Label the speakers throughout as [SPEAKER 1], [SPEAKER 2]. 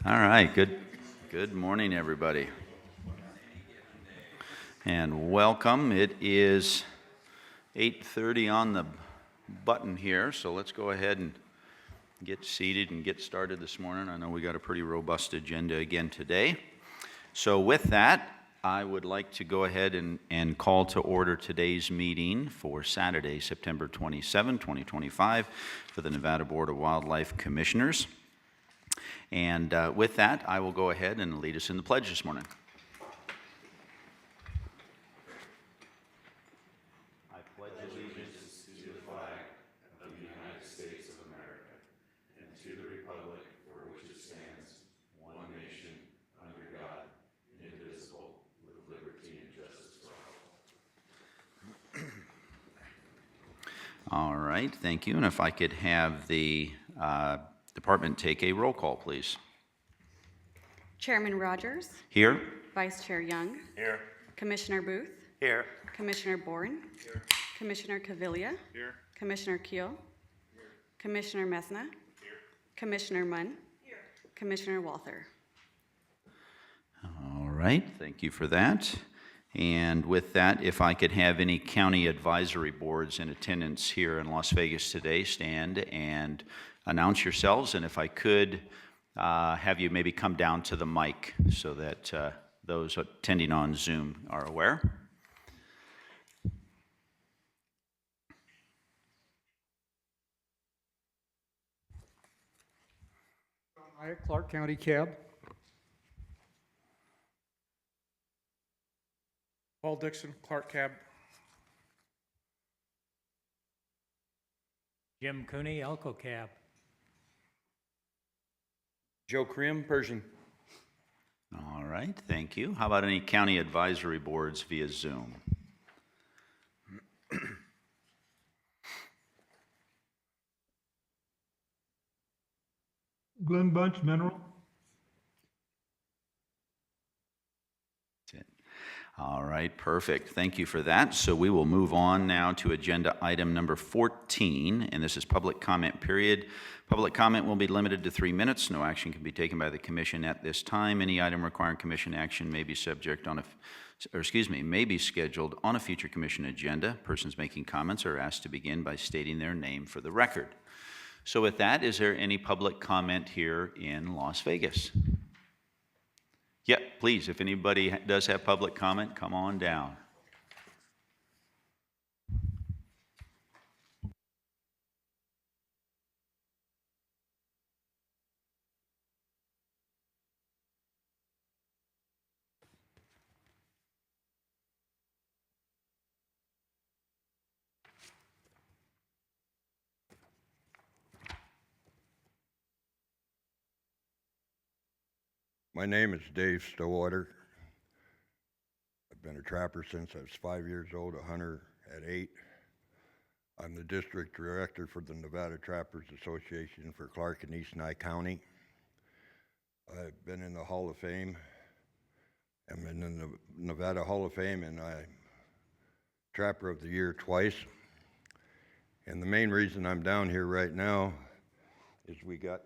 [SPEAKER 1] All right, good morning, everybody. And welcome. It is 8:30 on the button here, so let's go ahead and get seated and get started this morning. I know we got a pretty robust agenda again today. So with that, I would like to go ahead and call to order today's meeting for Saturday, September 27, 2025, for the Nevada Board of Wildlife Commissioners. And with that, I will go ahead and lead us in the pledge this morning. I pledge allegiance to the flag of the United States of America and to the republic for which it stands, one nation, under God, indivisible, with liberty and justice for all. All right, thank you. And if I could have the department take a roll call, please.
[SPEAKER 2] Chairman Rogers.
[SPEAKER 1] Here.
[SPEAKER 2] Vice Chair Young.
[SPEAKER 3] Here.
[SPEAKER 2] Commissioner Booth.
[SPEAKER 3] Here.
[SPEAKER 2] Commissioner Bourne.
[SPEAKER 3] Here.
[SPEAKER 2] Commissioner Cavilla.
[SPEAKER 3] Here.
[SPEAKER 2] Commissioner Keel.
[SPEAKER 3] Here.
[SPEAKER 2] Commissioner Messna.
[SPEAKER 3] Here.
[SPEAKER 2] Commissioner Munn.
[SPEAKER 3] Here.
[SPEAKER 2] Commissioner Walther.
[SPEAKER 1] All right, thank you for that. And with that, if I could have any county advisory boards in attendance here in Las Vegas today stand and announce yourselves. And if I could have you maybe come down to the mic so that those attending on Zoom are aware.
[SPEAKER 4] Clark County Cab.
[SPEAKER 3] Paul Dixon, Clark Cab.
[SPEAKER 5] Jim Cooney, Elko Cab.
[SPEAKER 3] Joe Krim, Pershing.
[SPEAKER 1] All right, thank you. How about any county advisory boards via Zoom?
[SPEAKER 4] Glenn Bunch Mineral.
[SPEAKER 1] All right, perfect. Thank you for that. So we will move on now to agenda item number 14, and this is public comment period. Public comment will be limited to 3 minutes. No action can be taken by the commission at this time. Any item requiring commission action may be may be scheduled on a future commission agenda. Persons making comments are asked to begin by stating their name for the record. So with that, is there any public comment here in Las Vegas? Yeah, please, if anybody does have public comment, come on down.
[SPEAKER 6] My name is Dave Stillwater. I've been a trapper since I was 5 years old, a hunter at 8. I'm the district director for the Nevada Trappers Association for Clark and East Nye County. I've been in the Hall of Fame. I'm in the Nevada Hall of Fame, and I'm Trapper of the Year twice. And the main reason I'm down here right now is we got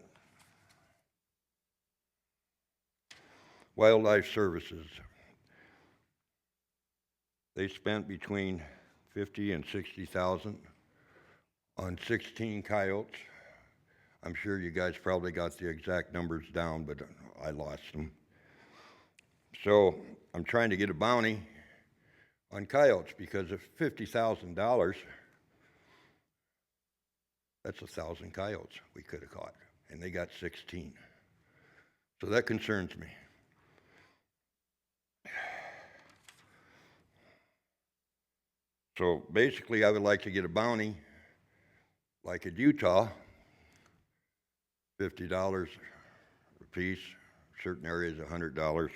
[SPEAKER 6] Wildlife Services. They spent between $50,000 and $60,000 on 16 coyotes. I'm sure you guys probably got the exact numbers down, but I lost them. So I'm trying to get a bounty on coyotes because of $50,000, that's 1,000 coyotes we could have caught, and they got 16. So that concerns me. So basically, I would like to get a bounty, like at Utah, $50 a piece, certain areas $100.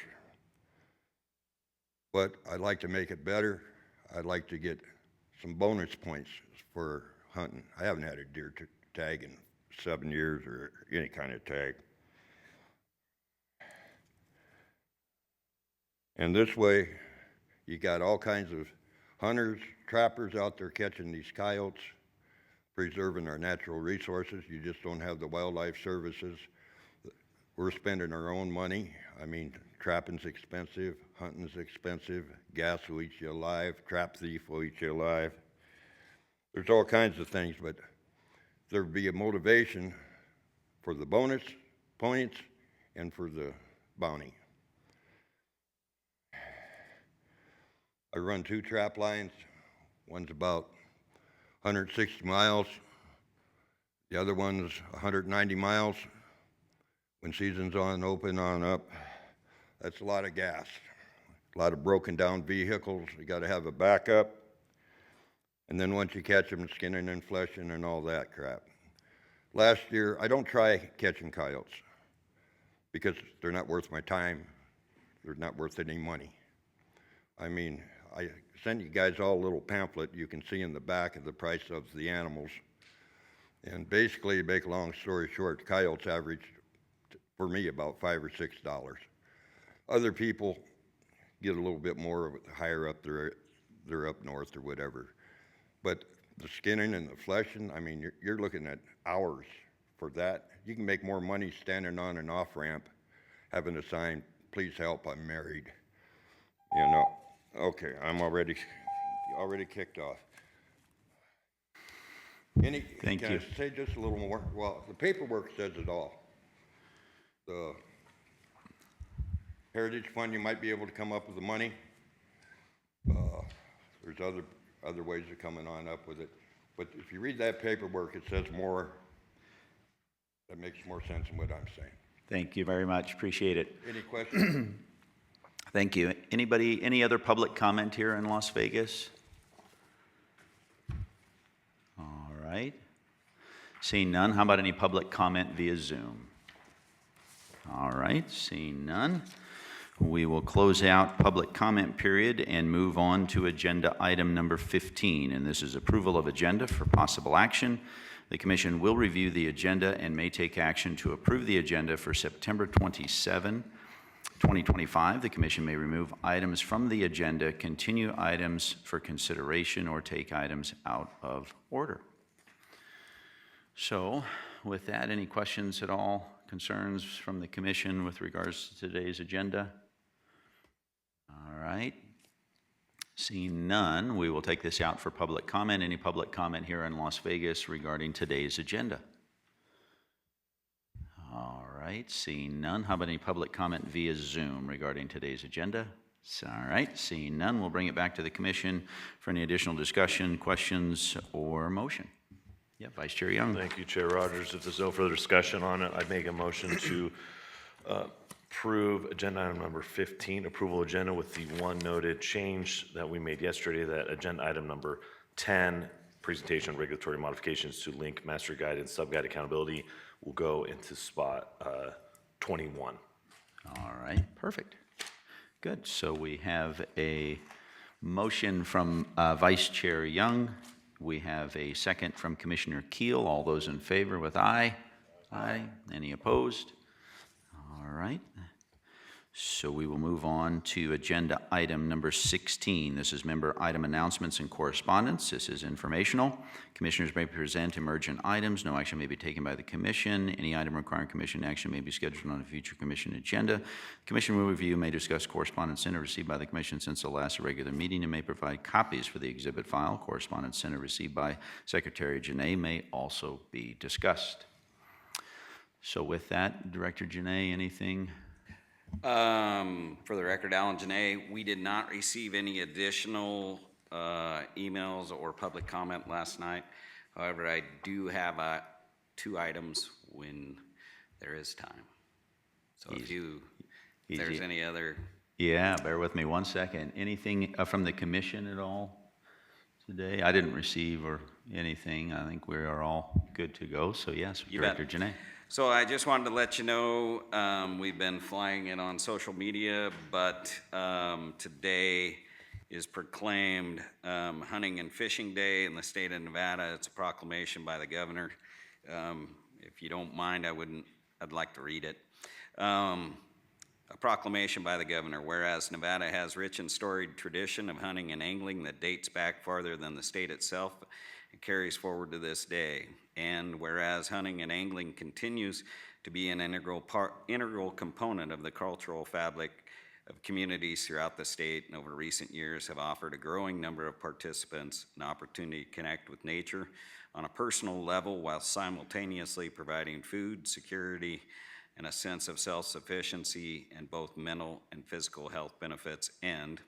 [SPEAKER 6] But I'd like to make it better. I'd like to get some bonus points for hunting. I haven't had a deer tag in 7 years or any kind of tag. And this way, you got all kinds of hunters, trappers out there catching these coyotes, preserving our natural resources. You just don't have the wildlife services we're spending our own money. I mean, trapping's expensive, hunting's expensive, gas will eat you alive, trap thief will eat you alive. There's all kinds of things, but there'd be a motivation for the bonus points and for the bounty. I run 2 trap lines. One's about 160 miles. The other one's 190 miles. When season's on, open on up, that's a lot of gas. A lot of broken down vehicles. You got to have a backup. And then once you catch them, skinning and fleshing and all that crap. Last year, I don't try catching coyotes because they're not worth my time. They're not worth any money. I mean, I sent you guys all a little pamphlet you can see in the back of the price of the animals. And basically, to make a long story short, coyotes average, for me, about $5 or $6. Other people get a little bit more higher up, they're up north or whatever. But the skinning and the fleshing, I mean, you're looking at hours for that. You can make more money standing on an off-ramp, having a sign, please help, I'm married. You know, okay, I'm already kicked off.
[SPEAKER 1] Thank
[SPEAKER 6] can
[SPEAKER 1] you.
[SPEAKER 6] I say just a little more? Well, the paperwork says it all. The Heritage Fund, you might be able to come up with the money. There's other ways of coming on up with it. But if you read that paperwork, it says more, that makes more sense than what I'm saying.
[SPEAKER 1] Thank you very much. Appreciate it.
[SPEAKER 6] Any questions?
[SPEAKER 1] Thank you. Anybody, any other public comment here in Las Vegas? All right. Seeing none, how about any public comment via Zoom? All right, seeing none, we will close out public comment period and move on to agenda item number 15, and this is approval of agenda for possible action. The Commission will review the agenda and may take action to approve the agenda for September 27, 2025. The Commission may remove items from the agenda, continue items for consideration, or take items out of order. So, with that, any questions at all, concerns from the Commission with regards to today's agenda? All right. Seeing none, we will take this out for public comment. Any public comment here in Las Vegas regarding today's agenda? All right, seeing none, how about any public comment via Zoom regarding today's agenda? All right, seeing none, we'll bring it back to the Commission for any additional discussion, questions, or motion. Yeah, Vice Chair Young.
[SPEAKER 7] Thank you, Chair Rogers. If there's no further discussion on it, I'd make a motion to approve agenda item number 15, approval agenda with the one noted change that we made yesterday, that agenda item number 10, presentation of regulatory modifications to link master guide and sub-guide accountability, will go into spot 21.
[SPEAKER 1] All right, perfect. Good, so we have a motion from Vice Chair Young. We have a second from Commissioner Keel. All those in favor with aye? Aye. Any opposed? All right. So we will move on to agenda item number 16. This is member item announcements and correspondence. This is informational. Commissioners may present emergent items. No action may be taken by the Commission. Any item requiring Commission action may be scheduled on a future Commission agenda. Commission will review, may discuss correspondence sent or received by the Commission since the last regular meeting, and may provide copies for the exhibit file. Correspondence sent or received by Secretary Janae may also be discussed. So with that, Director Janae, anything?
[SPEAKER 8] For the record, Alan Janae, we did not receive any additional emails or public comment last night. However, I do have 2 items when there is time. So if there's any other.
[SPEAKER 1] Yeah, bear with me 1 second. Anything from the Commission at all today? I didn't receive or anything. I think we are all good to go. So yes,
[SPEAKER 8] You
[SPEAKER 1] Director
[SPEAKER 8] bet.
[SPEAKER 1] Janae.
[SPEAKER 8] So I just wanted to let you know, we've been flying it on social media, but today is proclaimed Hunting and Fishing Day in the state of Nevada. It's a proclamation by the governor. If you don't mind, I'd like to read it. A proclamation by the governor, whereas Nevada has rich and storied tradition of hunting and angling that dates back farther than the state itself and carries forward to this day. And whereas hunting and angling continues to be an integral component of the cultural fabric of communities throughout the state, and over recent years have offered a growing number of participants an opportunity to connect with nature on a personal level while simultaneously providing food, security, and a sense of self-sufficiency and both mental and physical health benefits. And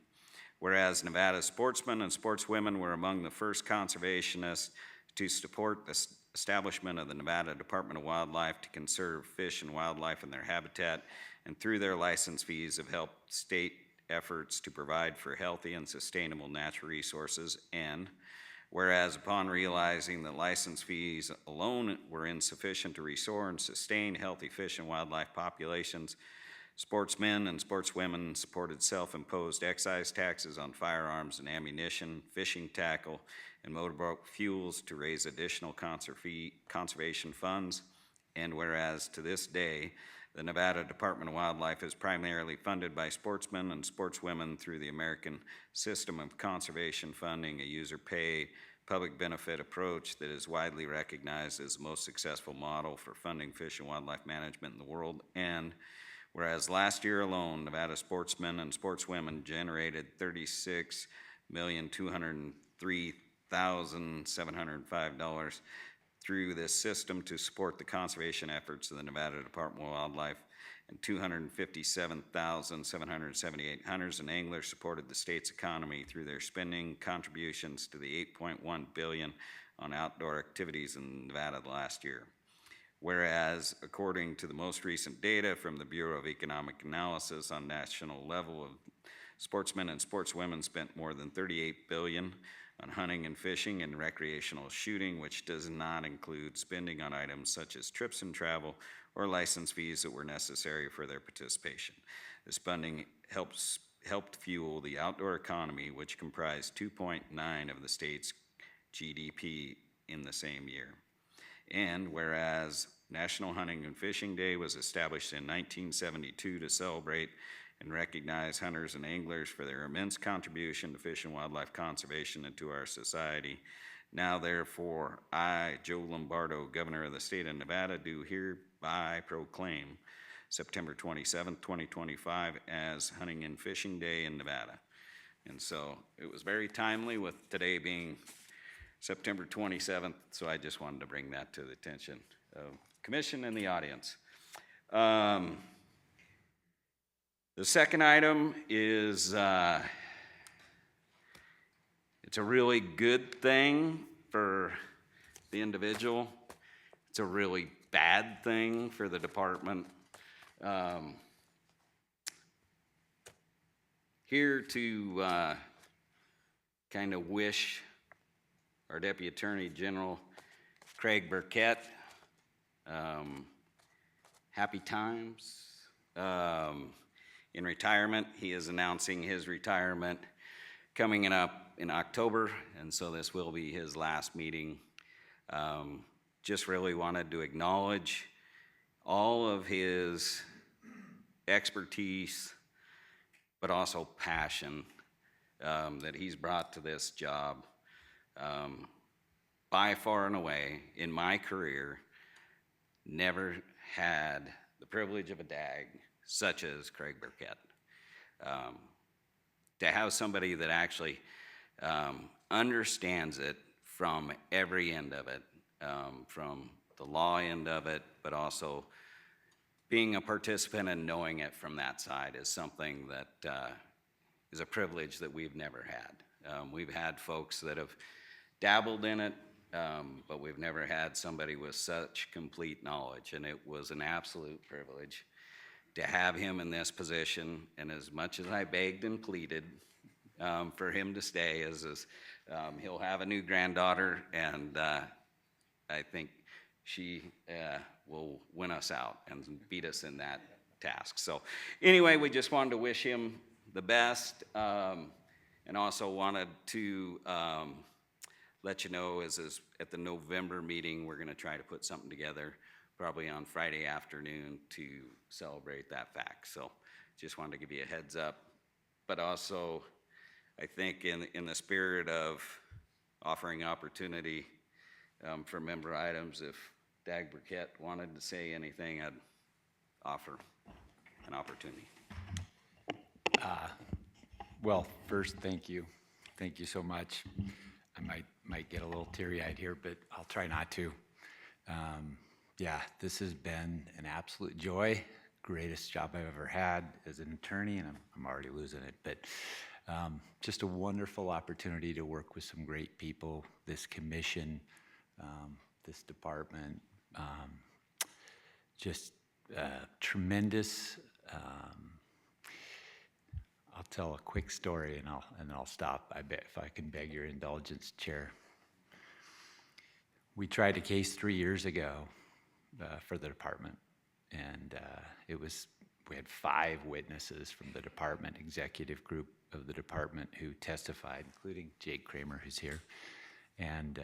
[SPEAKER 8] whereas Nevada sportsmen and sportswomen were among the first conservationists to support the establishment of the Nevada Department of Wildlife to conserve fish and wildlife in their habitat, and through their license fees have helped state efforts to provide for healthy and sustainable natural resources. And whereas upon realizing that license fees alone were insufficient to restore and sustain healthy fish and wildlife populations, sportsmen and sportswomen supported self-imposed excise taxes on firearms and ammunition, fishing tackle, and motorboat fuels to raise additional conservation funds. And whereas to this day, the Nevada Department of Wildlife is primarily funded by sportsmen and sportswomen through the American System of Conservation Funding, a user-paid, public benefit approach that is widely recognized as the most successful model for funding fish and wildlife management in the world. And whereas last year alone, Nevada sportsmen and sportswomen generated $36,203,705 through this system to support the conservation efforts of the Nevada Department of Wildlife, and 257,778 hunters and anglers supported the state's economy through their spending contributions to the $8.1 billion on outdoor activities in Nevada last year. Whereas, according to the most recent data from the Bureau of Economic Analysis on national level, sportsmen and sportswomen spent more than $38 billion on hunting and fishing and recreational shooting, which does not include spending on items such as trips and travel or license fees that were necessary for their participation. This funding helped fuel the outdoor economy, which comprised 2.9% of the state's GDP in the same year. And whereas National Hunting and Fishing Day was established in 1972 to celebrate and recognize hunters and anglers for their immense contribution to fish and wildlife conservation and to our society, now therefore I, Joe Lombardo, Governor of the State of Nevada, do hereby proclaim September 27th, 2025 as Hunting and Fishing Day in Nevada. And so it was very timely with today being September 27th, so I just wanted to bring that to the attention of Commission and the audience. The second item is, it's a really good thing for the individual. It's a really bad thing for the department. Here to kind of wish our Deputy Attorney General Craig Burkett happy times. In retirement, he is announcing his retirement coming up in October, and so this will be his last meeting. Just really wanted to acknowledge all of his expertise, but also passion that he's brought to this job. By far and away, in my career, never had the privilege of a DAG such as Craig Burkett. To have somebody that actually understands it from every end of it, from the law end of it, but also being a participant and knowing it from that side is something that is a privilege that we've never had. We've had folks that have dabbled in it, but we've never had somebody with such complete knowledge, and it was an absolute privilege to have him in this position. And as much as I begged and pleaded for him to stay, he'll have a new granddaughter, and I think she will win us out and beat us in that task. So anyway, we just wanted to wish him the best, and also wanted to let you know is at the November meeting, we're going to try to put something together probably on Friday afternoon to celebrate that fact. So just wanted to give you a heads up. But also, I think in the spirit of offering opportunity for member items, if Dag Burkett wanted to say anything, I'd offer an opportunity.
[SPEAKER 9] Well, first, thank you. Thank you so much. I might get a little teary-eyed here, but I'll try not to. Yeah, this has been an absolute joy. Greatest job I've ever had as an attorney, and I'm already losing it. But just a wonderful opportunity to work with some great people, this commission, this department. Just tremendous. I'll tell a quick story and I'll stop. I bet if I can beg your indulgence, Chair. We tried a case 3 years ago for the department, and we had 5 witnesses from the department, executive group of the department who testified, including Jake Kramer, who's here, and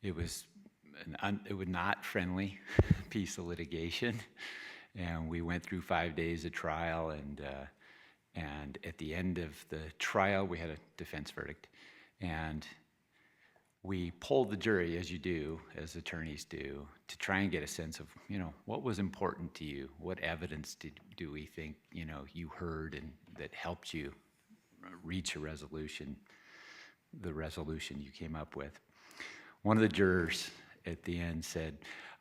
[SPEAKER 9] it was not friendly piece of litigation, and we went through 5 days of trial, and at the end of the trial, we had a defense verdict, and we polled the jury, as you do, as attorneys do, to try and get a sense of, what was important to you? What evidence do we think, you heard and that helped you reach a resolution, the resolution you came up with? One of the jurors at the end said,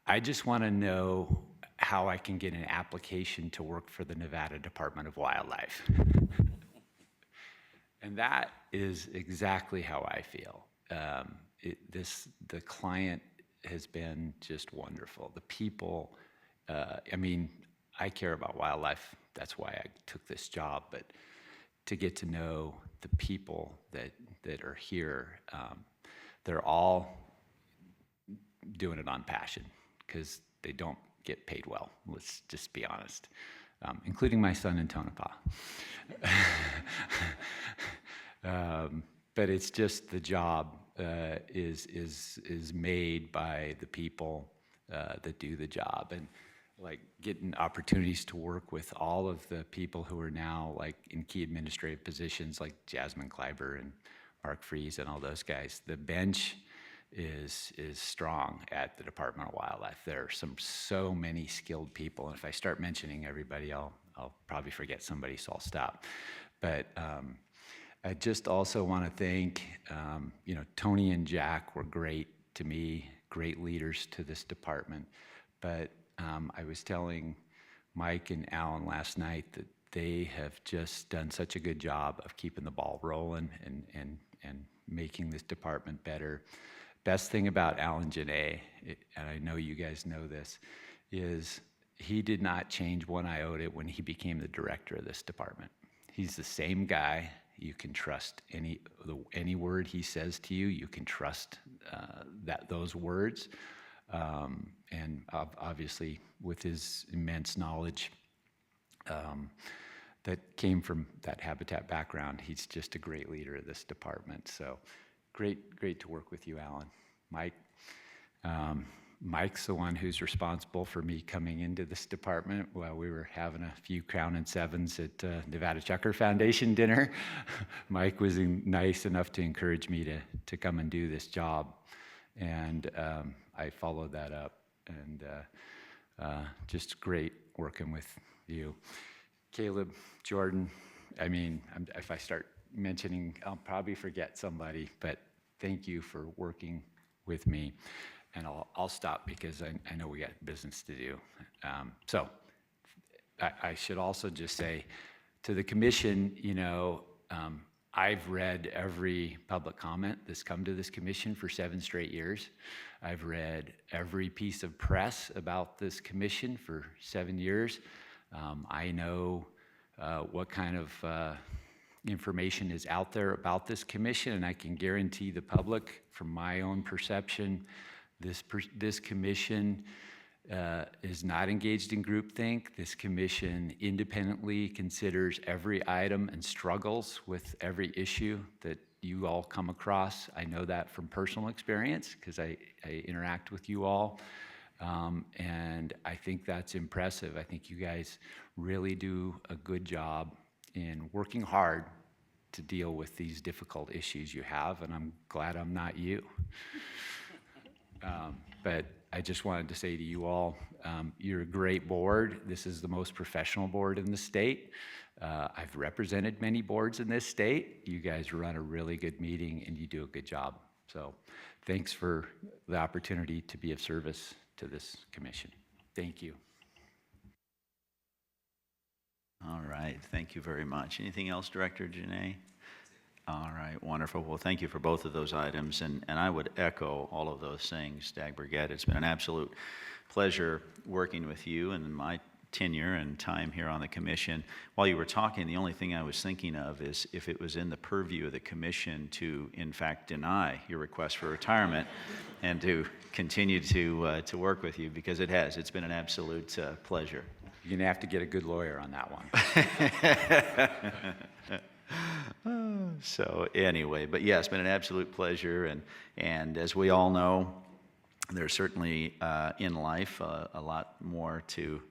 [SPEAKER 9] I just want to know how I can get an application to work for the Nevada Department of Wildlife. And that is exactly how I feel. The client has been just wonderful. The people, I care about wildlife. That's why I took this job. But to get to know the people that are here, they're all doing it on passion because they don't get paid well. Let's just be honest, including my son in Tonopah. But it's just the job is made by the people that do the job, and like getting opportunities to work with all of the people who are now like in key administrative positions, like Jasmine Kleiber and Mark Fries and all those guys. The bench is strong at the Department of Wildlife. There are so many skilled people, and if I start mentioning everybody, I'll probably forget somebody, so I'll stop. But I just also want to thank, Tony and Jack were great to me, great leaders to this department. But I was telling Mike and Alan last night that they have just done such a good job of keeping the ball rolling and making this department better. Best thing about Alan Janae, and I know you guys know this, is he did not change one iota when he became the director of this department. He's the same guy. You can trust any word he says to you. You can trust those words, and obviously with his immense knowledge that came from that Habitat background, he's just a great leader of this department. So great to work with you, Alan. Mike. Mike's the one who's responsible for me coming into this department while we were having a few Crown and Sevens at Nevada Chucker Foundation dinner. Mike was nice enough to encourage me to come and do this job, and I followed that up, and just great working with you. Caleb, Jordan, if I start mentioning, I'll probably forget somebody, but thank you for working with me. And I'll stop because I know we got business to do. So I should also just say to the commission, I've read every public comment that's come to this commission for 7 straight years. I've read every piece of press about this commission for 7 years. I know what kind of information is out there about this commission, and I can guarantee the public, from my own perception, this commission is not engaged in groupthink. This commission independently considers every item and struggles with every issue that you all come across. I know that from personal experience because I interact with you all. And I think that's impressive. I think you guys really do a good job in working hard to deal with these difficult issues you have, and I'm glad I'm not you. But I just wanted to say to you all, you're a great board. This is the most professional board in the state. I've represented many boards in this state. You guys run a really good meeting and you do a good job. So thanks for the opportunity to be of service to this commission. Thank you.
[SPEAKER 1] All right, thank you very much. Anything else, Director Janae? All right, wonderful. Well, thank you for both of those items, and I would echo all of those things, Dag Brigette. It's been an absolute pleasure working with you and my tenure and time here on the commission. While you were talking, the only thing I was thinking of is if it was in the purview of the commission to, in fact, deny your request for retirement and to continue to work with you, because it has. It's been an absolute pleasure.
[SPEAKER 9] You're gonna have to get a good lawyer on that one.
[SPEAKER 1] So anyway, but yeah, it's been an absolute pleasure, and as we all know, there's certainly in life a lot more to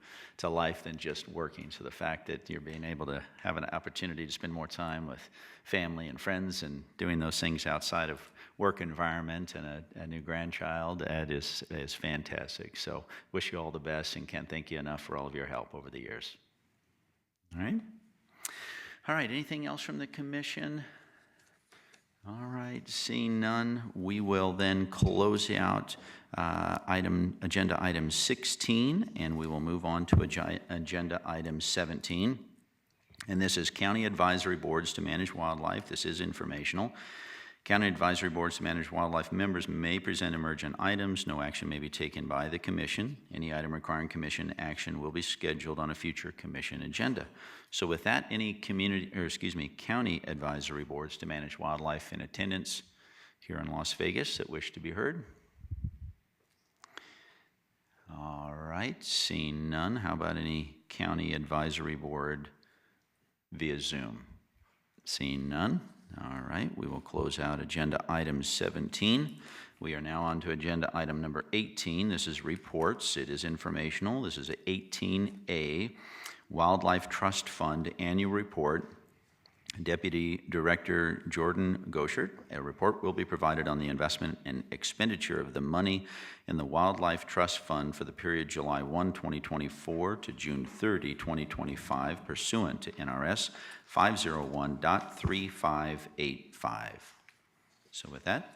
[SPEAKER 1] life than just working. So the fact that you're being able to have an opportunity to spend more time with family and friends and doing those things outside of work environment and a new grandchild, that is fantastic. So wish you all the best, and can't thank you enough for all of your help over the years. All right. All right, anything else from the commission? All right, seeing none, we will then close out agenda item 16, and we will move on to agenda item 17. And this is County Advisory Boards to Manage Wildlife. This is informational. County Advisory Boards to Manage Wildlife members may present emergent items. No action may be taken by the commission. Any item requiring commission action will be scheduled on a future commission agenda. So with that, any county advisory boards to manage wildlife in attendance here in Las Vegas that wish to be heard? All right, seeing none, how about any county advisory board via Zoom? Seeing none. All right, we will close out agenda item 17. We are now on to agenda item number 18. This is reports. It is informational. This is a 18A, Wildlife Trust Fund Annual Report. Deputy Director Jordan Goschert. A report will be provided on the investment and expenditure of the money in the Wildlife Trust Fund for the period July 1, 2024 to June 30, 2025, pursuant to NRS 501.3585. So with that,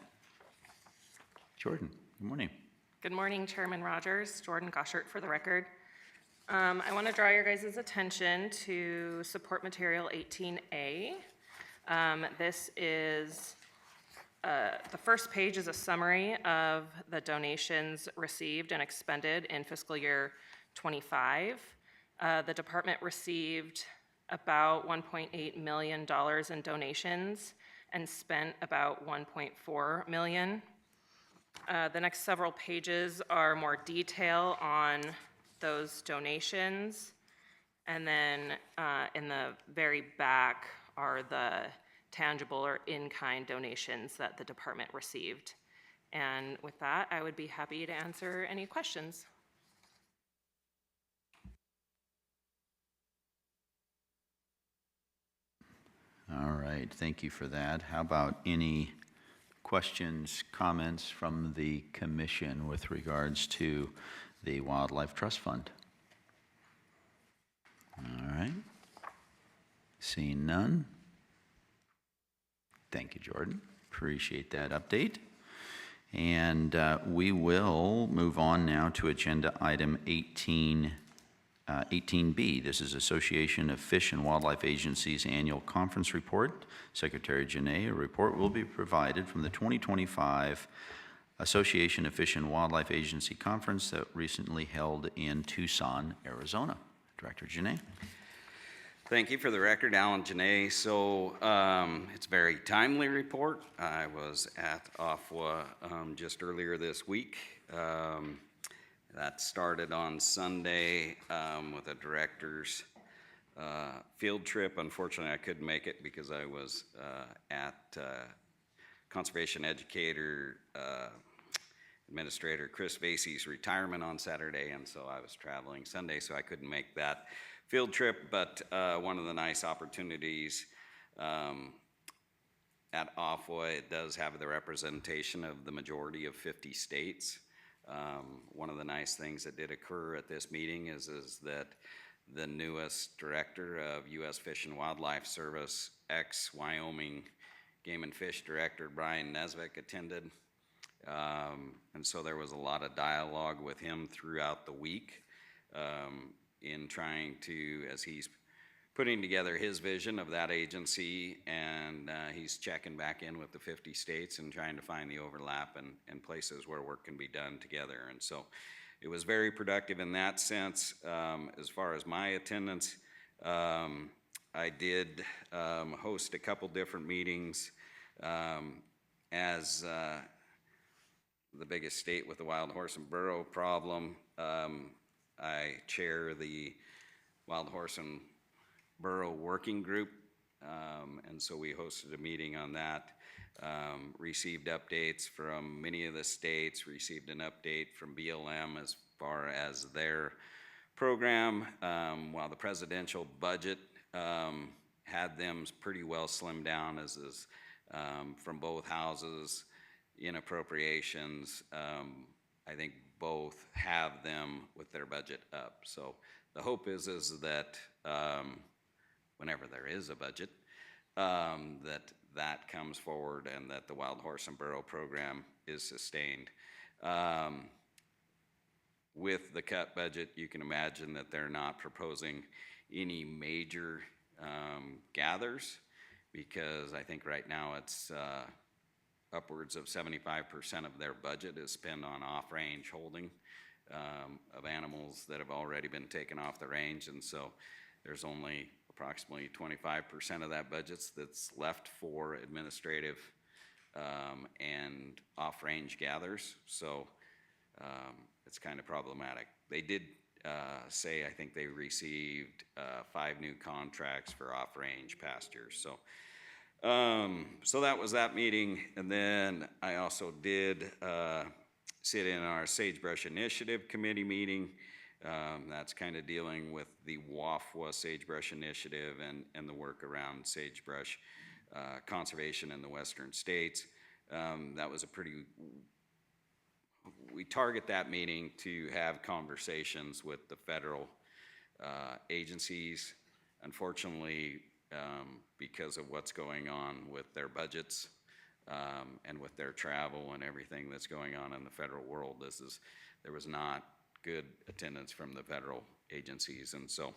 [SPEAKER 1] Jordan, good morning.
[SPEAKER 10] Good morning, Chairman Rogers. Jordan Goschert for the record. I want to draw your guys' attention to support material 18A. This is, the first page is a summary of the donations received and expended in fiscal year 25. The department received about $1.8 million in donations and spent about $1.4 million. The next several pages are more detail on those donations, and then in the very back are the tangible or in-kind donations that the department received. And with that, I would be happy to answer any questions.
[SPEAKER 1] All right, thank you for that. How about any questions, comments from the commission with regards to the Wildlife Trust Fund? All right. Seeing none. Thank you, Jordan. Appreciate that update. And we will move on now to agenda item 18B. This is Association of Fish and Wildlife Agencies Annual Conference Report. Secretary Janae, a report will be provided from the 2025 Association of Fish and Wildlife Agency Conference that recently held in Tucson, Arizona. Director Janae.
[SPEAKER 8] Thank you. For the record, Alan Janae. So it's a very timely report. I was at AFWA just earlier this week. That started on Sunday with a director's field trip. Unfortunately, I couldn't make it because I was at conservation educator Administrator Chris Vasey's retirement on Saturday, and so I was traveling Sunday, so I couldn't make that field trip. But one of the nice opportunities at AFWA, it does have the representation of the majority of 50 states. One of the nice things that did occur at this meeting is that the newest director of U.S. Fish and Wildlife Service, ex-Wyoming Game and Fish Director Brian Nesvik attended. And so there was a lot of dialogue with him throughout the week in trying to, as he's putting together his vision of that agency, and he's checking back in with the 50 states and trying to find the overlap and places where work can be done together. And so it was very productive in that sense. As far as my attendance, I did host a couple different meetings as the biggest state with the wild horse and burro problem. I chair the Wild Horse and Burro Working Group, and so we hosted a meeting on that. Received updates from many of the states, received an update from BLM as far as their program, while the presidential budget had them pretty well slimmed down as is from both houses in appropriations. I think both have them with their budget up. So the hope is that whenever there is a budget, that comes forward and that the Wild Horse and Burro program is sustained. With the cut budget, you can imagine that they're not proposing any major gathers, because I think right now it's upwards of 75% of their budget is spent on off-range holding of animals that have already been taken off the range, and so there's only approximately 25% of that budget that's left for administrative and off-range gathers. So it's kind of problematic. They did say, I think they received 5 new contracts for off-range pastures. So that was that meeting. And then I also did sit in our Sagebrush Initiative Committee meeting. That's kind of dealing with the WAFWA Sagebrush Initiative and the work around sagebrush conservation in the western states. That was we target that meeting to have conversations with the federal agencies. Unfortunately, because of what's going on with their budgets and with their travel and everything that's going on in the federal world, there was not good attendance from the federal agencies, and so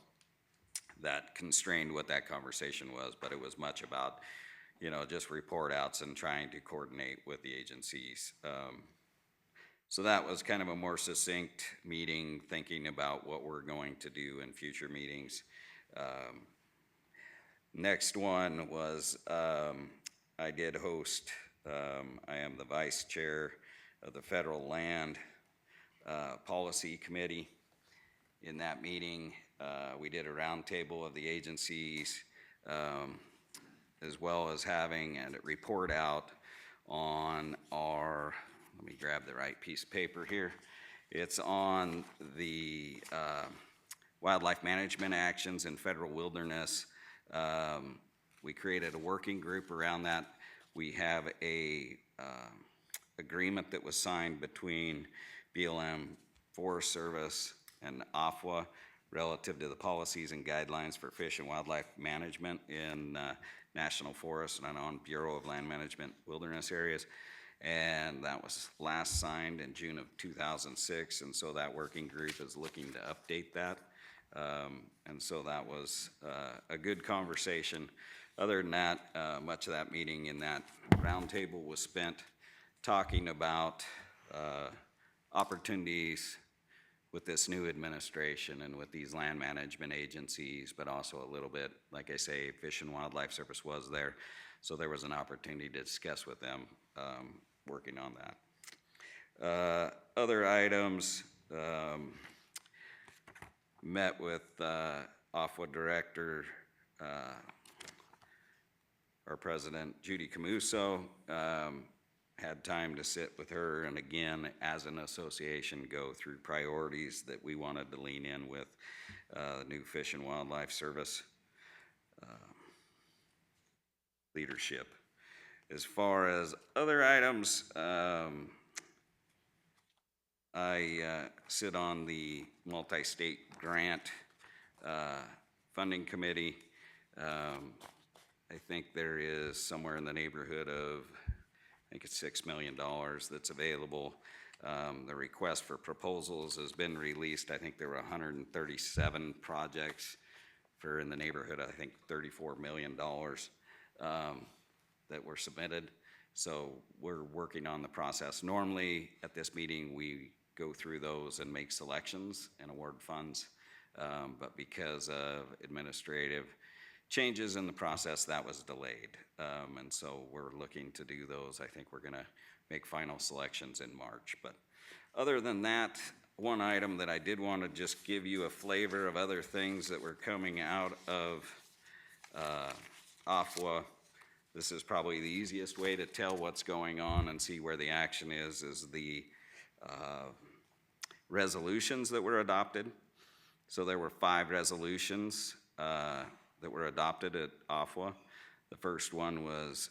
[SPEAKER 8] that constrained what that conversation was, but it was much about, just report outs and trying to coordinate with the agencies. So that was kind of a more succinct meeting, thinking about what we're going to do in future meetings. Next one was, I did host, I am the vice chair of the Federal Land Policy Committee. In that meeting, we did a roundtable of the agencies, as well as having a report out on our, let me grab the right piece of paper here. It's on the wildlife management actions in federal wilderness. We created a working group around that. We have a agreement that was signed between BLM, Forest Service, and AFWA relative to the policies and guidelines for fish and wildlife management in national forests and on Bureau of Land Management wilderness areas. And that was last signed in June of 2006, and so that working group is looking to update that. And so that was a good conversation. Other than that, much of that meeting in that roundtable was spent talking about opportunities with this new administration and with these land management agencies, but also a little bit, like I say, Fish and Wildlife Service was there. So there was an opportunity to discuss with them working on that. Other items, met with AFWA Director, our President, Judy Camuso. Had time to sit with her and again, as an association, go through priorities that we wanted to lean in with the new Fish and Wildlife Service leadership. As far as other items, our I sit on the multi-state grant funding committee. I think there is somewhere in the neighborhood of, I think it's $6 million that's available. The request for proposals has been released. I think there were 137 projects for in the neighborhood, I think $34 million that were submitted. So we're working on the process. Normally at this meeting, we go through those and make selections and award funds. But because of administrative changes in the process, that was delayed. And so we're looking to do those. I think we're gonna make final selections in March. But other than that, one item that I did want to just give you a flavor of other things that were coming out of AFWA. This is probably the easiest way to tell what's going on and see where the action is the resolutions that were adopted. So there were 5 resolutions that were adopted at AFWA. The first one was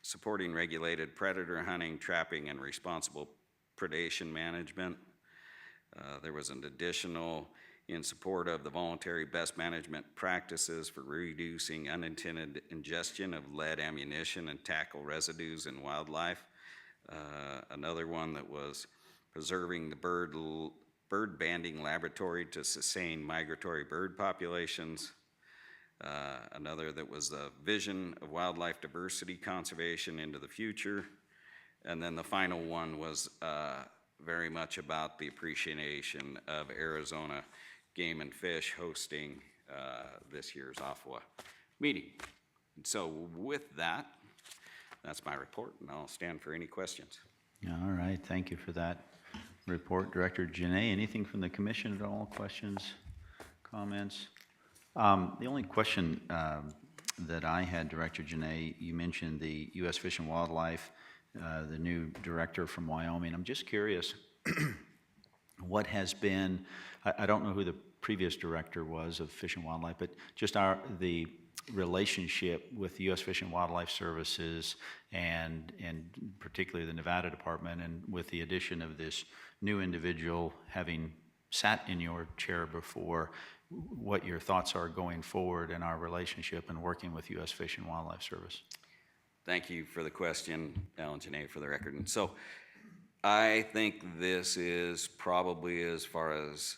[SPEAKER 8] supporting regulated predator hunting, trapping, and responsible predation management. There was an additional in support of the voluntary best management practices for reducing unintended ingestion of lead ammunition and tackle residues in wildlife. Another one that was preserving the bird banding laboratory to sustain migratory bird populations. Another that was the vision of wildlife diversity conservation into the future. And then the final one was very much about the appreciation of Arizona Game and Fish hosting this year's AFWA meeting. And so with that, that's my report, and I'll stand for any questions.
[SPEAKER 1] All right, thank you for that report, Director Janae. Anything from the commission at all? Questions, comments? The only question that I had, Director Janae, you mentioned the U.S. Fish and Wildlife, the new director from Wyoming. I'm just curious, what has been, I don't know who the previous director was of Fish and Wildlife, but just the relationship with the U.S. Fish and Wildlife Services and particularly the Nevada Department, and with the addition of this new individual having sat in your chair before, what your thoughts are going forward in our relationship and working with U.S. Fish and Wildlife Service.
[SPEAKER 8] Thank you for the question, Alan Janae, for the record. And so I think this is probably, as far as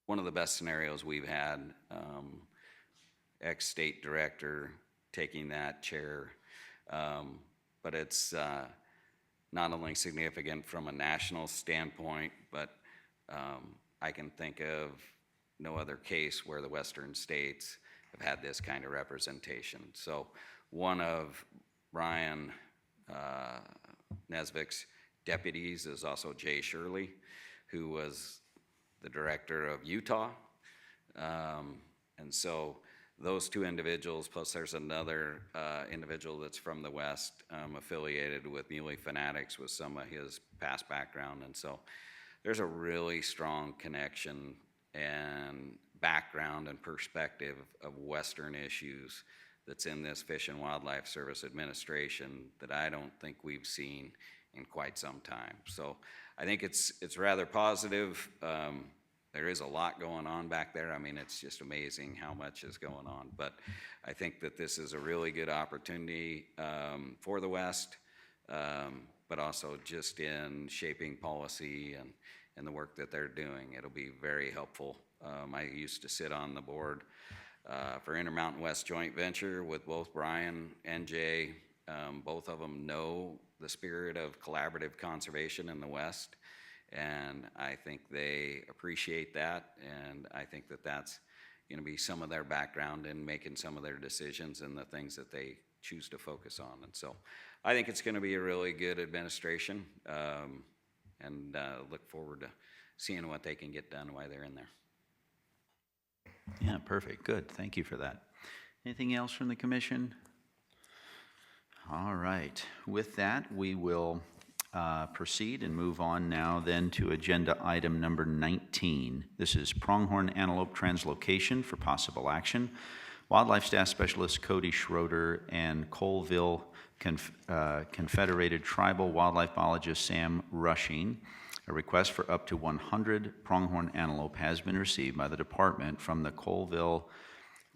[SPEAKER 8] one of the best scenarios we've had, ex-state director taking that chair. But it's not only significant from a national standpoint, but I can think of no other case where the western states have had this kind of representation. So one of Brian Nesvik's deputies is also Jay Shirley, who was the director of Utah. And so those two individuals, plus there's another individual that's from the West, affiliated with Muley Fanatics with some of his past background. And so there's a really strong connection and background and perspective of Western issues that's in this Fish and Wildlife Service administration that I don't think we've seen in quite some time. So I think it's rather positive. There is a lot going on back there. I mean, it's just amazing how much is going on. But I think that this is a really good opportunity for the West, but also just in shaping policy and the work that they're doing. It'll be very helpful. I used to sit on the board for Intermountain West Joint Venture with both Brian and Jay. Both of them know the spirit of collaborative conservation in the West, and I think they appreciate that, and I think that that's going to be some of their background in making some of their decisions and the things that they choose to focus on. And so I think it's going to be a really good administration, and look forward to seeing what they can get done while they're in there.
[SPEAKER 1] Yeah, perfect. Good. Thank you for that. Anything else from the commission? All right. With that, we will proceed and move on now then to agenda item number 19. This is pronghorn antelope translocation for possible action. Wildlife Staff Specialist Cody Schroeder and Colville Confederated Tribal Wildlife Biologist Sam Rushing. A request for up to 100 pronghorn antelope has been received by the department from the Colville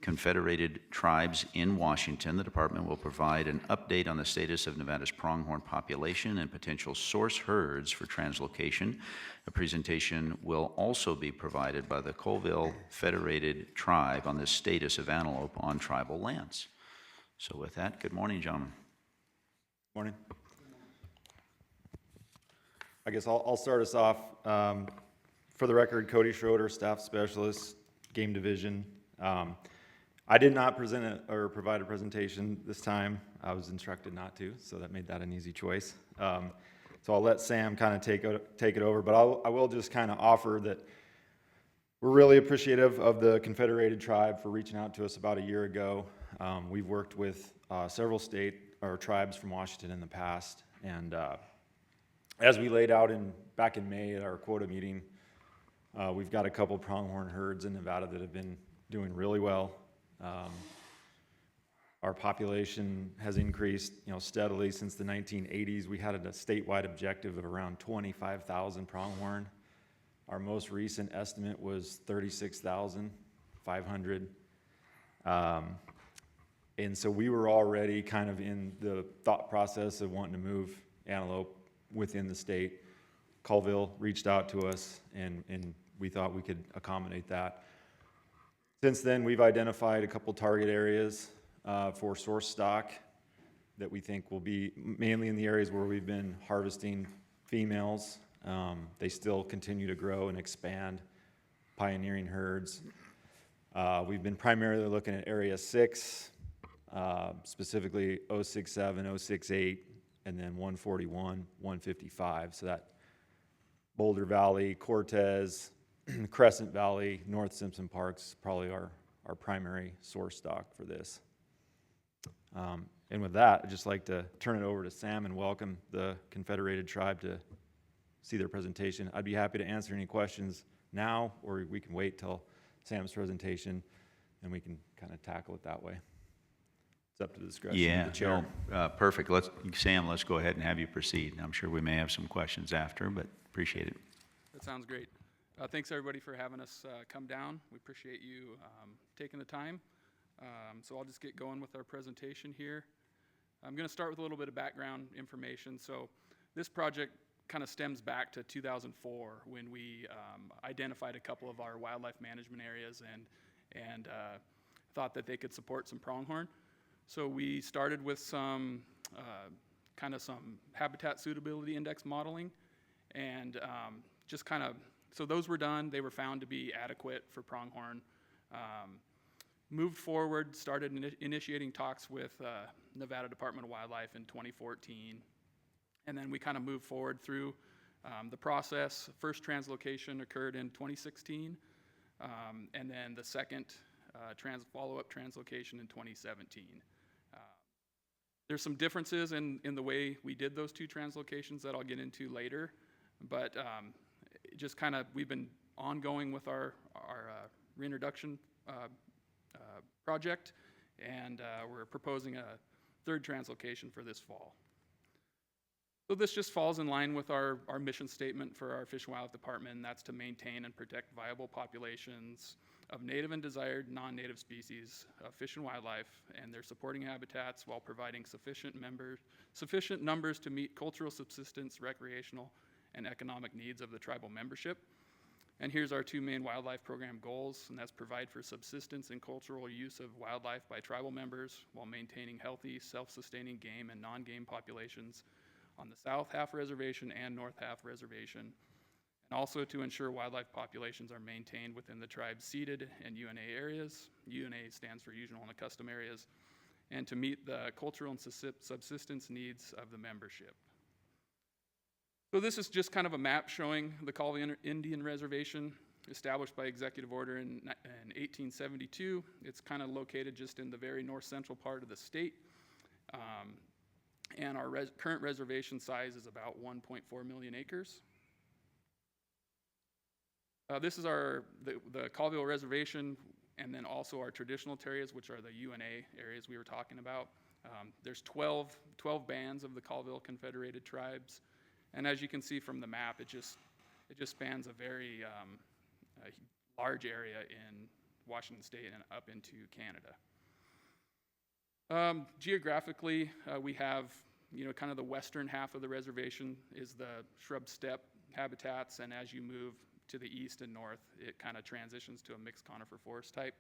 [SPEAKER 1] Confederated Tribes in Washington. The department will provide an update on the status of Nevada's pronghorn population and potential source herds for translocation. A presentation will also be provided by the Colville Federated Tribe on the status of antelope on tribal lands. So with that, good morning, gentlemen.
[SPEAKER 11] Morning. I guess I'll start us off. For the record, Cody Schroeder, Staff Specialist, Game Division. I did not present or provide a presentation this time. I was instructed not to, so that made that an easy choice. So I'll let Sam kind of take it over, but I will just kind of offer that we're really appreciative of the Confederated Tribe for reaching out to us about a year ago. We've worked with several tribes from Washington in the past, and as we laid out back in May at our quota meeting, we've got a couple pronghorn herds in Nevada that have been doing really well. Our population has increased, steadily since the 1980s. We had a statewide objective of around 25,000 pronghorn. Our most recent estimate was 36,500. And so we were already kind of in the thought process of wanting to move antelope within the state. Colville reached out to us, and we thought we could accommodate that. Since then, we've identified a couple target areas for source stock that we think will be mainly in the areas where we've been harvesting females. They still continue to grow and expand, pioneering herds. We've been primarily looking at Area 6, specifically 067, 068, and then 141, 155. So that Boulder Valley, Cortez, Crescent Valley, North Simpson Parks, probably our primary source stock for this. And with that, I'd just like to turn it over to Sam and welcome the Confederated Tribe to see their presentation. I'd be happy to answer any questions now, or we can wait till Sam's presentation and we can kind of tackle it that way. It's up to the discretion of the chair.
[SPEAKER 1] Perfect. Sam, let's go ahead and have you proceed. I'm sure we may have some questions after, but appreciate it.
[SPEAKER 12] That sounds great. Thanks everybody for having us come down. We appreciate you taking the time. So I'll just get going with our presentation here. I'm going to start with a little bit of background information. So this project kind of stems back to 2004 when we identified a couple of our wildlife management areas and thought that they could support some pronghorn. So we started with some some habitat suitability index modeling, and so those were done. They were found to be adequate for pronghorn. Moved forward, started initiating talks with Nevada Department of Wildlife in 2014. And then we kind of moved forward through the process. First translocation occurred in 2016, and then the second follow-up translocation in 2017. There's some differences in the way we did those two translocations that I'll get into later, but just kind of we've been ongoing with our reintroduction project, and we're proposing a third translocation for this fall. So this just falls in line with our mission statement for our Fish and Wildlife Department, and that's to maintain and protect viable populations of native and desired non-native species of fish and wildlife and their supporting habitats while providing sufficient numbers to meet cultural subsistence, recreational, and economic needs of the tribal membership. And here's our two main wildlife program goals, and that's provide for subsistence and cultural use of wildlife by tribal members while maintaining healthy, self-sustaining game and non-game populations on the south half reservation and north half reservation, and also to ensure wildlife populations are maintained within the tribe's ceded and UNA areas. UNA stands for Usual and Custom Areas, and to meet the cultural and subsistence needs of the membership. So this is just kind of a map showing the Colville Indian Reservation, established by executive order in 1872. It's kind of located just in the very north central part of the state. And our current reservation size is about 1.4 million acres. This is the Colville Reservation and then also our traditional areas, which are the UNA areas we were talking about. There's 12 bands of the Colville Confederated Tribes, and as you can see from the map, it just spans a very a large area in Washington State and up into Canada. Geographically, we have, kind of the western half of the reservation is the shrub steppe habitats, and as you move to the east and north, it kind of transitions to a mixed conifer forest type.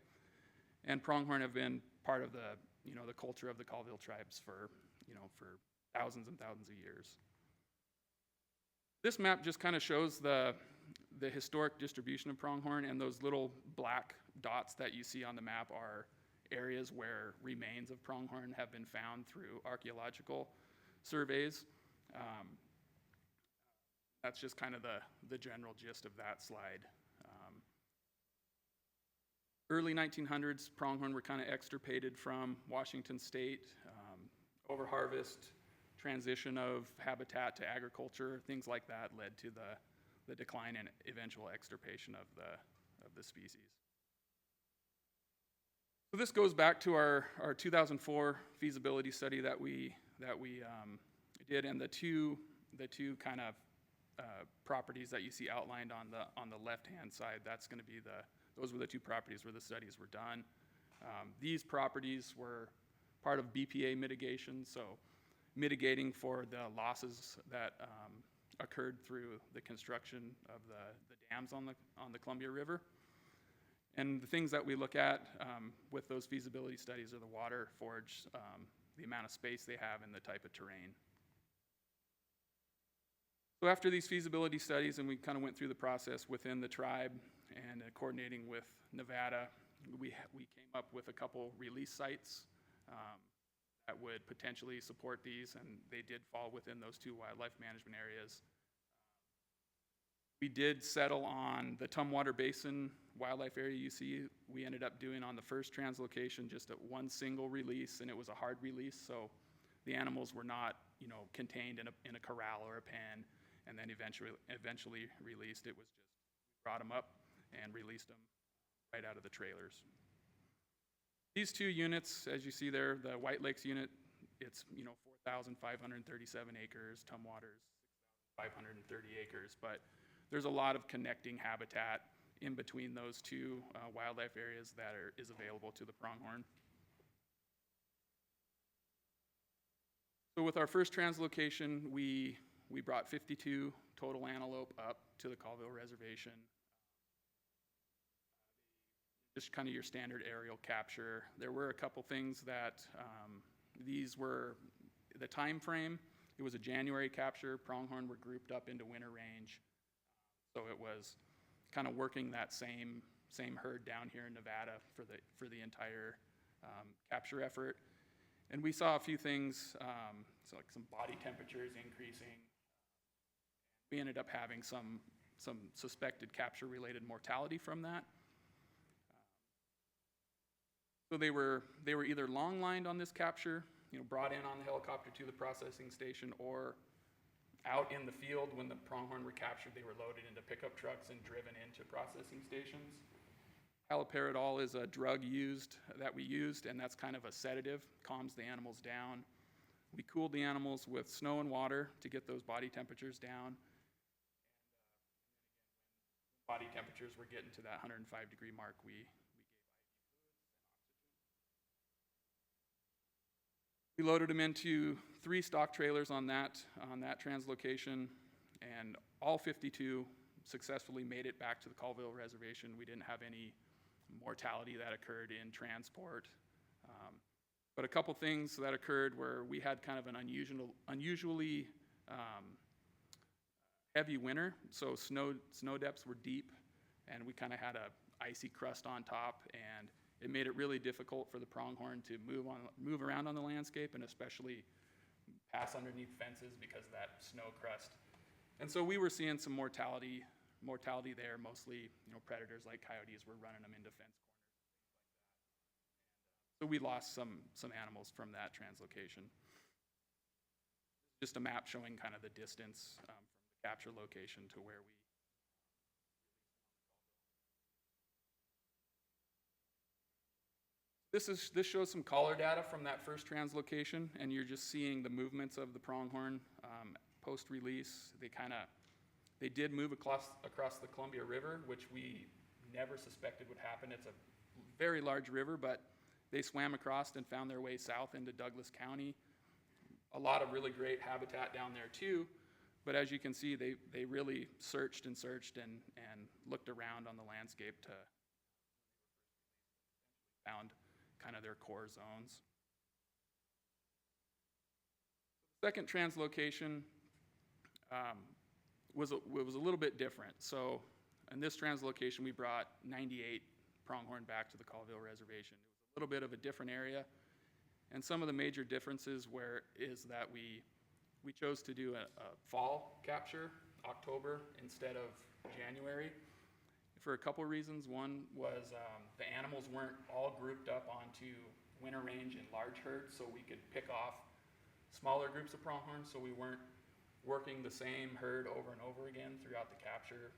[SPEAKER 12] And pronghorn have been part of the, the culture of the Colville tribes for thousands and thousands of years. This map just kind of shows the historic distribution of pronghorn, and those little black dots that you see on the map are areas where remains of pronghorn have been found through archaeological surveys. That's just kind of the general gist of that slide. Early 1900s, pronghorn were kind of extirpated from Washington State. Overharvest, transition of habitat to agriculture, things like that led to the decline and eventual extirpation of the species. So this goes back to our 2004 feasibility study that we did, and the two kind of properties that you see outlined on the left-hand side, those were the two properties where the studies were done. These properties were part of BPA mitigation, so mitigating for the losses that occurred through the construction of the dams on the Columbia River. And the things that we look at with those feasibility studies are the water forage, the amount of space they have, and the type of terrain. So after these feasibility studies, and we kind of went through the process within the tribe and coordinating with Nevada, we came up with a couple release sites that would potentially support these, and they did fall within those two wildlife management areas. We did settle on the Tumwater Basin wildlife area you see. We ended up doing on the first translocation just at one single release, and it was a hard release, so the animals were not, contained in a corral or a pen and then eventually released. It was just, we brought them up and released them right out of the trailers. These two units, as you see there, the White Lakes unit, it's 4,537 acres, Tumwater's 6,530 acres, but there's a lot of connecting habitat in between those two wildlife areas that is available to the pronghorn. So with our first translocation, we brought 52 total antelope up to the Colville Reservation. Just kind of your standard aerial capture. There were a couple things that these were the time frame. It was a January capture. Pronghorn were grouped up into winter range. So it was kind of working that same herd down here in Nevada for the entire capture effort. And we saw a few things, so like some body temperatures increasing. We ended up having some suspected capture-related mortality from that. So they were either long-lined on this capture, brought in on the helicopter to the processing station, or out in the field when the pronghorn were captured, they were loaded into pickup trucks and driven into processing stations. Haloperidol is a drug that we used, and that's kind of a sedative, calms the animals down. We cooled the animals with snow and water to get those body temperatures down. Body temperatures were getting to that 105-degree mark, we gave IV fluids and oxygen. We loaded them into 3 stock trailers on that translocation, and all 52 successfully made it back to the Colville Reservation. We didn't have any mortality that occurred in transport. But a couple things that occurred where we had kind of an unusually heavy winter, so snow depths were deep, and we kind of had a icy crust on top, and it made it really difficult for the pronghorn to move around on the landscape, and especially pass underneath fences because of that snow crust. And so we were seeing some mortality there, mostly predators like coyotes were running them into fence corners and things like that. So we lost some animals from that translocation. Just a map showing kind of the distance from the capture location to where we. This shows some collar data from that first translocation, and you're just seeing the movements of the pronghorn post-release. They did move across the Columbia River, which we never suspected would happen. It's a very large river, but they swam across and found their way south into Douglas County. A lot of really great habitat down there too, but as you can see, they really searched and looked around on the landscape to found kind of their core zones. Second translocation was a little bit different. So in this translocation, we brought 98 pronghorn back to the Colville Reservation. It was a little bit of a different area, and some of the major differences is that we chose to do a fall capture, October, instead of January, for a couple reasons. One was the animals weren't all grouped up onto winter range in large herds, so we could pick off smaller groups of pronghorn, so we weren't working the same herd over and over again throughout the capture,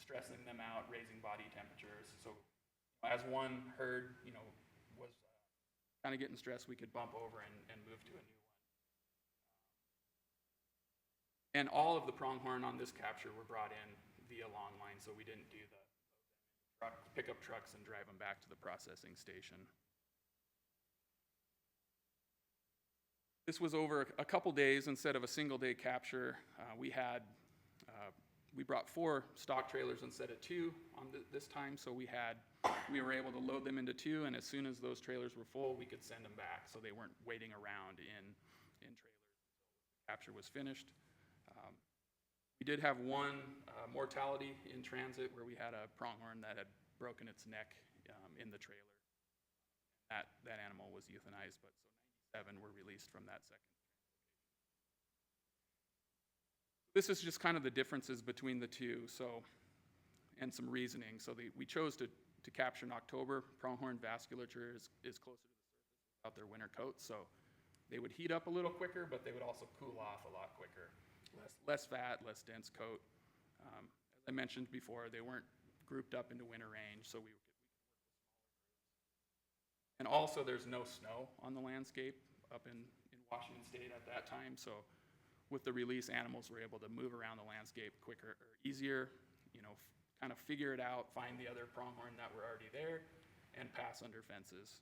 [SPEAKER 12] stressing them out, raising body temperatures. So as one herd, was kind of getting stressed, we could bump over and move to a new one. And all of the pronghorn on this capture were brought in via long line, so we didn't do the pickup trucks and drive them back to the processing station. This was over a couple days instead of a single day capture. We brought 4 stock trailers instead of 2 on this time, so we were able to load them into 2, and as soon as those trailers were full, we could send them back, so they weren't waiting around in trailers until the capture was finished. We did have one mortality in transit where we had a pronghorn that had broken its neck in the trailer. That animal was euthanized, but so 97 were released from that second. This is just kind of the differences between the two, and some reasoning. So we chose to capture in October. Pronghorn vasculature is closer to the surface without their winter coat, so they would heat up a little quicker, but they would also cool off a lot quicker. Less fat, less dense coat. As I mentioned before, they weren't grouped up into winter range, so we could work with smaller groups. And also, there's no snow on the landscape up in Washington State at that time, so with the release, animals were able to move around the landscape quicker or easier, kind of figure it out, find the other pronghorn that were already there, and pass under fences.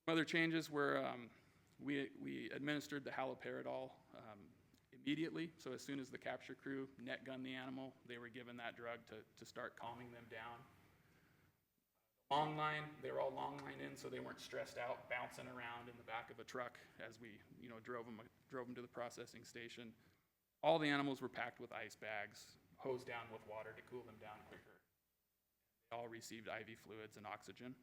[SPEAKER 12] Some other changes were we administered the haloperidol immediately, so as soon as the capture crew net gunned the animal, they were given that drug to start calming them down. Long line, they were all long line in, so they weren't stressed out, bouncing around in the back of a truck as we drove them to the processing station. All the animals were packed with ice bags, hosed down with water to cool them down quicker. They all received IV fluids and oxygen.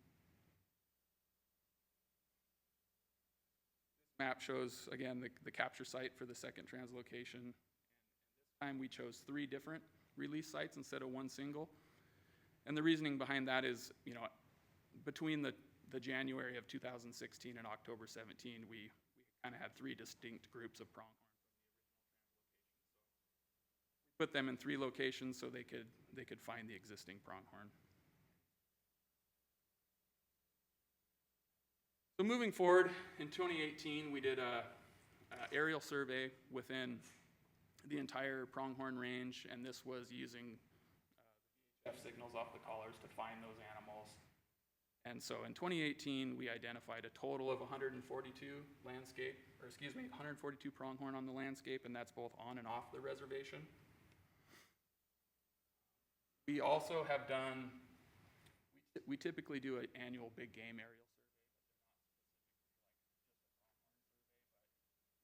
[SPEAKER 12] Map shows, again, the capture site for the second translocation. And this time we chose 3 different release sites instead of one single. And the reasoning behind that is, between the January of 2016 and October 17, we kind of had 3 distinct groups of pronghorn from the original translocation. So we put them in 3 locations so they could find the existing pronghorn. So moving forward, in 2018, we did an aerial survey within the entire pronghorn range, and this was using VHF signals off the collars to find those animals. And so in 2018, we identified a total of 142 pronghorn on the landscape, and that's both on and off the reservation. We also have done, we typically do an annual big game aerial.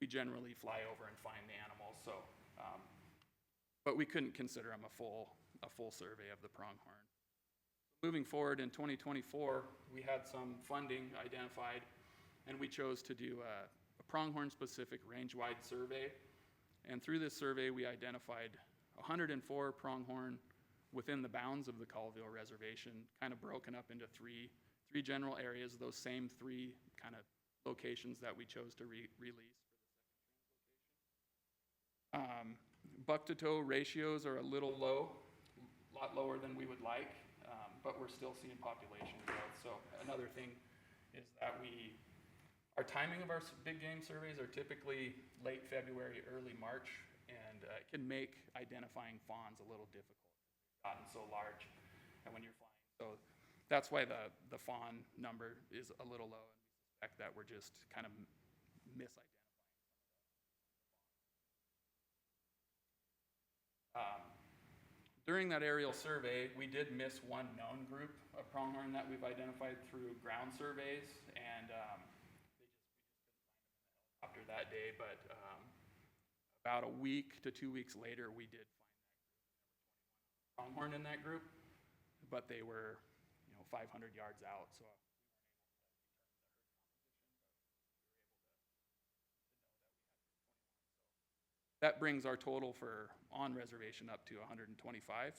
[SPEAKER 12] We generally fly over and find the animals, so, but we couldn't consider them a full survey of the pronghorn. Moving forward in 2024, we had some funding identified, and we chose to do a pronghorn-specific range-wide survey. And through this survey, we identified 104 pronghorn within the bounds of the Colville Reservation, kind of broken up into three general areas, those same 3 kind of locations that we chose to release. Buck-to-toe ratios are a little low, a lot lower than we would like, but we're still seeing population growth. So another thing is that our timing of our big game surveys are typically late February, early March, and it can make identifying fawns a little difficult. They've gotten so large, and when you're flying, so that's why the fawn number is a little low, and we suspect that we're just kind of misidentifying. During that aerial survey, we did miss one known group of pronghorn that we've identified through ground surveys, and we just couldn't find them in the helicopter that day, but about a week to 2 weeks later, we did find that group, and there were 21 pronghorn in that group, but they were 500 yards out, so we weren't able to determine the herd composition, but we were able to know that we had 21. So that brings our total for on reservation up to 125.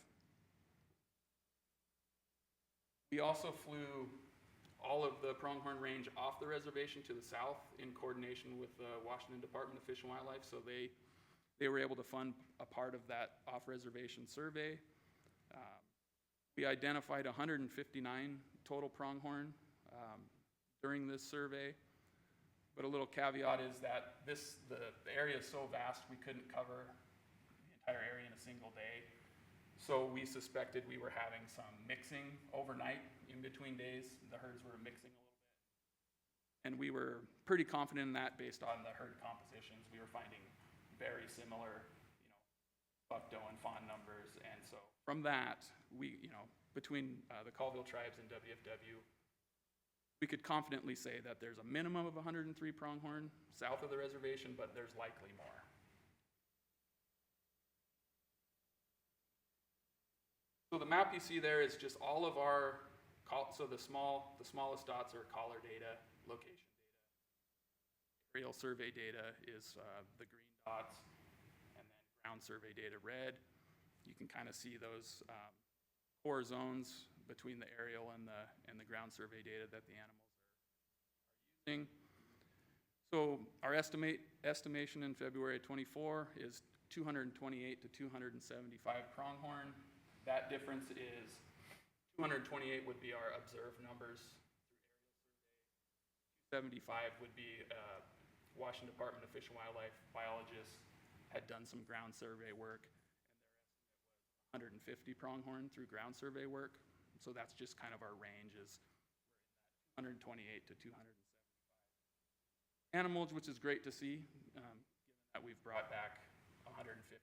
[SPEAKER 12] We also flew all of the pronghorn range off the reservation to the south in coordination with the Washington Department of Fish and Wildlife, so they were able to fund a part of that off-reservation survey. We identified 159 total pronghorn during this survey, but a little caveat is that the area is so vast we couldn't cover the entire area in a single day. So we suspected we were having some mixing overnight in between days. The herds were mixing a little bit. And we were pretty confident in that based on the herd compositions. We were finding very similar, buck, doe, and fawn numbers. And so from that, between the Colville tribes and WFW, we could confidently say that there's a minimum of 103 pronghorn south of the reservation, but there's likely more. So the map you see there is just all of our, so the smallest dots are collar data, location data. Aerial survey data is the green dots, and then ground survey data red. You can kind of see those core zones between the aerial and the ground survey data that the animals are using. So our estimation in February 24 is 228 to 275 pronghorn. That difference is 228 would be our observed numbers through aerial survey. 275 would be Washington Department of Fish and Wildlife biologists had done some ground survey work, and their estimate was 150 pronghorn through ground survey work. So that's just kind of our range, is we're in that 128 to 275 animals, which is great to see, given that we've brought back 150 from Nevada.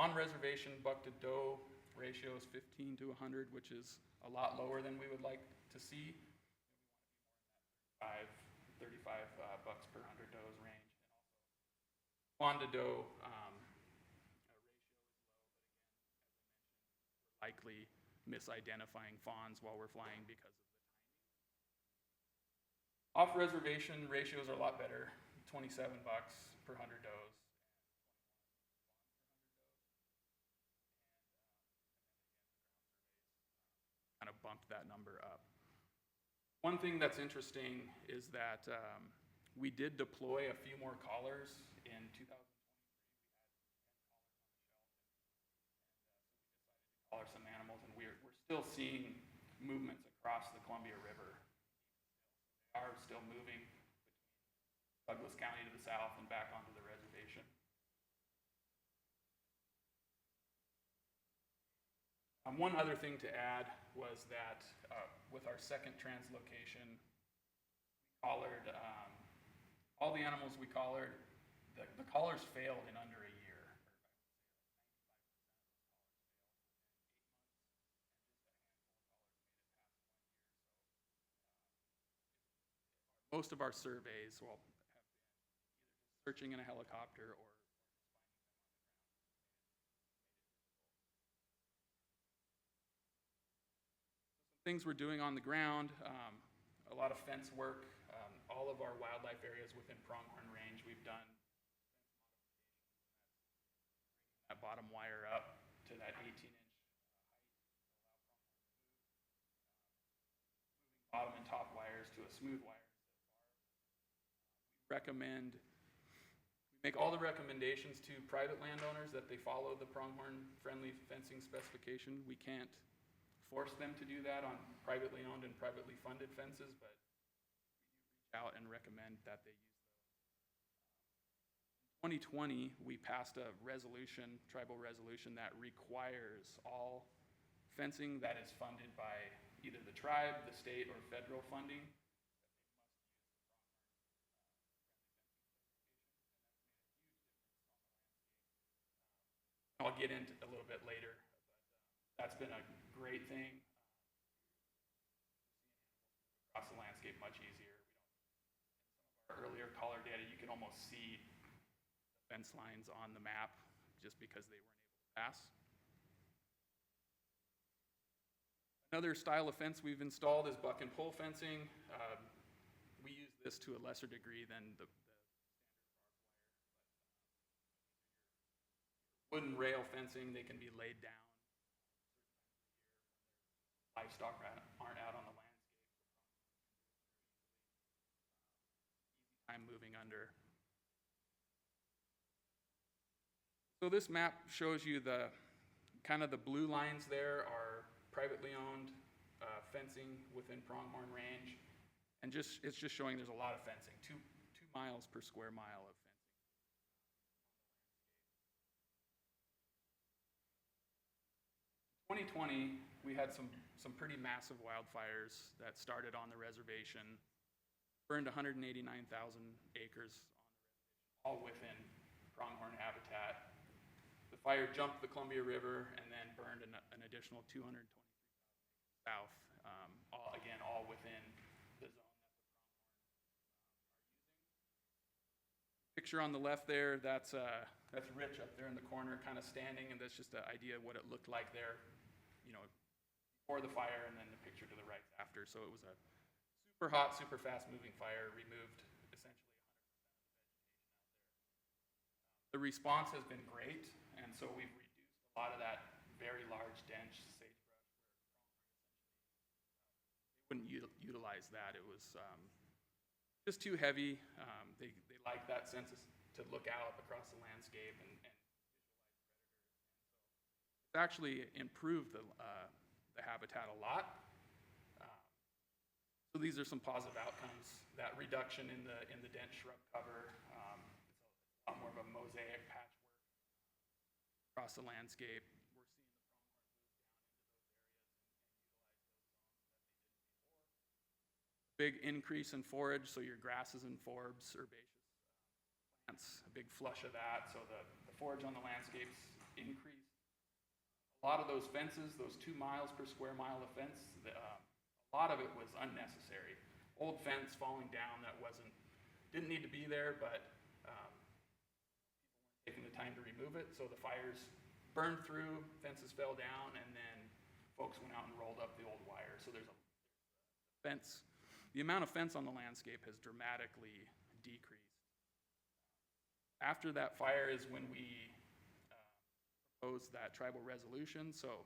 [SPEAKER 12] On reservation, buck to doe ratio is 15 to 100, which is a lot lower than we would like to see. We want to be more in that 35 bucks per 100 does range. And also, fawn to doe ratio is low, but again, as I mentioned, we're likely misidentifying fawns while we're flying because of the timing. Off-reservation ratios are a lot better, 27 bucks per 100 does. Kind of bumped that number up. One thing that's interesting is that we did deploy a few more collars in 2023. We had 10 collars on the shelf, and so we decided to collar some animals, and we're still seeing movements across the Columbia River. They are still moving between Douglas County to the south and back onto the reservation. One other thing to add was that with our second translocation, we collared all the animals we collared. The collars failed in under a year. Most of our surveys have been either just searching in a helicopter or things we're doing on the ground, a lot of fence work. All of our wildlife areas within pronghorn range, we've done that bottom wire up to that 18-inch height, moving bottom and top wires to a smooth wire. We make all the recommendations to private landowners that they follow the pronghorn friendly fencing specification. We can't force them to do that on privately owned and privately funded fences, but we do reach out and recommend that they use those. In 2020, we passed a resolution, tribal resolution, that requires all fencing that is funded by either the tribe, the state, or federal funding. I'll get into a little bit later, but that's been a great thing. Across the landscape much easier. In some of our earlier collar data, you can almost see the fence lines on the map just because they weren't able to pass. Another style of fence we've installed is buck and pole fencing. We use this to a lesser degree than the wooden rail fencing. They can be laid down. Livestock aren't out on the landscape. Easy time moving under. So this map shows you the kind of the blue lines there are privately owned fencing within Pronghorn Range, and it's just showing there's a lot of fencing, 2 miles per square mile of fencing. 2020, we had some pretty massive wildfires that started on the reservation, burned 189,000 acres on the reservation, all within pronghorn habitat. The fire jumped the Columbia River and then burned an additional 223,000 acres south, all within the zone that the pronghorn are using. Picture on the left there, that's Rich up there in the corner, kind of standing, and that's just an idea of what it looked like there, before the fire, and then the picture to the right after. So it was a super hot, super fast-moving fire, removed essentially 100% of the vegetation out there. The response has been great, and so we've reduced a lot of that very large, dense sagebrush where they wouldn't utilize that. It was just too heavy. They like that sense to look out across the landscape and visualize predators. It's actually improved the habitat a lot. So these are some positive outcomes. That reduction in the dense shrub cover, it's a lot more of a mosaic patchwork across the landscape. We're seeing the pronghorn move down into those areas and utilize those zones that they didn't before. Big increase in forage, so your grasses and forbs, herbaceous plants, a big flush of that, so the forage on the landscapes increased. A lot of those fences, those 2 miles per square mile of fence, a lot of it was unnecessary. Old fence falling down that didn't need to be there, but people weren't taking the time to remove it, so the fires burned through, fences fell down, and then folks went out and rolled up the old wire. So there's a fence. The amount of fence on the landscape has dramatically decreased. After that fire is when we proposed that tribal resolution. So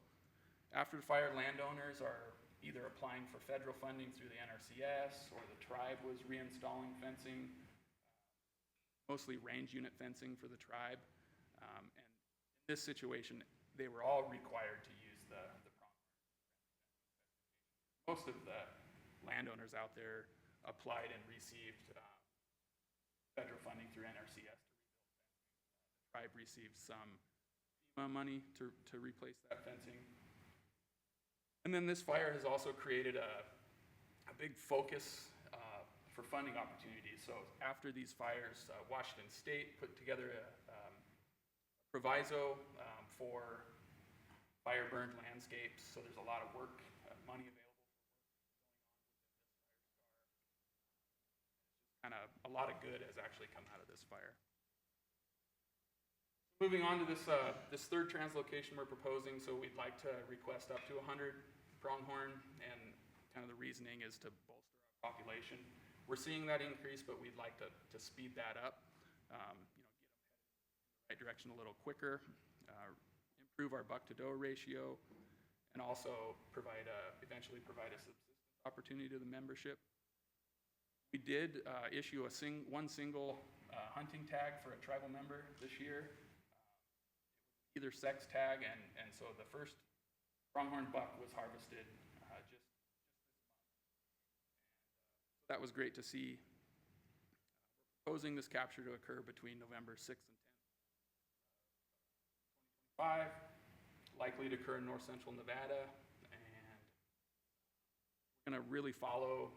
[SPEAKER 12] after the fire, landowners are either applying for federal funding through the NRCS, or the tribe was reinstalling fencing, mostly range unit fencing for the tribe. And in this situation, they were all required to use the pronghorn. Most of the landowners out there applied and received federal funding through NRCS to rebuild fencing. The tribe received some FEMA money to replace that fencing. And then this fire has also created a big focus for funding opportunities. So after these fires, Washington State put together a proviso for fire-burned landscapes. So there's a lot of work, money available for work going on within this fire scar. Kind of a lot of good has actually come out of this fire. Moving on to this third translocation we're proposing, so we'd like to request up to 100 pronghorn, and kind of the reasoning is to bolster our population. We're seeing that increase, but we'd like to speed that up, get them headed in the right direction a little quicker, improve our buck-to-doe ratio, and also eventually provide a subsistence opportunity to the membership. We did issue one single hunting tag for a tribal member this year. Either sex tag, and so the first pronghorn buck was harvested just that was great to see. We're proposing this capture to occur between November 6th and 10th, 2025, likely to occur in north central Nevada, and we're going to really follow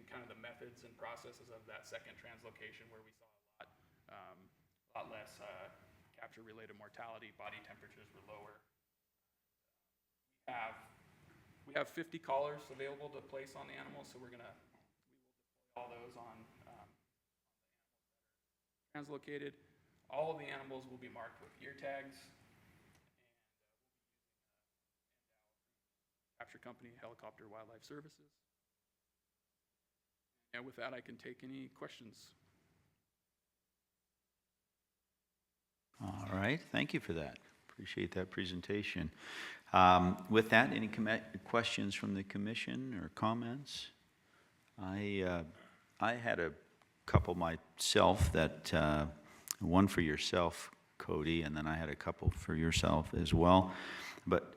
[SPEAKER 12] kind of the methods and processes of that second translocation where we saw a lot less capture-related mortality, body temperatures were lower. We have 50 collars available to place on the animals, so we will deploy all those on translocated. All of the animals will be marked with ear tags, and capture company, Helicopter Wildlife Services. And with that, I can take any questions.
[SPEAKER 1] All right, thank you for that. Appreciate that presentation. With that, any questions from the commission or comments? I had a couple myself that, one for yourself, Cody, and then I had a couple for yourself as well. But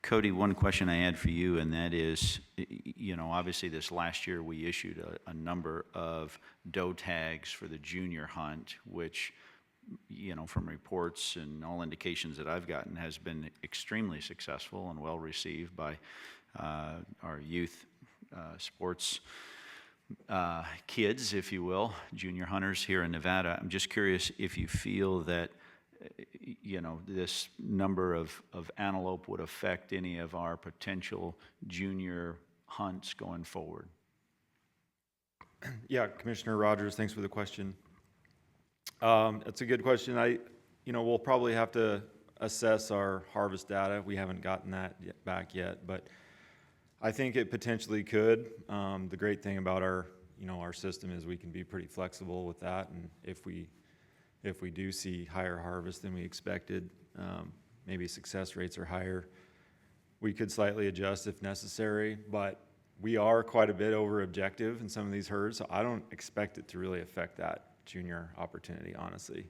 [SPEAKER 1] Cody, one question I had for you, and that is, obviously this last year we issued a number of doe tags for the junior hunt, which, from reports and all indications that I've gotten, has been extremely successful and well received by our youth sports kids, if you will, junior hunters here in Nevada. I'm just curious if you feel that this number of antelope would affect any of our potential junior hunts going forward.
[SPEAKER 11] Yeah, Commissioner Rogers, thanks for the question. That's a good question. We'll probably have to assess our harvest data. We haven't gotten that back yet, but I think it potentially could. The great thing about our system is we can be pretty flexible with that, and if we do see higher harvest than we expected, maybe success rates are higher, we could slightly adjust if necessary, but we are quite a bit over objective in some of these herds, so I don't expect it to really affect that junior opportunity, honestly.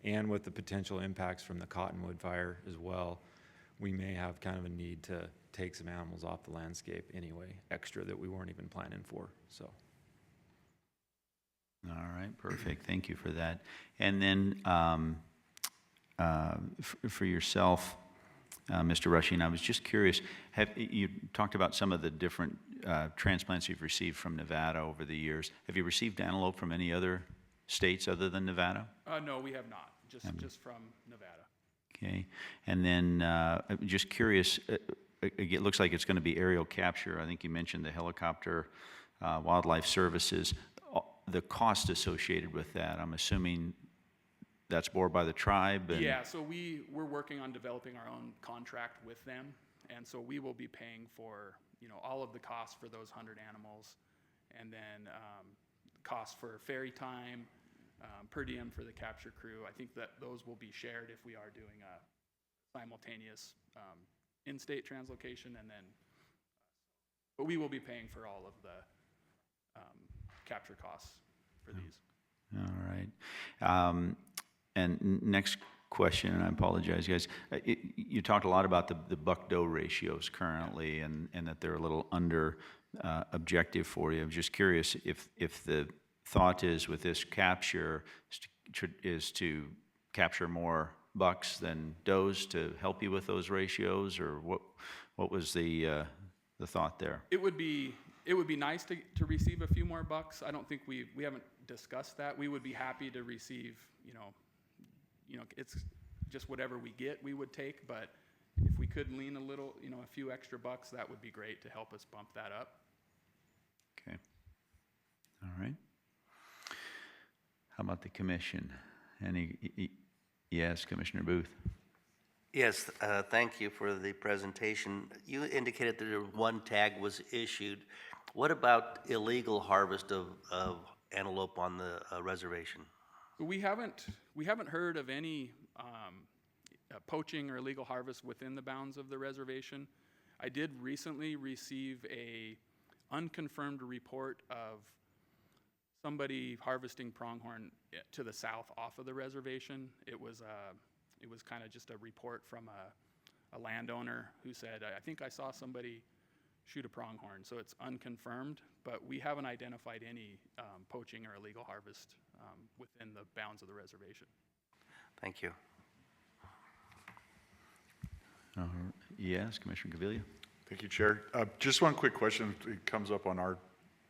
[SPEAKER 11] And with the potential impacts from the Cottonwood fire as well, we may have kind of a need to take some animals off the landscape anyway, extra that we weren't even planning for, so.
[SPEAKER 1] All right, perfect. Thank you for that. And then for yourself, Mr. Rushing, I was just curious, you talked about some of the different transplants you've received from Nevada over the years. Have you received antelope from any other states other than Nevada?
[SPEAKER 12] No, we have not, just from Nevada.
[SPEAKER 1] Okay. And then I'm just curious, it looks like it's going to be aerial capture. I think you mentioned the Helicopter Wildlife Services. The cost associated with that, I'm assuming that's borne by the tribe?
[SPEAKER 12] Yeah, so we're working on developing our own contract with them, and so we will be paying for all of the costs for those 100 animals, and then costs for ferry time, per diem for the capture crew. I think that those will be shared if we are doing a simultaneous in-state translocation, and then, but we will be paying for all of the capture costs for these.
[SPEAKER 1] All right. And next question, and I apologize, guys. You talked a lot about the buck-doe ratios currently, and that they're a little under objective for you. I'm just curious if the thought is with this capture is to capture more bucks than does to help you with those ratios, or what was the thought there?
[SPEAKER 12] It would be nice to receive a few more bucks. I don't think we haven't discussed that. We would be happy to receive, it's just whatever we get we would take, but if we could lean a little, a few extra bucks, that would be great to help us bump that up.
[SPEAKER 1] Okay. All right. How about the commission? Yes, Commissioner Booth.
[SPEAKER 13] Yes, thank you for the presentation. You indicated that one tag was issued. What about illegal harvest of antelope on the reservation?
[SPEAKER 12] We haven't heard of any poaching or illegal harvest within the bounds of the reservation. I did recently receive a unconfirmed report of somebody harvesting pronghorn to the south off of the reservation. It was kind of just a report from a landowner who said, I think I saw somebody shoot a pronghorn. So it's unconfirmed, but we haven't identified any poaching or illegal harvest within the bounds of the reservation.
[SPEAKER 13] Thank you.
[SPEAKER 1] Yes, Commissioner Gavilia?
[SPEAKER 14] Thank you, Chair. Just one quick question. It comes up on our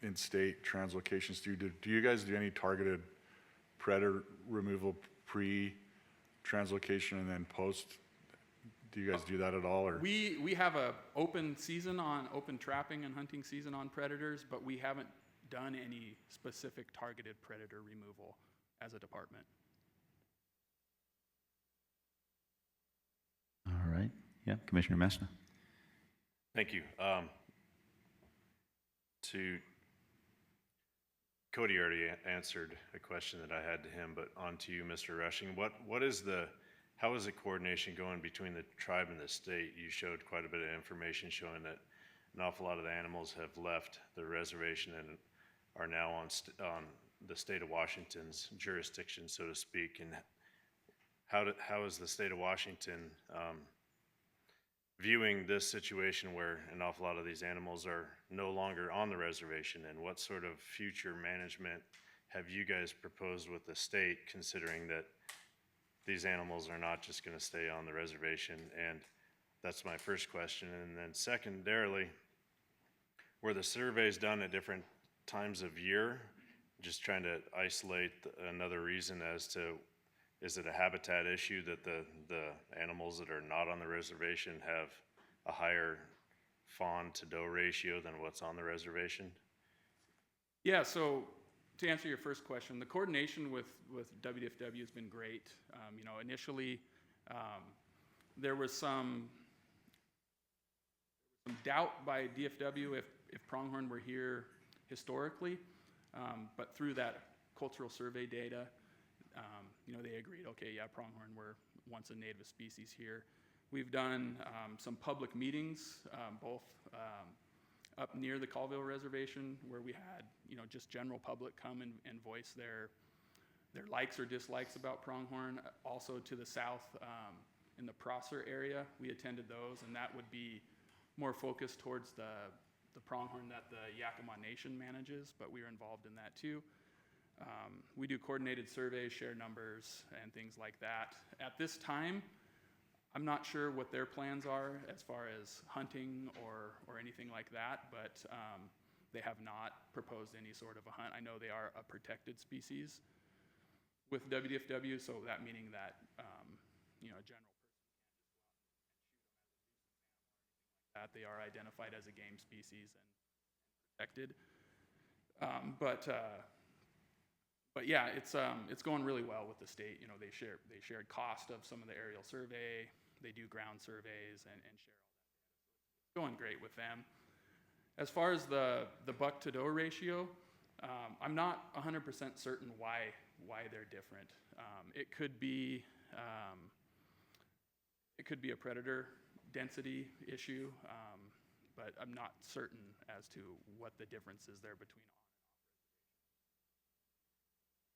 [SPEAKER 14] in-state translocations. Do you guys do any targeted predator removal pre-translocation and then post? Do you guys do that at all, or?
[SPEAKER 12] We have a open trapping and hunting season on predators, but we haven't done any specific targeted predator removal as a department.
[SPEAKER 1] All right. Yeah, Commissioner Messna?
[SPEAKER 7] Thank you. Cody already answered a question that I had to him, but on to you, Mr. Rushing. How is the coordination going between the tribe and the state? You showed quite a bit of information showing that an awful lot of the animals have left the reservation and are now on the state of Washington's jurisdiction, so to speak. And how is the state of Washington viewing this situation where an awful lot of these animals are no longer on the reservation, and what sort of future management have you guys proposed with the state, considering that these animals are not just going to stay on the reservation? And that's my first question. And then secondarily, were the surveys done at different times of year? Just trying to isolate another reason as to, is it a habitat issue that the animals that are not on the reservation have a higher fawn to doe ratio than what's on the reservation?
[SPEAKER 12] Yeah, so to answer your first question, the coordination with WDFW has been great. Initially, there was some doubt by DFW if pronghorn were here historically, but through that cultural survey data, they agreed, okay, yeah, pronghorn were once a native species here. We've done some public meetings, both up near the Colville Reservation, where we had, just general public come and voice their likes or dislikes about pronghorn. Also to the south, in the Prosser area, we attended those, and that would be more focused towards the pronghorn that the Yakima Nation manages, but we are involved in that too. We do coordinated surveys, share numbers, and things like that. At this time, I'm not sure what their plans are as far as hunting or anything like that, but they have not proposed any sort of a hunt. I know they are a protected species with WDFW, so that meaning that a general person that they are identified as a game species and protected. But yeah, it's going really well with the state. They shared cost of some of the aerial survey. They do ground surveys and share all that. It's going great with them. As far as the buck to doe ratio, I'm not 100% certain why they're different. It could be a predator density issue, but I'm not certain as to what the difference is there between.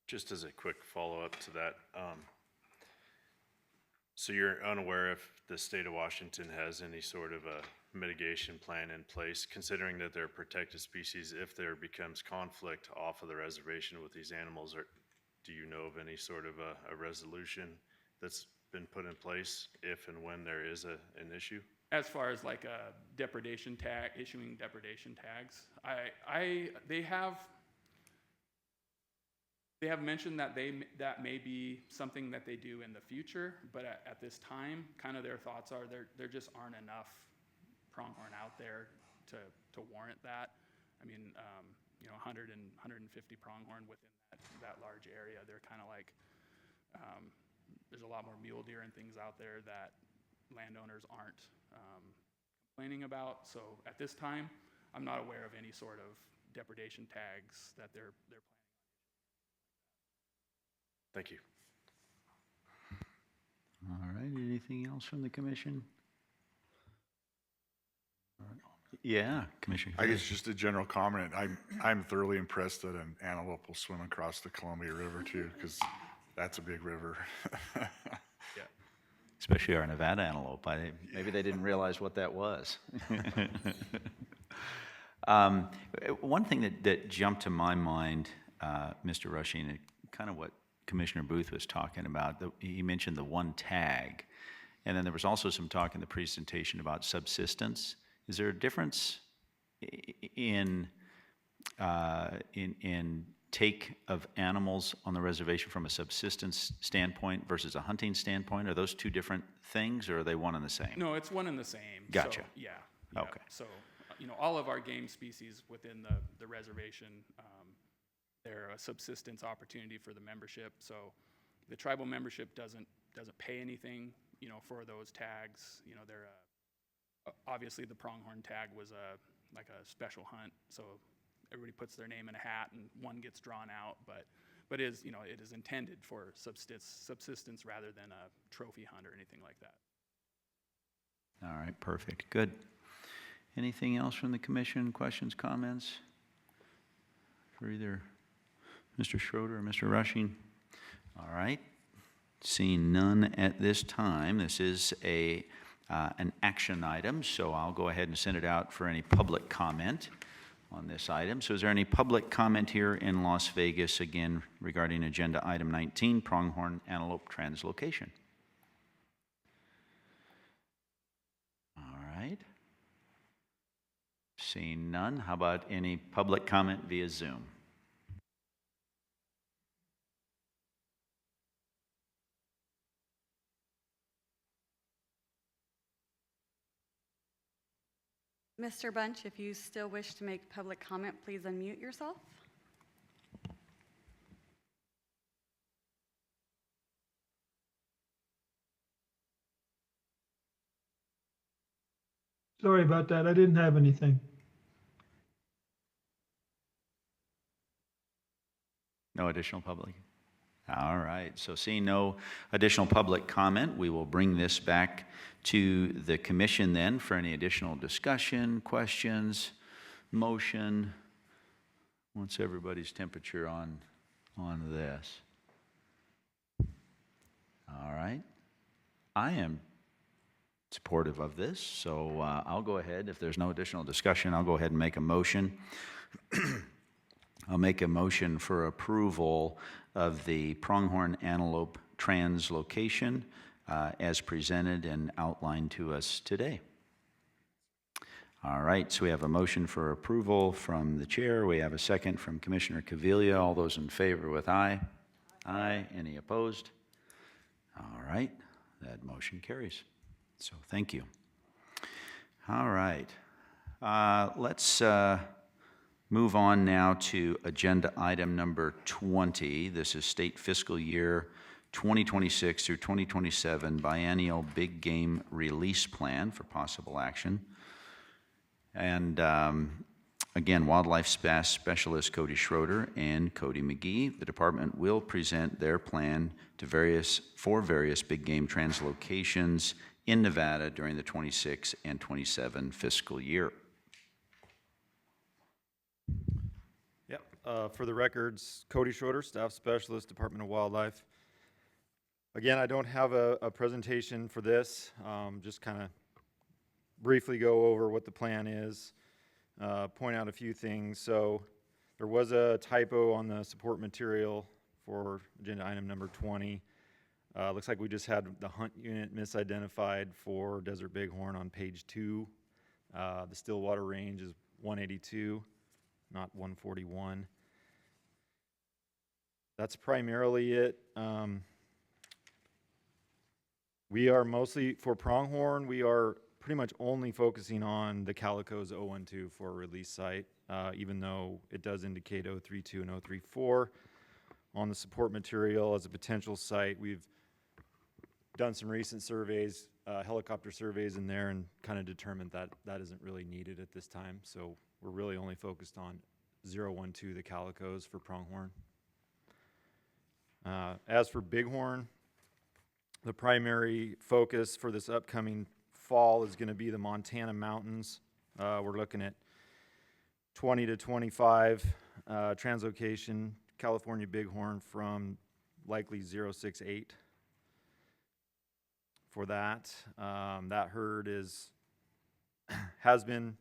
[SPEAKER 7] Just as a quick follow-up to that, so you're unaware if the state of Washington has any sort of a mitigation plan in place, considering that they're protected species, if there becomes conflict off of the reservation with these animals, or do you know of any sort of a resolution that's been put in place if and when there is an issue?
[SPEAKER 12] As far as like a depredation tag, issuing depredation tags, they have mentioned that that may be something that they do in the future, but at this time, kind of their thoughts are there just aren't enough pronghorn out there to warrant that. I mean, 100 and 150 pronghorn within that large area, they're kind of like, there's a lot more mule deer and things out there that landowners aren't complaining about. So at this time, I'm not aware of any sort of depredation tags that they're planning.
[SPEAKER 7] Thank you.
[SPEAKER 1] All right, anything else from the commission? All right. Yeah, Commissioner.
[SPEAKER 14] I guess just a general comment. I'm thoroughly impressed that an antelope will swim across the Columbia River too, because that's a big river.
[SPEAKER 1] especially our Nevada antelope. Maybe they didn't realize what that was. One thing that jumped to my mind, Mr. Rushing, kind of what Commissioner Booth was talking about, he mentioned the one tag, and then there was also some talk in the presentation about subsistence. Is there a difference in take of animals on the reservation from a subsistence standpoint versus a hunting standpoint? Are those two different things, or are they one and the same?
[SPEAKER 12] No, it's one and the same.
[SPEAKER 1] Gotcha.
[SPEAKER 12] So, yeah.
[SPEAKER 1] Okay.
[SPEAKER 12] So, all of our game species within the reservation, they're a subsistence opportunity for the membership. So the tribal membership doesn't pay anything, for those tags. They're obviously the pronghorn tag was like a special hunt. So everybody puts their name in a hat and one gets drawn out, but it is intended for subsistence rather than a trophy hunt or anything like that.
[SPEAKER 1] All right, perfect, good. Anything else from the commission, questions, comments for either Mr. Schroeder or Mr. Rushing? All right, seeing none at this time, this is an action item, so I'll go ahead and send it out for any public comment on this item. So is there any public comment here in Las Vegas, again, regarding agenda item 19, pronghorn antelope translocation? All right. Seeing none, how about any public comment via Zoom?
[SPEAKER 2] Mr. Bunch, if you still wish to make public comment, please unmute yourself.
[SPEAKER 4] Sorry about that. I didn't have anything.
[SPEAKER 1] No additional public? All right, so seeing no additional public comment, we will bring this back to the commission then for any additional discussion, questions, motion. What's everybody's temperature on this? All right, I am supportive of this, so I'll go ahead. If there's no additional discussion, I'll go ahead and make a motion. I'll make a motion for approval of the pronghorn antelope translocation as presented and outlined to us today. All right, so we have a motion for approval from the chair. We have a second from Commissioner Caviglia. All those in favor with aye? Aye. Any opposed? All right, that motion carries. So thank you. All right, let's move on now to agenda item number 20. This is state fiscal year 2026 through 2027 biennial big game release plan for possible action. And again, wildlife specialist Cody Schroeder and Cody McGee, the department will present their plan for various big game translocations in Nevada during the 26 and 27 fiscal year.
[SPEAKER 11] Yep. For the records, Cody Schroeder, Staff Specialist, Department of Wildlife. Again, I don't have a presentation for this. Just kind of briefly go over what the plan is, point out a few things. So there was a typo on the support material for agenda item number 20. Looks like we just had the hunt unit misidentified for Desert Bighorn on page 2. The Stillwater range is 182, not 141. That's primarily it. We are mostly, for pronghorn, we are pretty much only focusing on the Calico's 012 for a release site, even though it does indicate 032 and 034 on the support material as a potential site. We've done some recent surveys, helicopter surveys in there, and kind of determined that that isn't really needed at this time. So we're really only focused on 012, the Calicos for pronghorn. As for bighorn, the primary focus for this upcoming fall is going to be the Montana mountains. We're looking at 20 to 25 translocation California bighorn from likely 068 for that. That herd has been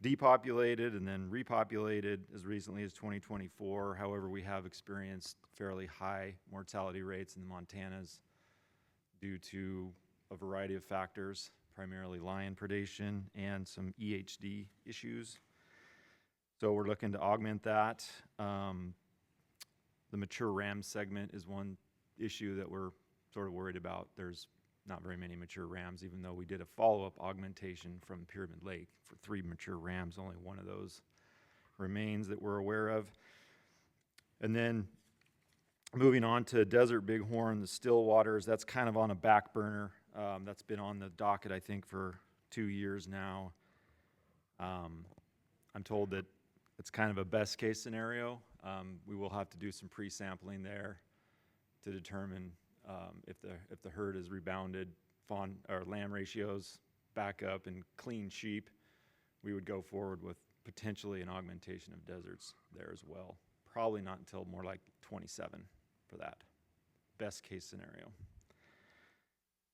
[SPEAKER 11] depopulated and then repopulated as recently as 2024. However, we have experienced fairly high mortality rates in the Montanas due to a variety of factors, primarily lion predation and some EHD issues. So we're looking to augment that. The mature ram segment is one issue that we're sort of worried about. There's not very many mature rams, even though we did a follow-up augmentation from Pyramid Lake for 3 mature rams. Only one of those remains that we're aware of. And then moving on to Desert Bighorn, the Stillwaters, that's kind of on a back burner. That's been on the docket, I think, for 2 years now. I'm told that it's kind of a best case scenario. We will have to do some pre-sampling there to determine if the herd has rebounded, fawn or lamb ratios back up and clean sheep. We would go forward with potentially an augmentation of deserts there as well. Probably not until more like 27 for that best case scenario.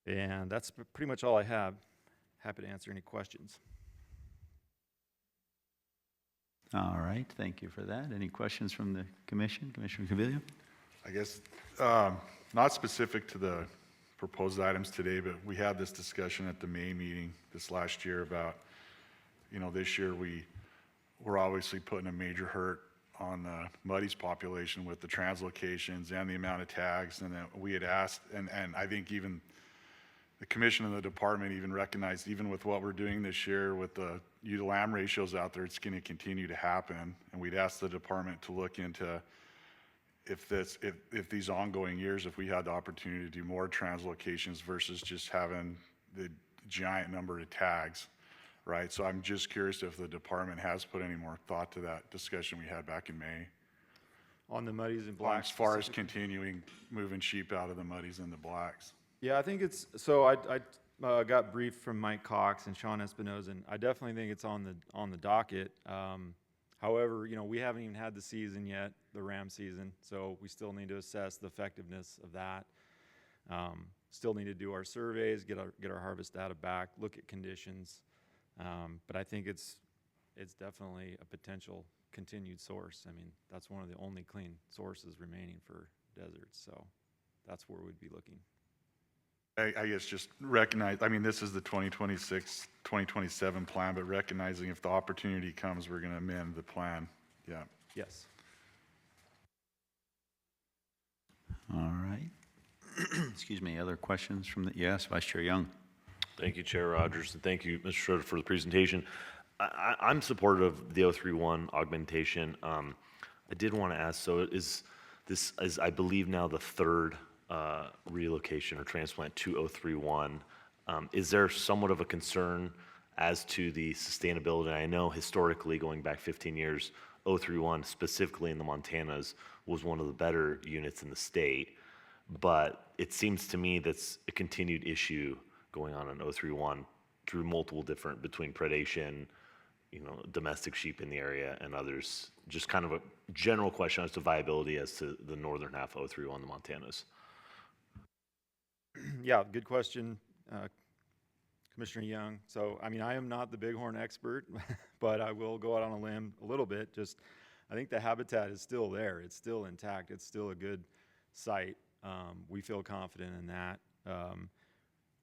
[SPEAKER 11] And that's pretty much all I have. Happy to answer any questions.
[SPEAKER 1] All right, thank you for that. Any questions from the commission? Commissioner Cavillo?
[SPEAKER 14] I guess, not specific to the proposed items today, but we had this discussion at the May meeting this last year about, this year we're obviously putting a major hurt on the Muddies population with the translocations and the amount of tags. And then we had asked, and I think even the commission and the department even recognized, even with what we're doing this year with the ewe to lamb ratios out there, it's going to continue to happen. And we'd asked the department to look into if these ongoing years, if we had the opportunity to do more translocations versus just having the giant number of tags, right? So I'm just curious if the department has put any more thought to that discussion we had back in May.
[SPEAKER 11] On the Muddies and Blacks.
[SPEAKER 14] As far as continuing moving sheep out of the Muddies and the Blacks.
[SPEAKER 11] Yeah, I think it's, so I got briefed from Mike Cox and Sean Espinoza, and I definitely think it's on the docket. However, we haven't even had the season yet, the ram season, so we still need to assess the effectiveness of that. Still need to do our surveys, get our harvest data back, look at conditions. But I think it's definitely a potential continued source. I mean, that's one of the only clean sources remaining for deserts, so that's where we'd be looking.
[SPEAKER 14] I guess just recognize, this is the 2026, 2027 plan, but recognizing if the opportunity comes, we're going to amend the plan. Yeah.
[SPEAKER 11] Yes.
[SPEAKER 1] All right. Excuse me, other questions from yes, Vice Chair Young.
[SPEAKER 7] Thank you, Chair Rogers, and thank you, Mr. Schroeder, for the presentation. I'm supportive of the 031 augmentation. I did want to ask, so this is, I believe, now the third relocation or transplant to 031. Is there somewhat of a concern as to the sustainability? I know historically, going back 15 years, 031, specifically in the Montanas, was one of the better units in the state, but it seems to me that's a continued issue going on in 031 through multiple different, between predation, domestic sheep in the area and others. Just kind of a general question as to viability as to the northern half of 031, the Montanas.
[SPEAKER 11] Yeah, good question, Commissioner Young. So, I am not the bighorn expert, but I will go out on a limb a little bit. I think the habitat is still there. It's still intact. It's still a good site. We feel confident in that.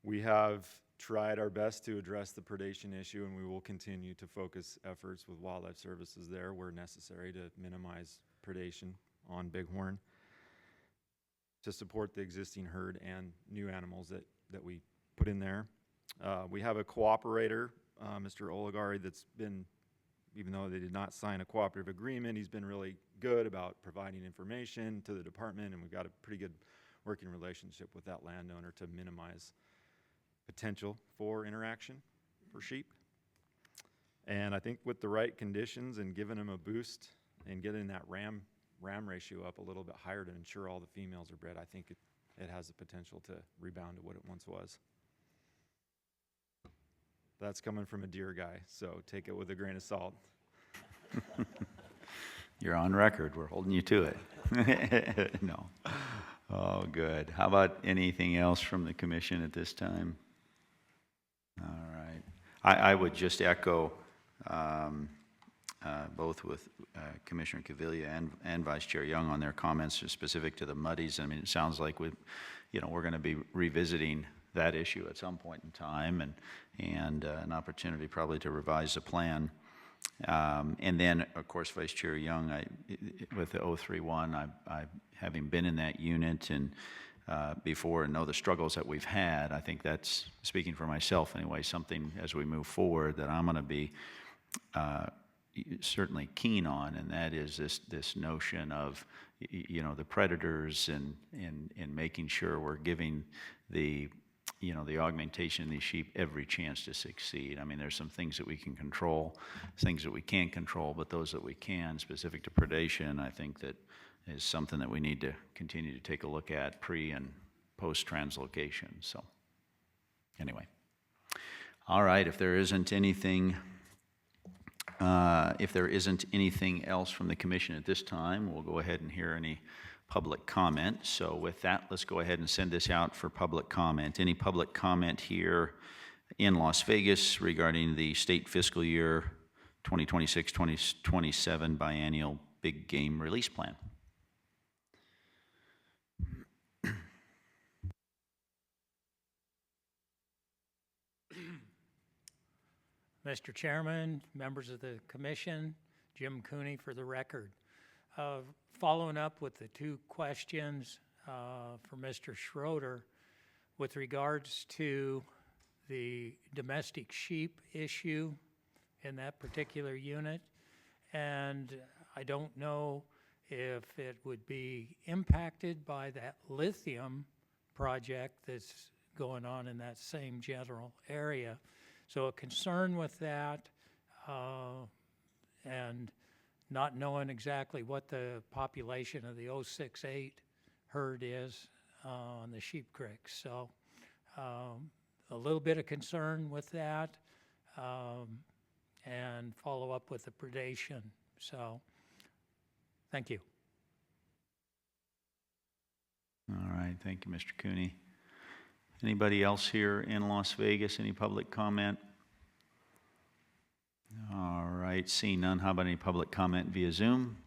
[SPEAKER 11] We have tried our best to address the predation issue, and we will continue to focus efforts with wildlife services there where necessary to minimize predation on bighorn, to support the existing herd and new animals that we put in there. We have a cooperator, Mr. Oligari, that's been, even though they did not sign a cooperative agreement, he's been really good about providing information to the department, and we've got a pretty good working relationship with that landowner to minimize potential for interaction for sheep. And I think with the right conditions and giving them a boost and getting that ram ratio up a little bit higher to ensure all the females are bred, I think it has the potential to rebound to what it once was. That's coming from a deer guy, so take it with a grain of salt.
[SPEAKER 1] You're on record. We're holding you to it. No. Oh, good. How about anything else from the commission at this time? All right. I would just echo both with Commissioner Cavilla and Vice Chair Young on their comments specific to the muddies. I mean, it sounds like we're going to be revisiting that issue at some point in time, and an opportunity probably to revise the plan. And then, of course, Vice Chair Young, with the 031, I having been in that unit and before and know the struggles that we've had, I think that's, speaking for myself anyway, something as we move forward that I'm going to be certainly keen on, and that is this notion of the predators and making sure we're giving the augmentation of these sheep every chance to succeed. I mean, there's some things that we can control, things that we can't control, but those that we can, specific to predation, I think that is something that we need to continue to take a look at pre and post translocation. So anyway, all right, if there isn't anything else from the commission at this time, we'll go ahead and hear any public comment. So with that, let's go ahead and send this out for public comment. Any public comment here in Las Vegas regarding the state fiscal year 2026-2027 biennial big game release plan?
[SPEAKER 5] Mr. Chairman, members of the commission, Jim Cooney for the record. Following up with the two questions for Mr. Schroeder with regards to the domestic sheep issue in that particular unit, and I don't know if it would be impacted by that lithium project that's going on in that same general area. So a concern with that, and not knowing exactly what the population of the 068 herd is on the Sheep Creek. So a little bit of concern with that, and follow up with the predation. So thank you.
[SPEAKER 1] All right, thank you, Mr. Cooney. Anybody else here in Las Vegas? Any public comment? All right, seeing none, how about any public comment via Zoom?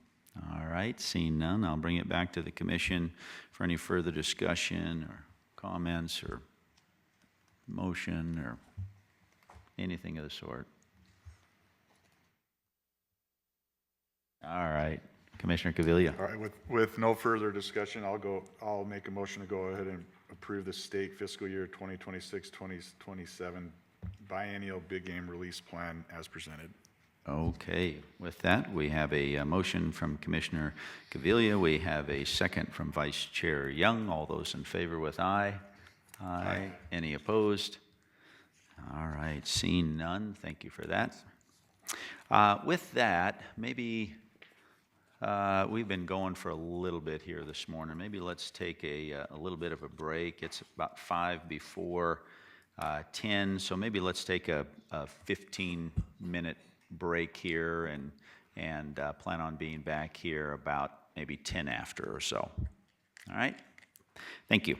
[SPEAKER 1] All right, seeing none, I'll bring it back to the commission for any further discussion or comments or motion or anything of the sort. All right, Commissioner Cavilla.
[SPEAKER 14] All right, with no further discussion, I'll make a motion to go ahead and approve the state fiscal year 2026-2027 biennial big game release plan as presented.
[SPEAKER 1] Okay, with that, we have a motion from Commissioner Cavilla. We have a second from Vice Chair Young. All those in favor with aye? Aye. Any opposed? All right, seeing none, thank you for that. With that, maybe we've been going for a little bit here this morning. Maybe let's take a little bit of a break. It's about 5 before 10, so maybe let's take a 15-minute break here and plan on being back here about maybe 10 after or so. All right? Thank you.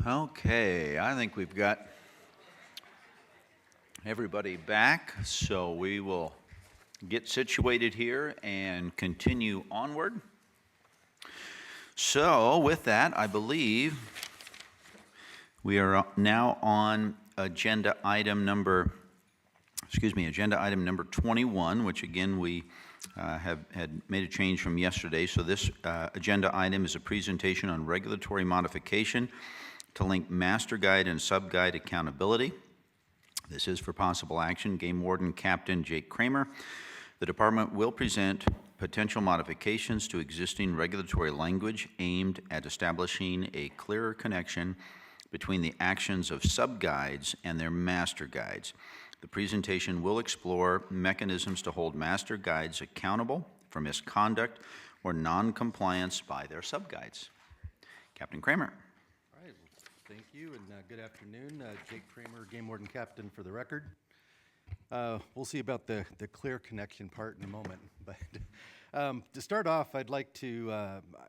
[SPEAKER 1] Okay, I think we've got everybody back, so we will get situated here and continue onward. So with that, I believe we are now on agenda item number 21, which again, we had made a change from yesterday. So this agenda item is a presentation on regulatory modification to link master guide and sub-guide accountability. This is for possible action. Game Warden Captain Jake Kramer. The department will present potential modifications to existing regulatory language aimed at establishing a clearer connection between the actions of sub-guides and their master guides. The presentation will explore mechanisms to hold master guides accountable for misconduct or non-compliance by their sub-guides. Captain Kramer.
[SPEAKER 15] All right, well, thank you, and good afternoon. Jake Kramer, Game Warden Captain for the record. We'll see about the clear connection part in a moment, but to start off, I'd like to,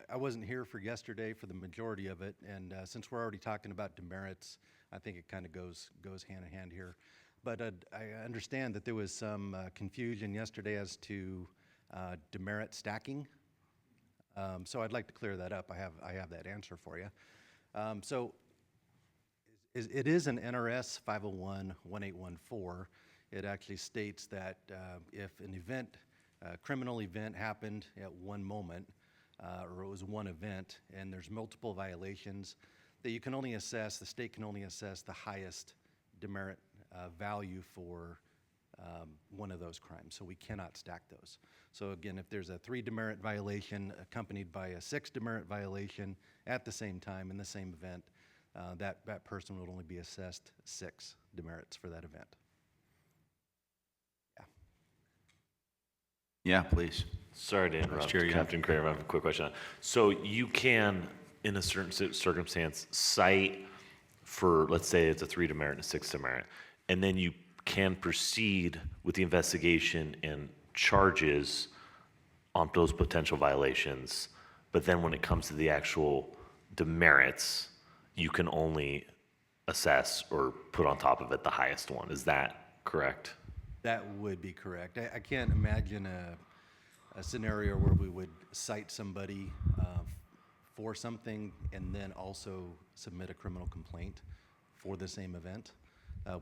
[SPEAKER 15] I wasn't here for yesterday for the majority of it, and since we're already talking about demerits, I think it kind of goes hand in hand here. But I understand that there was some confusion yesterday as to demerit stacking. So I'd like to clear that up. I have that answer for you. So it is an NRS 501-1814. It actually states that if an event, a criminal event happened at one moment, or it was one event, and there's multiple violations, that you can only assess, the state can only assess the highest demerit value for one of those crimes. So we cannot stack those. So again, if there's a 3 demerit violation accompanied by a 6 demerit violation at the same time in the same event, that person would only be assessed 6 demerits for that event.
[SPEAKER 1] Yeah, please.
[SPEAKER 7] Sorry to interrupt,
[SPEAKER 1] Chair Young.
[SPEAKER 7] Captain Kramer, I have a quick question. So you can, in a certain circumstance, cite for, let's say it's a 3 demerit and a 6 demerit, and then you can proceed with the investigation and charges on those potential violations, but then when it comes to the actual demerits, you can only assess or put on top of it the highest one. Is that correct?
[SPEAKER 15] That would be correct. I can't imagine a scenario where we would cite somebody for something and then also submit a criminal complaint for the same event.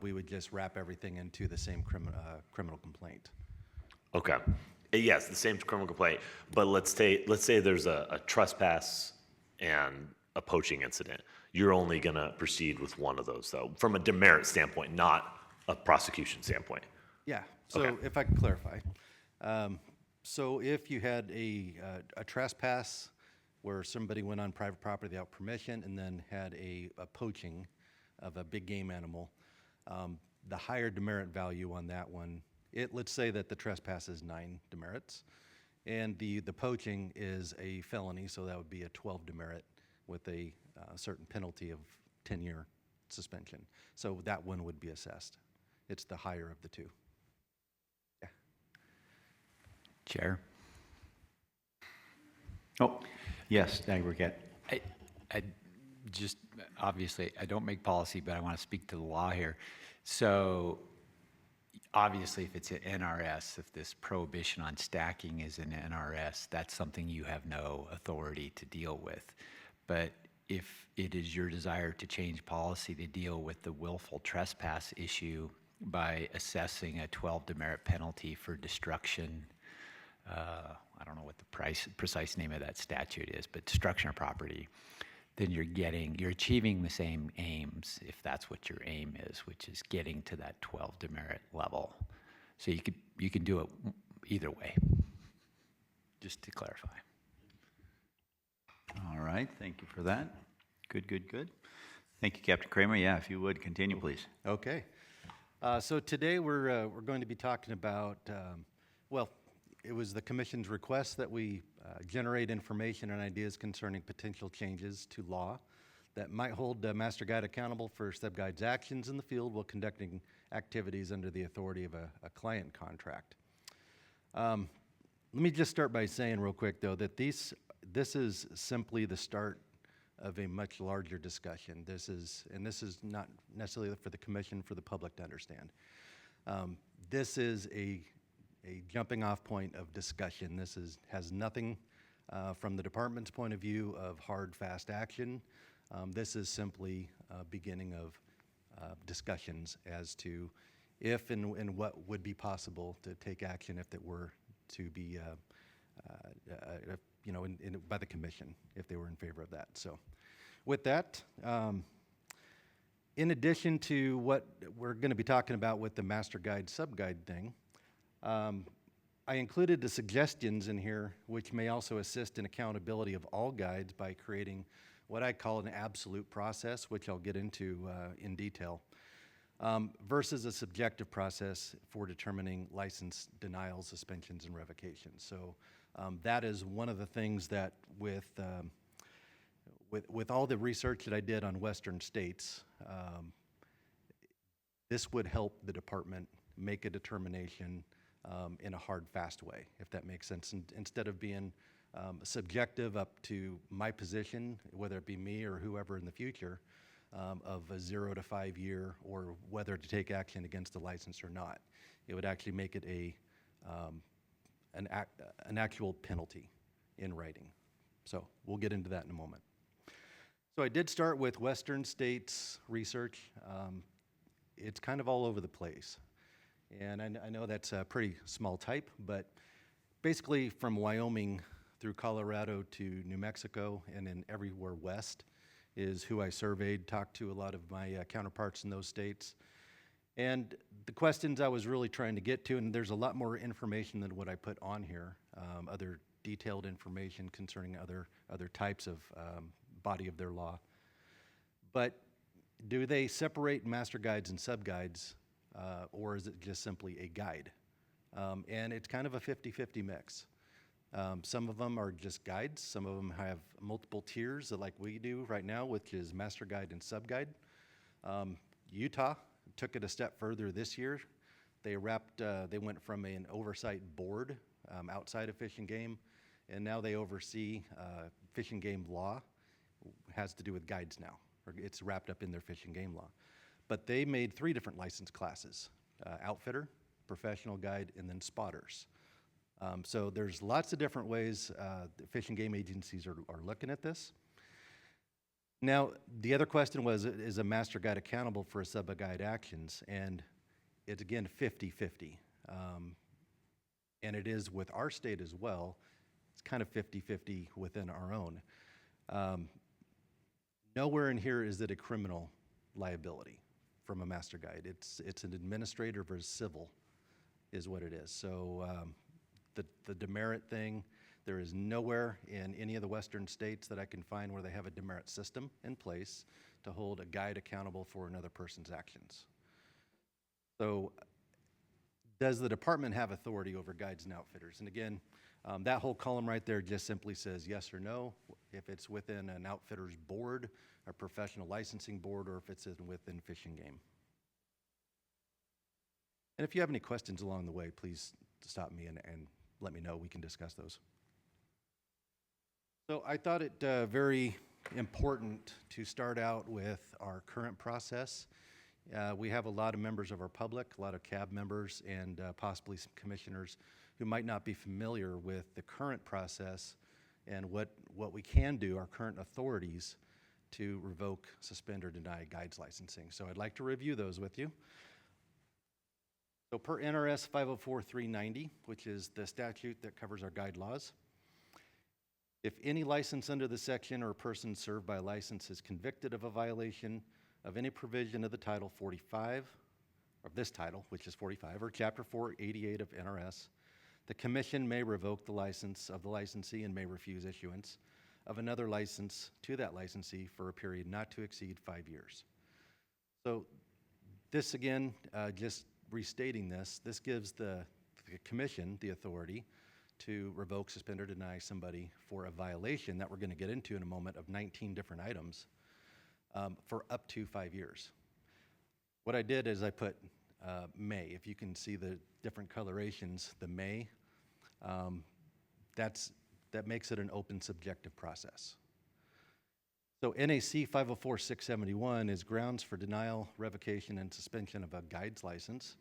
[SPEAKER 15] We would just wrap everything into the same criminal complaint.
[SPEAKER 7] Okay. Yes, the same criminal complaint, but let's say there's a trespass and a poaching incident. You're only gonna proceed with one of those though, from a demerit standpoint, not a prosecution standpoint.
[SPEAKER 15] Yeah, so
[SPEAKER 7] Okay.
[SPEAKER 15] if I can clarify. So if you had a trespass where somebody went on private property without permission and then had a poaching of a big game animal, the higher demerit value on that one, let's say that the trespass is 9 demerits, and the poaching is a felony, so that would be a 12 demerit with a certain penalty of 10-year suspension. So that one would be assessed. It's the higher of the two. Yeah.
[SPEAKER 9] Chair?
[SPEAKER 1] Oh, yes, Dag Burkett.
[SPEAKER 9] I just, obviously, I don't make policy, but I want to speak to the law here. So obviously, if it's an NRS, if this prohibition on stacking is an NRS, that's something you have no authority to deal with. But if it is your desire to change policy to deal with the willful trespass issue by assessing a 12 demerit penalty for destruction, I don't know what the precise name of that statute is, but destruction of property, then you're achieving the same aims if that's what your aim is, which is getting to that 12 demerit level. So you can do it either way, just to clarify.
[SPEAKER 1] All right, thank you for that. Good. Thank you, Captain Kramer. Yeah, if you would, continue, please.
[SPEAKER 15] Okay. So today we're going to be talking about, well, it was the Commission's request that we generate information and ideas concerning potential changes to law that might hold the master guide accountable for sub-guide's actions in the field while conducting activities under the authority of a client contract. Let me just start by saying real quick, though, that this is simply the start of a much larger discussion. This is not necessarily for the commission, for the public to understand. This is a jumping off point of discussion. This has nothing from the department's point of view of hard, fast action. This is simply a beginning of discussions as to if and what would be possible to take action if it were to be, by the commission, if they were in favor of that. So with that, in addition to what we're going to be talking about with the master guide, sub-guide thing, I included the suggestions in here which may also assist in accountability of all guides by creating what I call an absolute process, which I'll get into in detail, versus a subjective process for determining license denials, suspensions, and revocations. So that is one of the things that with all the research that I did on Western states, this would help the department make a determination in a hard, fast way, if that makes sense. And instead of being subjective up to my position, whether it be me or whoever in the future, of a 0 to 5 year, or whether to take action against the license or not. It would actually make it an actual penalty in writing. So we'll get into that in a moment. So I did start with Western states research. It's kind of all over the place. And I know that's a pretty small type, but basically from Wyoming through Colorado to New Mexico and then everywhere west is who I surveyed, talked to a lot of my counterparts in those states. And the questions I was really trying to get to, and there's a lot more information than what I put on here, other detailed information concerning other types of body of their law. But do they separate master guides and sub-guides, or is it just simply a guide? And it's kind of a 50-50 mix. Some of them are just guides. Some of them have multiple tiers, like we do right now, which is master guide and sub-guide. Utah took it a step further this year. They went from an oversight board outside of Fish and Game, and now they oversee Fish and Game law. It has to do with guides now, or it's wrapped up in their Fish and Game law. But they made 3 different license classes: outfitter, professional guide, and then spotters. So there's lots of different ways the Fish and Game agencies are looking at this. Now, the other question was, is a master guide accountable for a sub-guide actions? And it's, again, 50-50. And it is with our state as well. It's kind of 50-50 within our own. Nowhere in here is it a criminal liability from a master guide. It's an administrative versus civil is what it is. So the demerit thing, there is nowhere in any of the Western states that I can find where they have a demerit system in place to hold a guide accountable for another person's actions. So does the department have authority over guides and outfitters? And again, that whole column right there just simply says yes or no, if it's within an outfitter's board, a professional licensing board, or if it's within Fish and Game. And if you have any questions along the way, please stop me and let me know. We can discuss those. So I thought it very important to start out with our current process. We have a lot of members of our public, a lot of CAB members, and possibly some commissioners who might not be familiar with the current process and what we can do, our current authorities, to revoke, suspend, or deny guides licensing. So I'd like to review those with you. So per NRS 504-390, which is the statute that covers our guide laws, if any license under the section or person served by a license is convicted of a violation of any provision of the Title 45, or this title, which is 45, or Chapter 488 of NRS, the Commission may revoke the license of the licensee and may refuse issuance of another license to that licensee for a period not to exceed 5 years. So this again, just restating this gives the Commission the authority to revoke, suspend, or deny somebody for a violation that we're going to get into in a moment of 19 different items for up to 5 years. What I did is I put may. If you can see the different colorations, the may, that makes it an open subjective process. So NAC 504-671 is grounds for denial, revocation, and suspension of a guides license.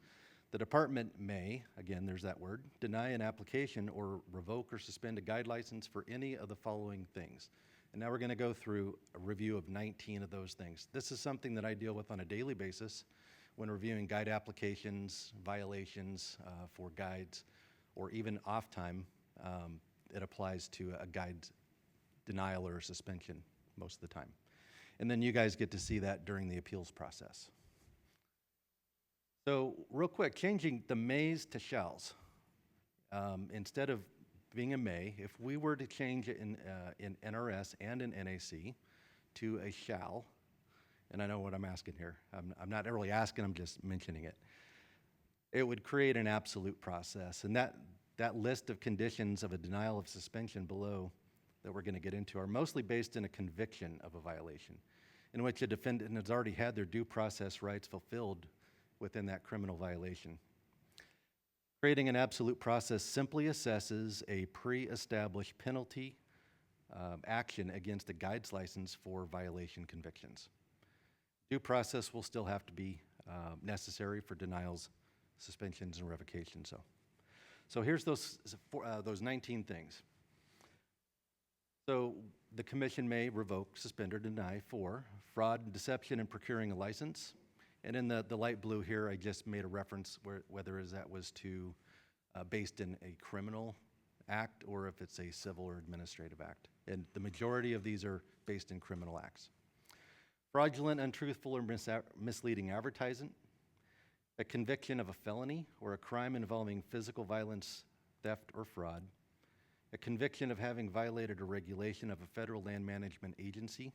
[SPEAKER 15] The department may, again, there's that word, deny an application or revoke or suspend a guide license for any of the following things. And now we're going to go through a review of 19 of those things. This is something that I deal with on a daily basis when reviewing guide applications, violations for guides, or even off time. It applies to a guide denial or suspension most of the time. And then you guys get to see that during the appeals process. So real quick, changing the mays to shalls. Instead of being a may, if we were to change it in NRS and in NAC to a shall, and I know what I'm asking here. I'm not really asking, I'm just mentioning it. It would create an absolute process. And that list of conditions of a denial of suspension below that we're going to get into are mostly based in a conviction of a violation in which a defendant has already had their due process rights fulfilled within that criminal violation. Creating an absolute process simply assesses a pre-established penalty action against a guides license for violation convictions. Due process will still have to be necessary for denials, suspensions, and revocations. So here's those 19 things. So the commission may revoke, suspend, or deny for fraud, deception, in procuring a license. And in the light blue here, I just made a reference whether that was to based in a criminal act or if it's a civil or administrative act. And the majority of these are based in criminal acts. Fraudulent, untruthful, or misleading advertising, a conviction of a felony or a crime involving physical violence, theft, or fraud, a conviction of having violated a regulation of a federal land management agency,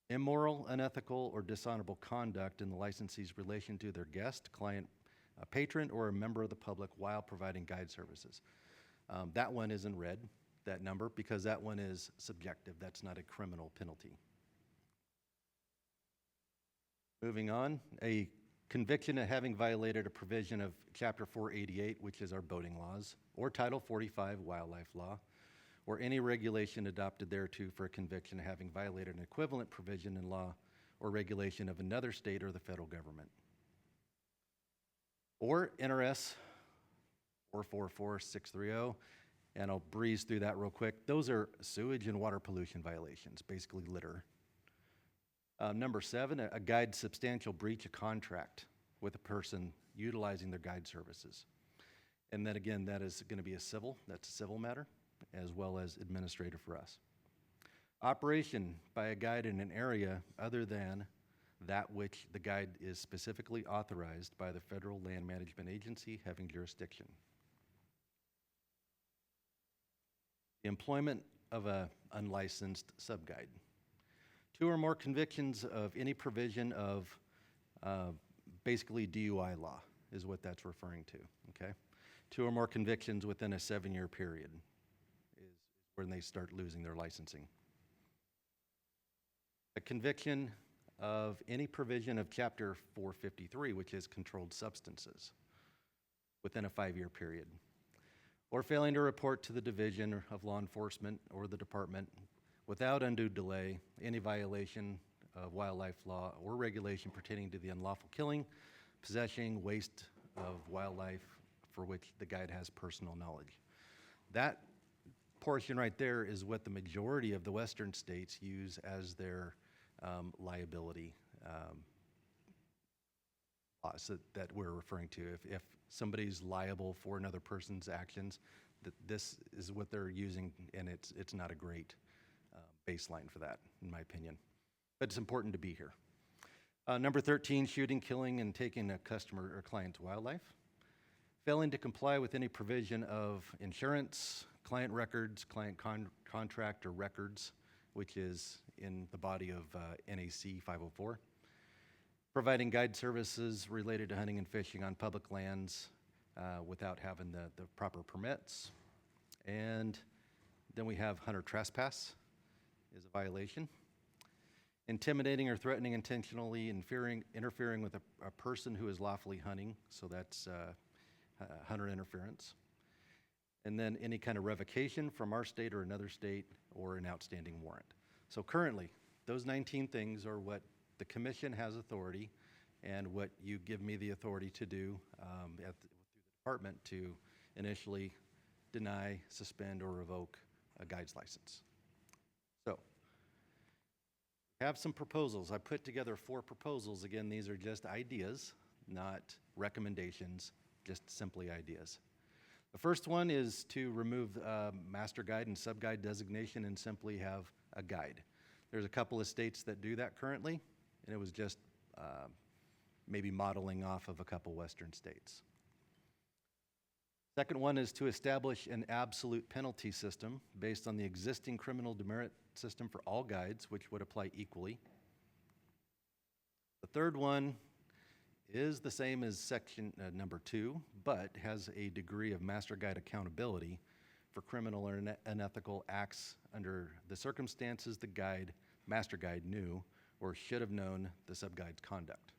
[SPEAKER 15] immoral, unethical, or dishonorable conduct in the licensee's relation to their guest, client, a patron, or a member of the public while providing guide services. That one is in red, that number, because that one is subjective. That's not a criminal penalty. Moving on, a conviction of having violated a provision of Chapter 488, which is our boating laws, or Title 45 wildlife law, or any regulation adopted thereto for a conviction of having violated an equivalent provision in law or regulation of another state or the federal government. Or NRS 444630, and I'll breeze through that real quick. Those are sewage and water pollution violations, basically litter. Number 7, a guide substantial breach of contract with a person utilizing their guide services. And then again, that is going to be that's a civil matter, as well as administrative for us. Operation by a guide in an area other than that which the guide is specifically authorized by the Federal Land Management Agency having jurisdiction. The employment of an unlicensed subguide. 2 or more convictions of any provision of basically DUI law is what that's referring to, okay? 2 or more convictions within a 7-year period is when they start losing their licensing. A conviction of any provision of Chapter 453, which is controlled substances, within a 5-year period. Or failing to report to the Division of Law Enforcement or the Department without undue delay any violation of wildlife law or regulation pertaining to the unlawful killing, possession, waste of wildlife for which the guide has personal knowledge. That portion right there is what the majority of the western states use as their liability laws that we're referring to. If somebody's liable for another person's actions, this is what they're using, and it's not a great baseline for that, in my opinion. But it's important to be here. Number 13, shooting, killing, and taking a customer or client's wildlife. Failing to comply with any provision of insurance, client records, client contract or records, which is in the body of NAC 504. Providing guide services related to hunting and fishing on public lands without having the proper permits. And then we have hunter trespass is a violation. Intimidating or threatening intentionally interfering with a person who is lawfully hunting, so that's hunter interference. And then any kind of revocation from our state or another state or an outstanding warrant. So currently, those 19 things are what the commission has authority and what you give me the authority to do through the department to initially deny, suspend, or revoke a guides license. So, I have some proposals. I put together 4 proposals. Again, these are just ideas, not recommendations, just simply ideas. The first one is to remove master guide and sub-guide designation and simply have a guide. There's a couple of states that do that currently, and it was just maybe modeling off of a couple western states. Second one is to establish an absolute penalty system based on the existing criminal demerit system for all guides, which would apply equally. The third one is the same as section number 2, but has a degree of master guide accountability for criminal or unethical acts under the circumstances the master guide knew or should have known the sub-guide's conduct.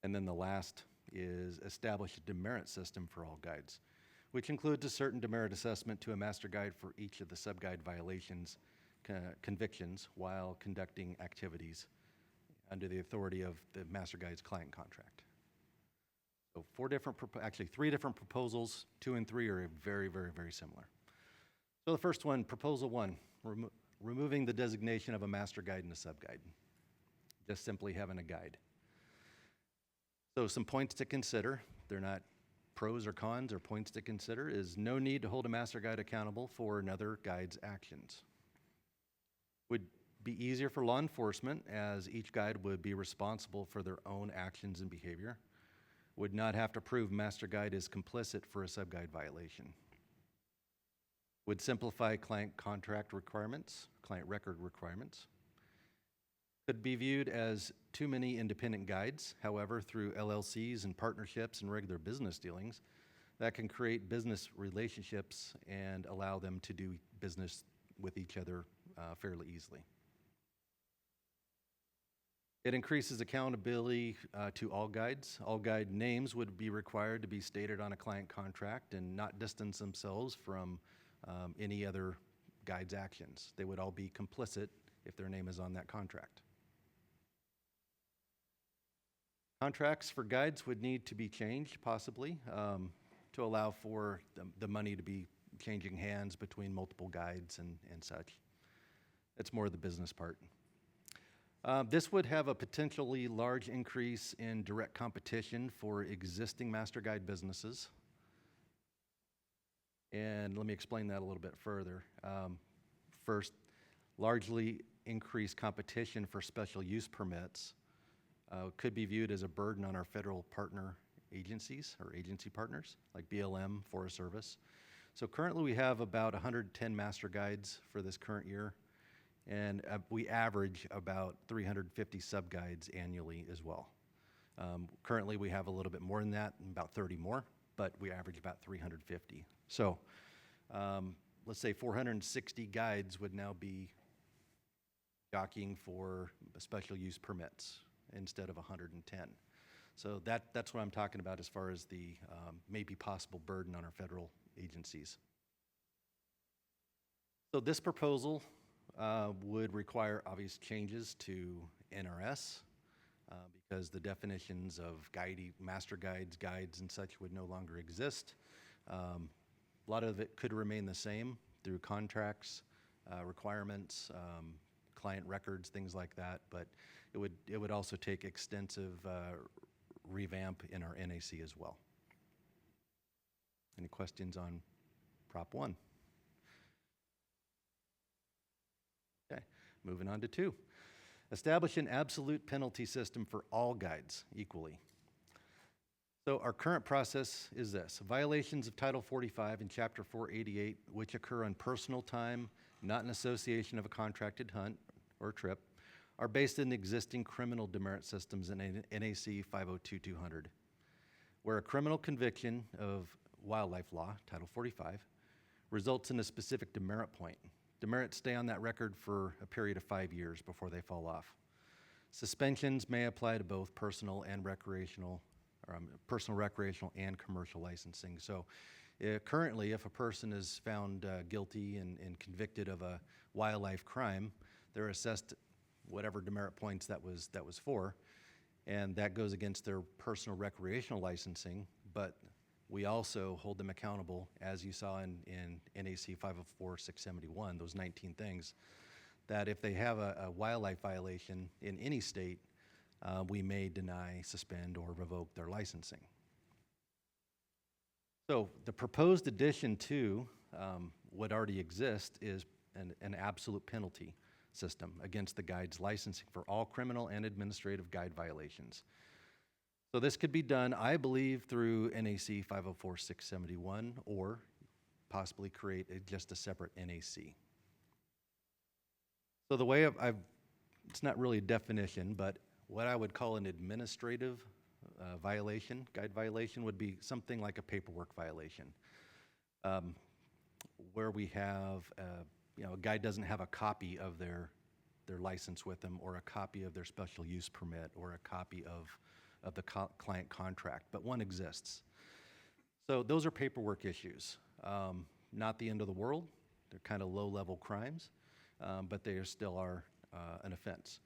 [SPEAKER 15] And then the last is establish a demerit system for all guides, which includes a certain demerit assessment to a master guide for each of the sub-guide violations, convictions, while conducting activities under the authority of the master guide's client contract. So 3 different proposals. 2 and 3 are very, very, very similar. So the first one, proposal 1, removing the designation of a master guide and a sub-guide. Just simply having a guide. So some points to consider, they're not pros or cons, or points to consider, is no need to hold a master guide accountable for another guide's actions. Would be easier for law enforcement, as each guide would be responsible for their own actions and behavior. Would not have to prove master guide is complicit for a sub-guide violation. Would simplify client contract requirements, client record requirements. Could be viewed as too many independent guides. However, through LLCs and partnerships and regular business dealings, that can create business relationships and allow them to do business with each other fairly easily. It increases accountability to all guides. All guide names would be required to be stated on a client contract and not distance themselves from any other guide's actions. They would all be complicit if their name is on that contract. Contracts for guides would need to be changed, possibly, to allow for the money to be changing hands between multiple guides and such. It's more the business part. This would have a potentially large increase in direct competition for existing master guide businesses. And let me explain that a little bit further. First, largely increased competition for special use permits could be viewed as a burden on our federal partner agencies or agency partners like BLM, Forest Service. So currently we have about 110 master guides for this current year, and we average about 350 sub-guides annually as well. Currently we have a little bit more than that, about 30 more, but we average about 350. So let's say 460 guides would now be jockeying for special use permits instead of 110. So that's what I'm talking about as far as the maybe possible burden on our federal agencies. So this proposal would require obvious changes to NRS because the definitions of master guides, guides, and such would no longer exist. A lot of it could remain the same through contracts, requirements, client records, things like that, but it would also take extensive revamp in our NAC as well. Any questions on Prop 1? Okay, moving on to 2. Establish an absolute penalty system for all guides equally. So our current process is this: violations of Title 45 and Chapter 488, which occur on personal time, not in association of a contracted hunt or trip, are based in existing criminal demerit systems in NAC 502-200, where a criminal conviction of wildlife law, Title 45, results in a specific demerit point. Demerits stay on that record for a period of 5 years before they fall off. Suspensions may apply to both personal, recreational, and commercial licensing. So currently, if a person is found guilty and convicted of a wildlife crime, they're assessed whatever demerit points that was for, and that goes against their personal recreational licensing, but we also hold them accountable, as you saw in NAC 504-671, those 19 things, that if they have a wildlife violation in any state, we may deny, suspend, or revoke their licensing. So the proposed addition to what already exists is an absolute penalty system against the guide's licensing for all criminal and administrative guide violations. So this could be done, I believe, through NAC 504-671 or possibly create just a separate NAC. So the way it's not really a definition, but what I would call an administrative violation, guide violation, would be something like a paperwork violation, where we have, a guide doesn't have a copy of their license with them, or a copy of their special use permit, or a copy of the client contract, but one exists. So those are paperwork issues. Not the end of the world. They're kind of low-level crimes, but they still are an offense.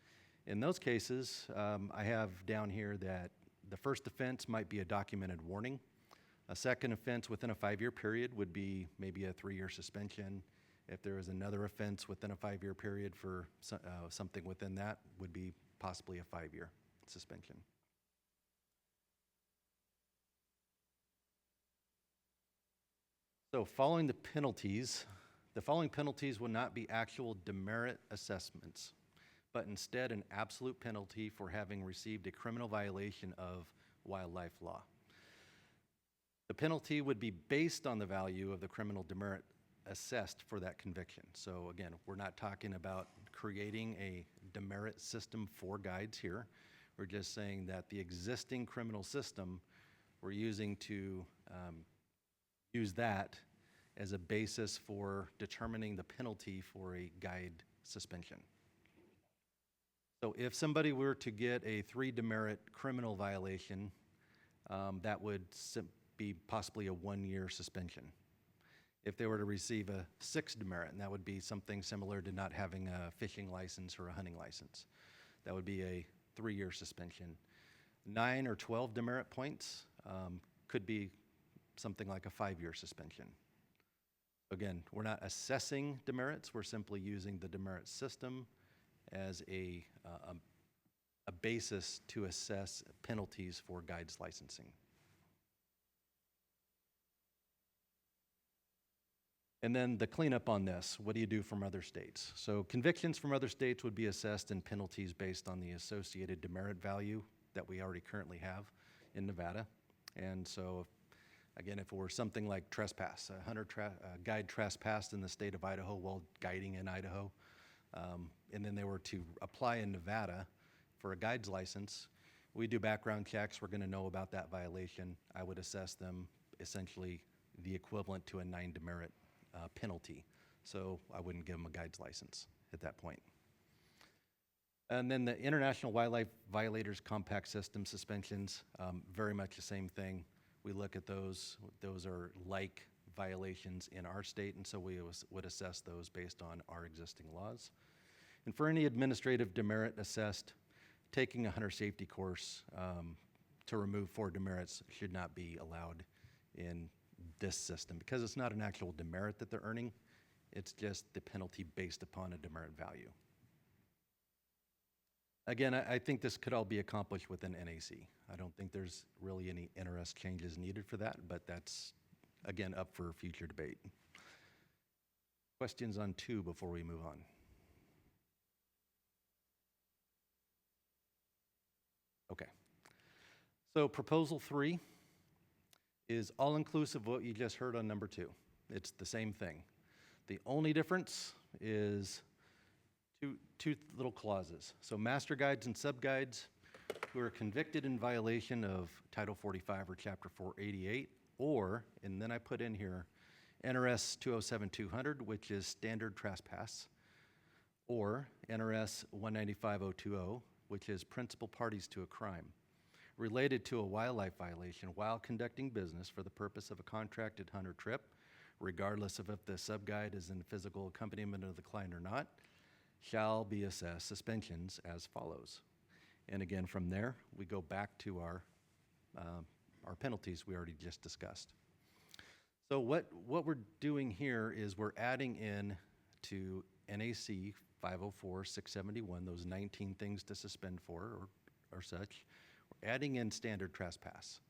[SPEAKER 15] In those cases, I have down here that the first offense might be a documented warning. A second offense within a 5-year period would be maybe a 3-year suspension. If there is another offense within a 5-year period for something within that, would be possibly a 5-year suspension. So following the following penalties will not be actual demerit assessments, but instead an absolute penalty for having received a criminal violation of wildlife law. The penalty would be based on the value of the criminal demerit assessed for that conviction. So again, we're not talking about creating a demerit system for guides here. We're just saying that the existing criminal system, we're using to use that as a basis for determining the penalty for a guide suspension. So if somebody were to get a 3 demerit criminal violation, that would be possibly a 1-year suspension. If they were to receive a 6 demerit, and that would be something similar to not having a fishing license or a hunting license, that would be a 3-year suspension. 9 or 12 demerit points could be something like a 5-year suspension. Again, we're not assessing demerits, we're simply using the demerit system as a basis to assess penalties for guides licensing. And then the cleanup on this, what do you do from other states? So convictions from other states would be assessed in penalties based on the associated demerit value that we already currently have in Nevada. And so, again, if it were something like trespass, a guide trespassed in the state of Idaho while guiding in Idaho, and then they were to apply in Nevada for a guide's license, we do background checks, we're gonna know about that violation. I would assess them essentially the equivalent to a 9 demerit penalty. So I wouldn't give them a guide's license at that point. And then the International Wildlife Violators Compact System suspensions, very much the same thing. We look at those. Those are like violations in our state, and so we would assess those based on our existing laws. And for any administrative demerit assessed, taking a hunter safety course to remove 4 demerits should not be allowed in this system because it's not an actual demerit that they're earning. It's just the penalty based upon a demerit value. Again, I think this could all be accomplished within NAC. I don't think there's really any NRS changes needed for that, but that's, again, up for future debate. Questions on 2 before we move on? Okay. So proposal 3 is all-inclusive of what you just heard on number 2. It's the same thing. The only difference is two little clauses. So master guides and sub-guides who are convicted in violation of Title 45 or Chapter 488, or, and then I put in here, NRS 207-200, which is standard trespass, or NRS 195-020, which is principal parties to a crime, related to a wildlife violation while conducting business for the purpose of a contracted hunter trip, regardless of if the sub-guide is in physical accompaniment of the client or not, shall be assessed suspensions as follows. And again, from there, we go back to our penalties we already just discussed. So what we're doing here is we're adding in to NAC 504-671, those 19 things to suspend for or such. We're adding in standard trespass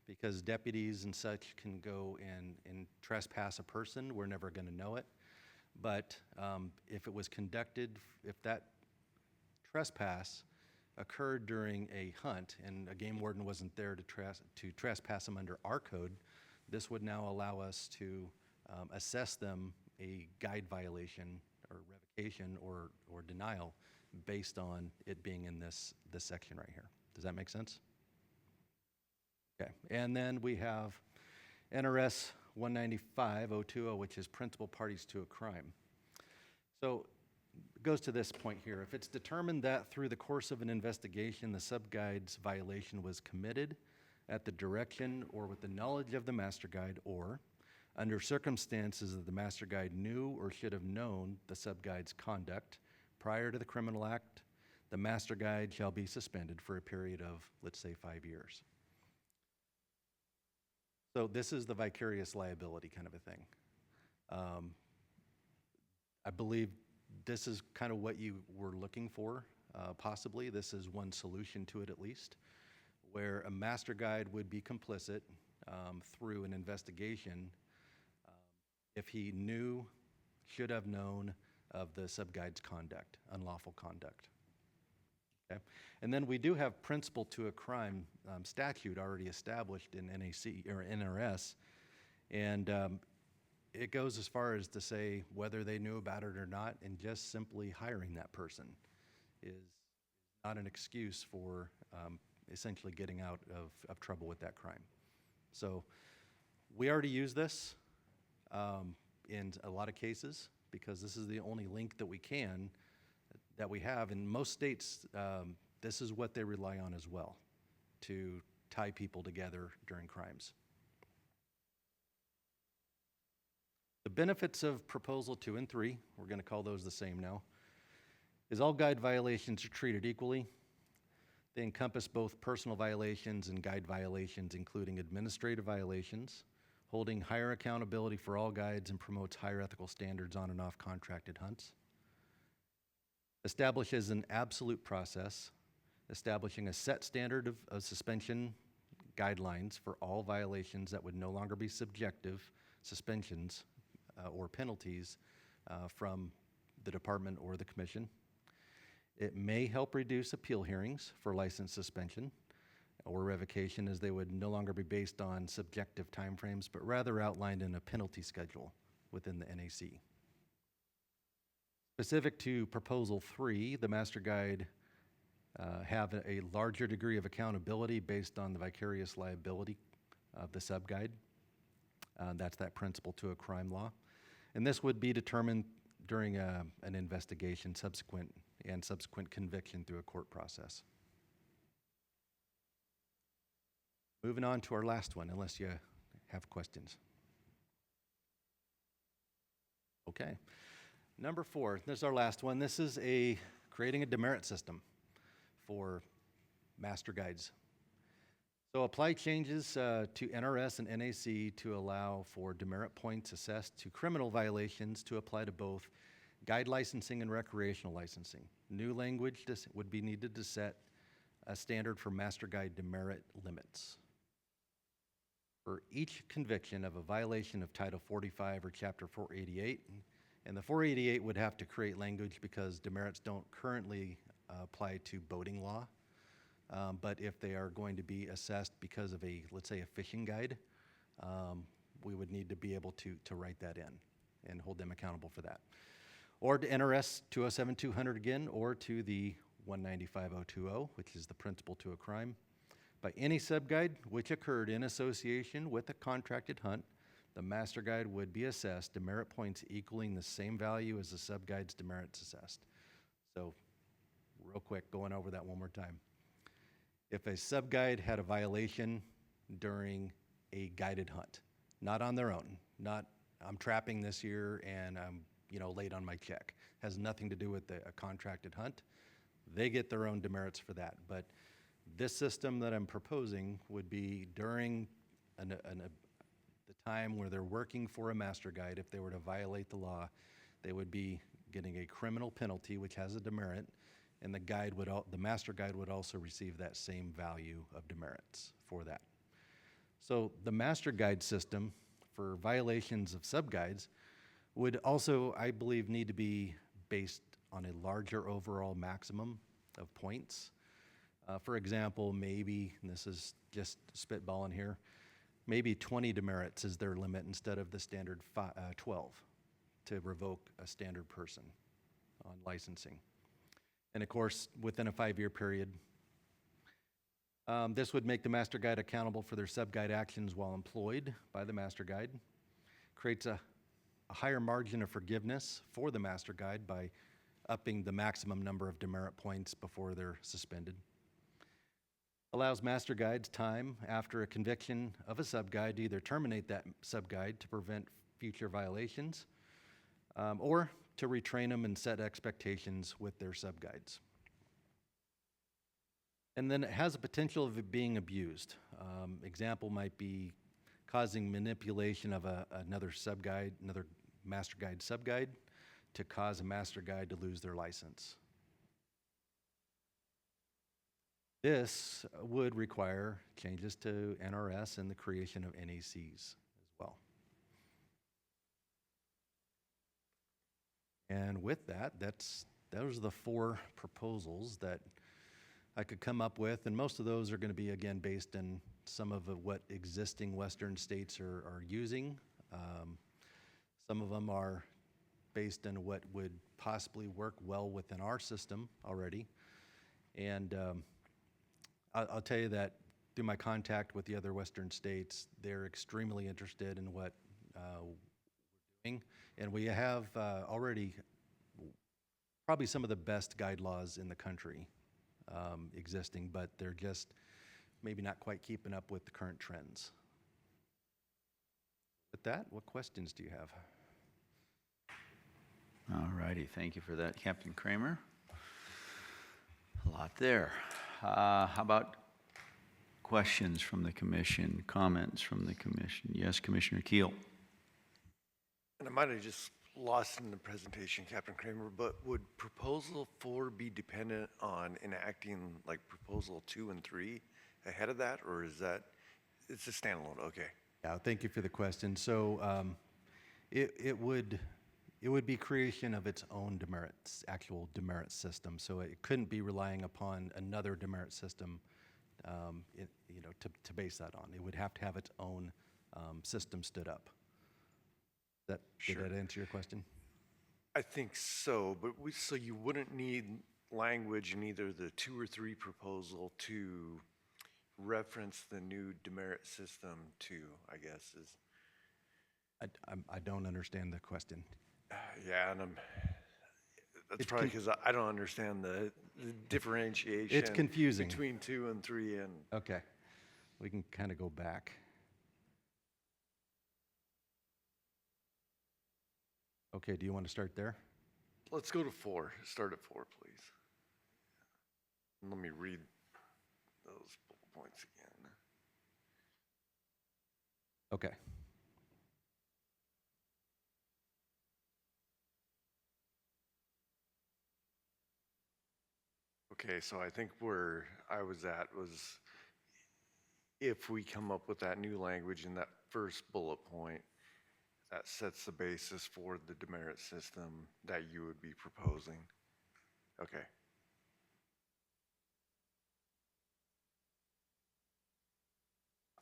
[SPEAKER 15] because deputies and such can go and trespass a person. We're never going to know it. But if it was conducted, if that trespass occurred during a hunt and a game warden wasn't there to trespass them under our code, this would now allow us to assess them a guide violation or revocation or denial based on it being in this section right here. Does that make sense? Okay, and then we have NRS 195-020, which is principal parties to a crime. So it goes to this point here. If it's determined that through the course of an investigation, the subguide's violation was committed at the direction or with the knowledge of the master guide, or under circumstances that the master guide knew or should have known the subguide's conduct prior to the criminal act, the master guide shall be suspended for a period of, let's say, 5 years. So this is the vicarious liability kind of a thing. I believe this is kind of what you were looking for, possibly. This is one solution to it at least, where a master guide would be complicit through an investigation if he knew, should have known of the subguide's conduct, unlawful conduct. Okay? And then we do have principal to a crime statute already established in NAC or NRS, and it goes as far as to say whether they knew about it or not, and just simply hiring that person is not an excuse for essentially getting out of trouble with that crime. So we already use this in a lot of cases because this is the only link that we have. In most states, this is what they rely on as well to tie people together during crimes. The benefits of Proposal 2 and 3, we're going to call those the same now, is all guide violations are treated equally. They encompass both personal violations and guide violations, including administrative violations, holding higher accountability for all guides and promotes higher ethical standards on and off contracted hunts. Establishes an absolute process, establishing a set standard of suspension guidelines for all violations that would no longer be subjective suspensions or penalties from the department or the commission. It may help reduce appeal hearings for license suspension or revocation, as they would no longer be based on subjective timeframes, but rather outlined in a penalty schedule within the NAC. Specific to Proposal 3, the Master Guide have a larger degree of accountability based on the vicarious liability of the subguide. That's that principle to a crime law. And this would be determined during an investigation, subsequent conviction through a court process. Moving on to our last one, unless you have questions. Okay. Number 4, this is our last one. This is creating a demerit system for master guides. So apply changes to NRS and NAC to allow for demerit points assessed to criminal violations to apply to both guide licensing and recreational licensing. New language would be needed to set a standard for master guide demerit limits. For each conviction of a violation of Title 45 or Chapter 488, and the 488 would have to create language because demerits don't currently apply to boating law, but if they are going to be assessed because of let's say a fishing guide, we would need to be able to write that in and hold them accountable for that. Or to NRS 207-200 again, or to the 195-020, which is the principle to a crime. By any subguide which occurred in association with a contracted hunt, the master guide would be assessed demerit points equaling the same value as the subguide's demerits assessed. So, real quick, going over that one more time. If a subguide had a violation during a guided hunt, not on their own, not I'm trapping this year and I'm laid on my check. Has nothing to do with a contracted hunt. They get their own demerits for that. But this system that I'm proposing would be during the time where they're working for a master guide. If they were to violate the law, they would be getting a criminal penalty, which has a demerit, and the master guide would also receive that same value of demerits for that. So the master guide system for violations of subguides would also, I believe, need to be based on a larger overall maximum of points. For example, maybe, and this is just spitballing here, maybe 20 demerits is their limit instead of the standard 12 to revoke a standard person on licensing. And of course, within a 5-year period, this would make the master guide accountable for their sub-guide actions while employed by the master guide, creates a higher margin of forgiveness for the master guide by upping the maximum number of demerit points before they're suspended, allows master guides time after a conviction of a sub-guide to either terminate that sub-guide to prevent future violations, or to retrain them and set expectations with their sub-guides. And then it has a potential of it being abused. Example might be causing manipulation of another sub-guide, another master guide sub-guide, to cause a master guide to lose their license. This would require changes to NRS and the creation of NACs as well. And with that, those are the 4 proposals that I could come up with, and most of those are going to be, again, based on some of what existing Western states are using. Some of them are based on what would possibly work well within our system already. And I'll tell you that through my contact with the other Western states, they're extremely interested in what we're doing. And we have already probably some of the best guide laws in the country existing, but they're just maybe not quite keeping up with the current trends. With that, what questions do you have?
[SPEAKER 1] All righty, thank you for that, Captain Kramer. A lot there. How about questions from the commission, comments from the commission? Yes, Commissioner Keel.
[SPEAKER 16] And I might have just lost in the presentation, Captain Kramer, but would proposal 4 be dependent on enacting like proposal 2 and 3 ahead of that, or is that, it's a standalone? Okay.
[SPEAKER 15] Yeah, thank you for the question. So it would be creation of its own demerits, actual demerit system. So it couldn't be relying upon another demerit system, to base that on. It would have to have its own system stood up. Did that answer your question?
[SPEAKER 16] I think so, but so you wouldn't need language in either the 2 or 3 proposal to reference the new demerit system too, I guess is.
[SPEAKER 15] I don't understand the question.
[SPEAKER 16] Yeah, and that's probably because I don't understand the differentiation.
[SPEAKER 15] It's confusing.
[SPEAKER 16] Between 2 and 3 and.
[SPEAKER 15] Okay, we can kind of go back. Okay, do you want to start there?
[SPEAKER 16] Let's go to 4. Start at 4, please. Let me read those bullet points again.
[SPEAKER 15] Okay.
[SPEAKER 16] Okay, so I think where I was at was if we come up with that new language in that first bullet point, that sets the basis for the demerit system that you would be proposing. Okay.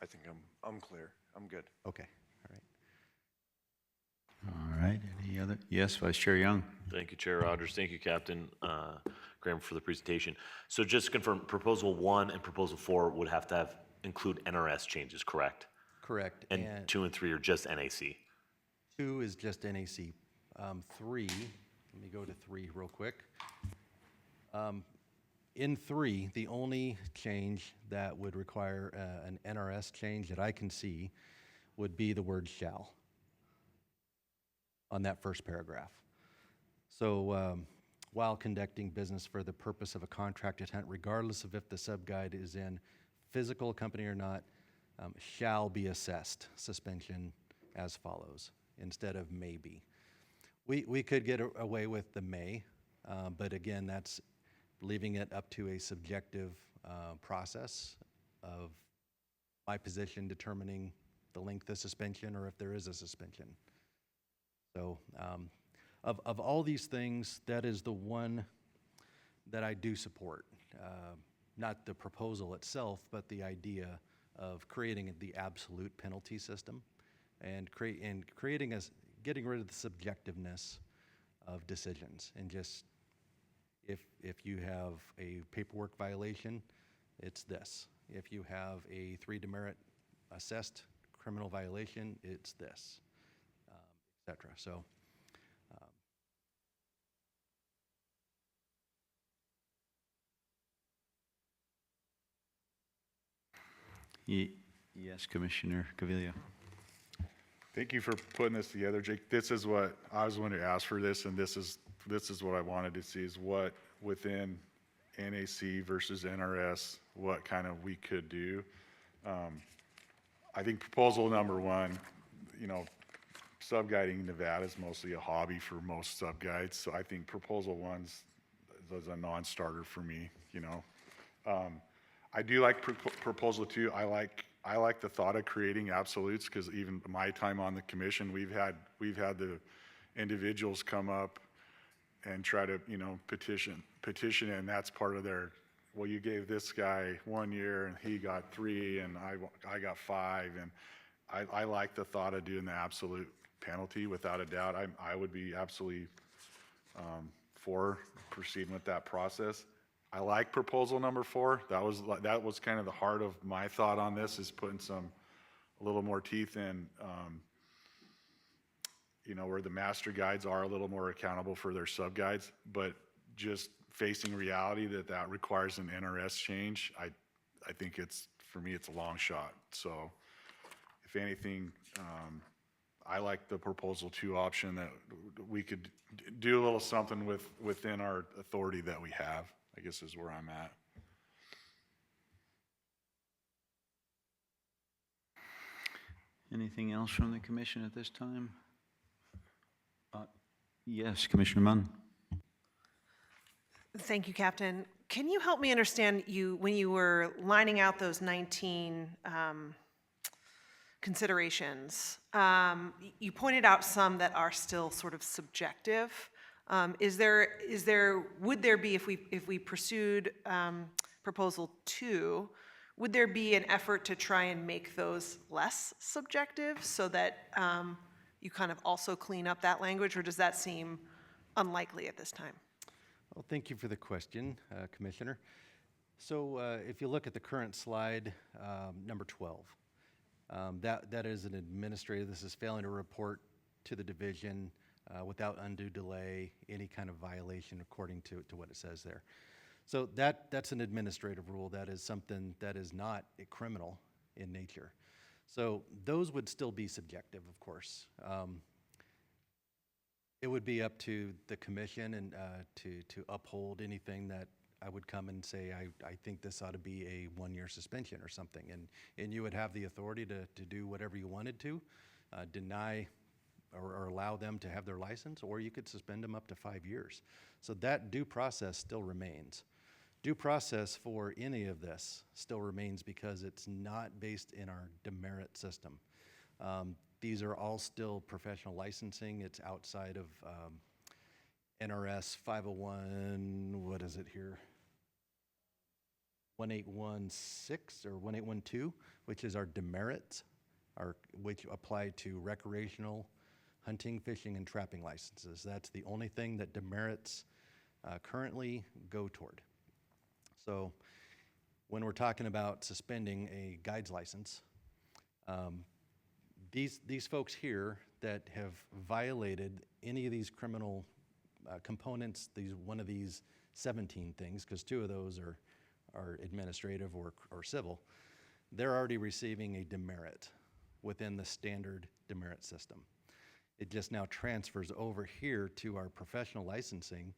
[SPEAKER 16] I think I'm clear. I'm good.
[SPEAKER 15] Okay, all right.
[SPEAKER 1] All right, any other? Yes, Vice Chair Young.
[SPEAKER 7] Thank you, Chair Rogers. Thank you, Captain Graham, for the presentation. So just to confirm, proposal 1 and proposal 4 would have to include NRS changes, correct?
[SPEAKER 15] Correct.
[SPEAKER 7] And 2 and 3 are just NAC?
[SPEAKER 15] 2 is just NAC. 3, let me go to 3 real quick. In 3, the only change that would require an NRS change that I can see would be the word shall on that first paragraph. So while conducting business for the purpose of a contracted hunt, regardless of if the sub-guide is in physical company or not, shall be assessed suspension as follows, instead of may be. We could get away with the may, but again, that's leaving it up to a subjective process of my position determining the length of suspension or if there is a suspension. So of all these things, that is the one that I do support. Not the proposal itself, but the idea of creating the absolute penalty system and getting rid of the subjectiveness of decisions. And just, if you have a paperwork violation, it's this. If you have a 3 demerit assessed criminal violation, it's this, et cetera. So,
[SPEAKER 1] Yes, Commissioner Gavilia.
[SPEAKER 14] Thank you for putting this together, Jake. This is what, I was the one who asked for this, and this is what I wanted to see, is what within NAC versus NRS, what kind of we could do. I think proposal number one, sub-guiding Nevada is mostly a hobby for most sub-guides, so I think proposal one's is a non-starter for me, I do like proposal two. I like the thought of creating absolutes, because even my time on the commission, we've had the individuals come up and try to petition it, and that's part of their, well, you gave this guy 1 year and he got 3 and I got 5, and I like the thought of doing the absolute penalty without a doubt. I would be absolutely for proceeding with that process. I like proposal number 4. That was kind of the heart of my thought on this, is putting a little more teeth in, where the master guides are a little more accountable for their sub guides, but just facing reality that requires an NRS change. I think for me, it's a long shot. So if anything, I like the proposal 2 option, that we could do a little something within our authority that we have, I guess is where I'm at.
[SPEAKER 1] Anything else from the commission at this time? Yes, Commissioner Munn.
[SPEAKER 17] Thank you, Captain. Can you help me understand, when you were lining out those 19 considerations, you pointed out some that are still sort of subjective. Would there be, if we pursued proposal 2, would there be an effort to try and make those less subjective so that you kind of also clean up that language, or does that seem unlikely at this time?
[SPEAKER 15] well, thank you for the question, Commissioner. So if you look at the current slide, number 12, that is an administrator. This is failing to report to the division without undue delay, any kind of violation according to what it says there. So that's an administrative rule. That is something that is not a criminal in nature. So those would still be subjective, of course. It would be up to the commission and to uphold anything that I would come and say, I think this ought to be a 1-year suspension or something. And you would have the authority to do whatever you wanted to, deny or allow them to have their license, or you could suspend them up to 5 years. So that due process still remains. Due process for any of this still remains because it's not based in our demerit system. These are all still professional licensing. It's outside of NRS 501, what is it here? 1816 or 1812, which is our demerits, which apply to recreational hunting, fishing, and trapping licenses. That's the only thing that demerits currently go toward. So when we're talking about suspending a guide's license, these folks here that have violated any of these criminal components, one of these 17 things, because 2 of those are administrative or civil, they're already receiving a demerit within the standard demerit system. It just now transfers over here to our professional licensing,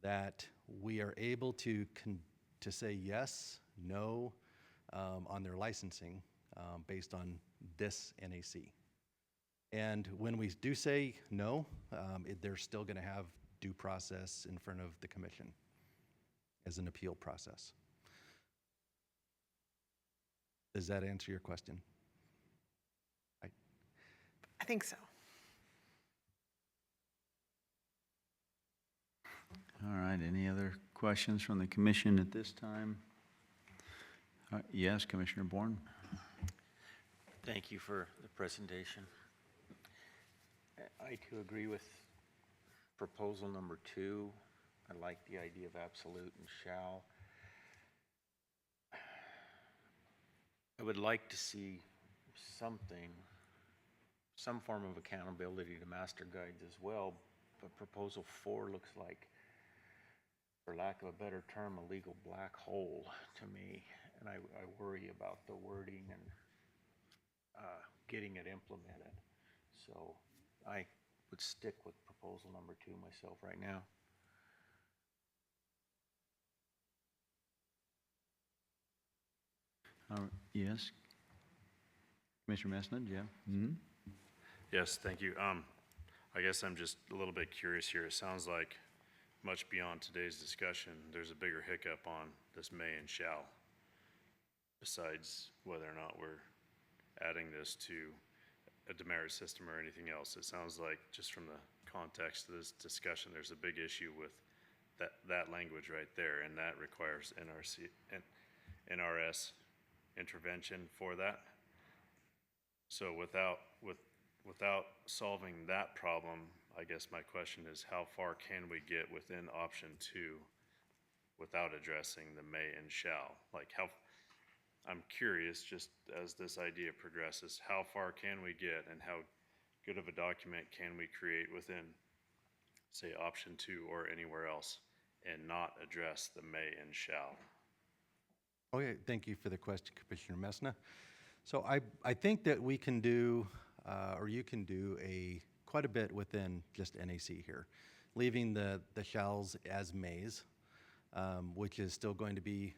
[SPEAKER 15] that we are able to say yes, no, on their licensing based on this NAC. And when we do say no, they're still going to have due process in front of the commission as an appeal process. Does that answer your question?
[SPEAKER 17] I think so.
[SPEAKER 1] All right, any other questions from the commission at this time? Yes, Commissioner Bourne?
[SPEAKER 18] Thank you for the presentation. I too agree with proposal number 2. I like the idea of absolute and shall. I would like to see some form of accountability to master guides as well, but proposal 4 looks like, for lack of a better term, a legal black hole to me, and I worry about the wording and getting it implemented. So I would stick with proposal number 2 myself right now.
[SPEAKER 1] Yes. Commissioner Messna, Jim?
[SPEAKER 19] Yes, thank you. I guess I'm just a little bit curious here. It sounds like much beyond today's discussion, there's a bigger hiccup on this may and shall, besides whether or not we're adding this to a demerit system or anything else. It sounds like, just from the context of this discussion, there's a big issue with that language right there, and that requires NRS intervention for that. So without solving that problem, I guess my question is, how far can we get within option 2 without addressing the may and shall? Like, I'm curious, just as this idea progresses, how far can we get, and how good of a document can we create within, say, option 2 or anywhere else, and not address the may and shall?
[SPEAKER 15] Okay, thank you for the question, Commissioner Messna. So I think that we can do, or you can do quite a bit within just NAC here, leaving the shalls as mays, which is still going to be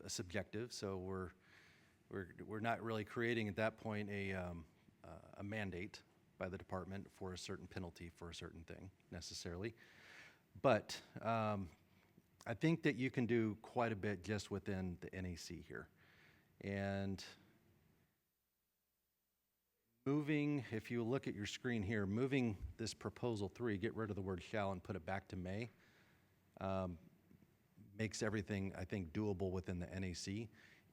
[SPEAKER 15] subjective. So we're not really creating at that point a mandate by the department for a certain penalty for a certain thing necessarily. But I think that you can do quite a bit just within the NAC here. And moving, if you look at your screen here, moving this proposal 3, get rid of the word shall and put it back to may, makes everything, I think, doable within the NAC.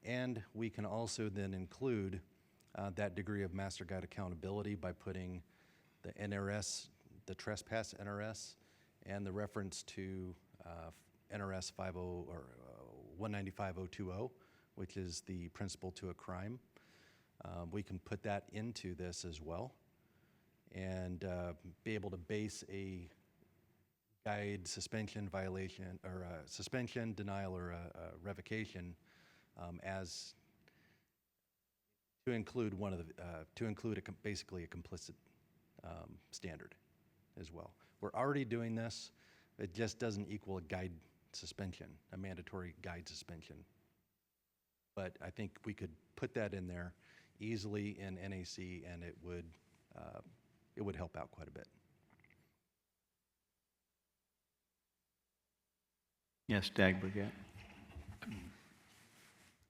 [SPEAKER 15] And we can also then include that degree of master guide accountability by putting the NRS, the trespass NRS, and the reference to NRS 195.020, which is the principle to a crime. We can put that into this as well, and be able to base a guide suspension violation, or suspension, denial, or revocation as to include one of the basically a complicit standard as well. We're already doing this. It just doesn't equal a guide suspension, a mandatory guide suspension. But I think we could put that in there easily in NAC, and it would help out quite a bit.
[SPEAKER 1] Yes, Dag Brigette.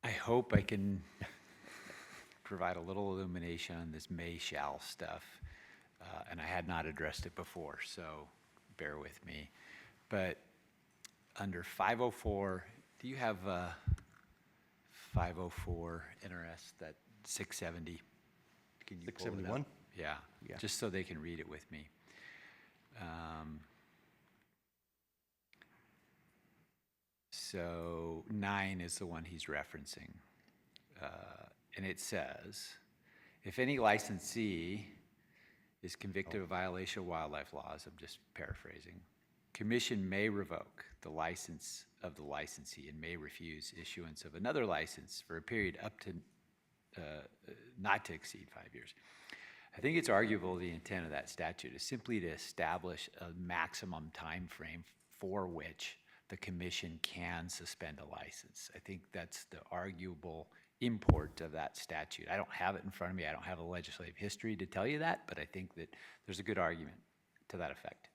[SPEAKER 9] I hope I can provide a little illumination on this may shall stuff, and I had not addressed it before, so bear with me. But under 504, do you have 504 NRS, that 670? Can you pull it up?
[SPEAKER 15] 671?
[SPEAKER 9] Yeah,
[SPEAKER 15] Yeah.
[SPEAKER 9] just so they can read it with me. So 9 is the one he's referencing. And it says, if any licensee is convicted of violation of wildlife laws, I'm just paraphrasing, commission may revoke the license of the licensee and may refuse issuance of another license for a period up to not to exceed 5 years. I think it's arguable the intent of that statute is simply to establish a maximum time frame for which the commission can suspend a license. I think that's the arguable import of that statute. I don't have it in front of me. I don't have a legislative history to tell you that, but I think that there's a good argument to that effect.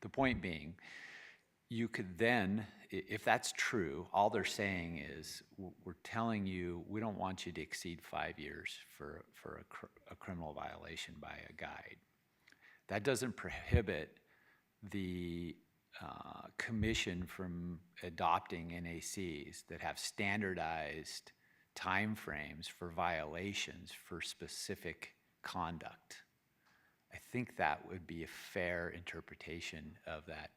[SPEAKER 9] The point being, you could then, if that's true, all they're saying is, we're telling you, we don't want you to exceed 5 years for a criminal violation by a guide. That doesn't prohibit the commission from adopting NACs that have standardized timeframes for violations for specific conduct. I think that would be a fair interpretation of that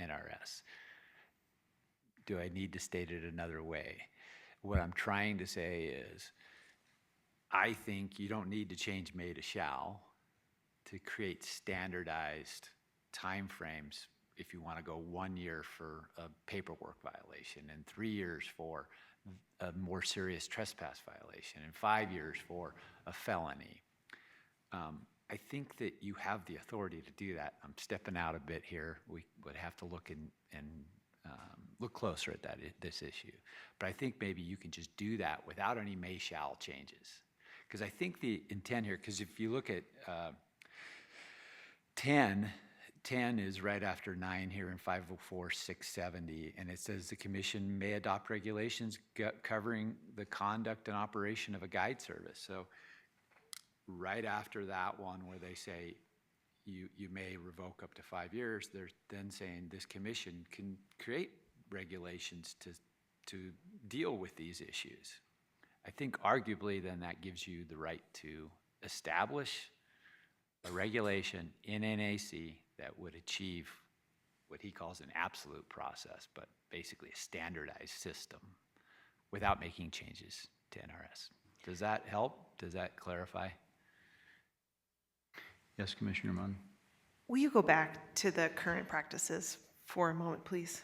[SPEAKER 9] NRS. Do I need to state it another way? What I'm trying to say is, I think you don't need to change may to shall to create standardized timeframes if you want to go 1 year for a paperwork violation and 3 years for a more serious trespass violation and 5 years for a felony. I think that you have the authority to do that. I'm stepping out a bit here. We would have to look and look closer at this issue. But I think maybe you can just do that without any may shall changes. Because I think the intent here, because if you look at 10 is right after 9 here in 504-670, and it says the commission may adopt regulations covering the conduct and operation of a guide service. So right after that one where they say you may revoke up to 5 years, they're then saying this commission can create regulations to deal with these issues. I think arguably then that gives you the right to establish a regulation in NAC that would achieve what he calls an absolute process, but basically a standardized system without making changes to NRS. Does that help? Does that clarify?
[SPEAKER 1] Yes, Commissioner Munn.
[SPEAKER 17] Will you go back to the current practices for a moment, please?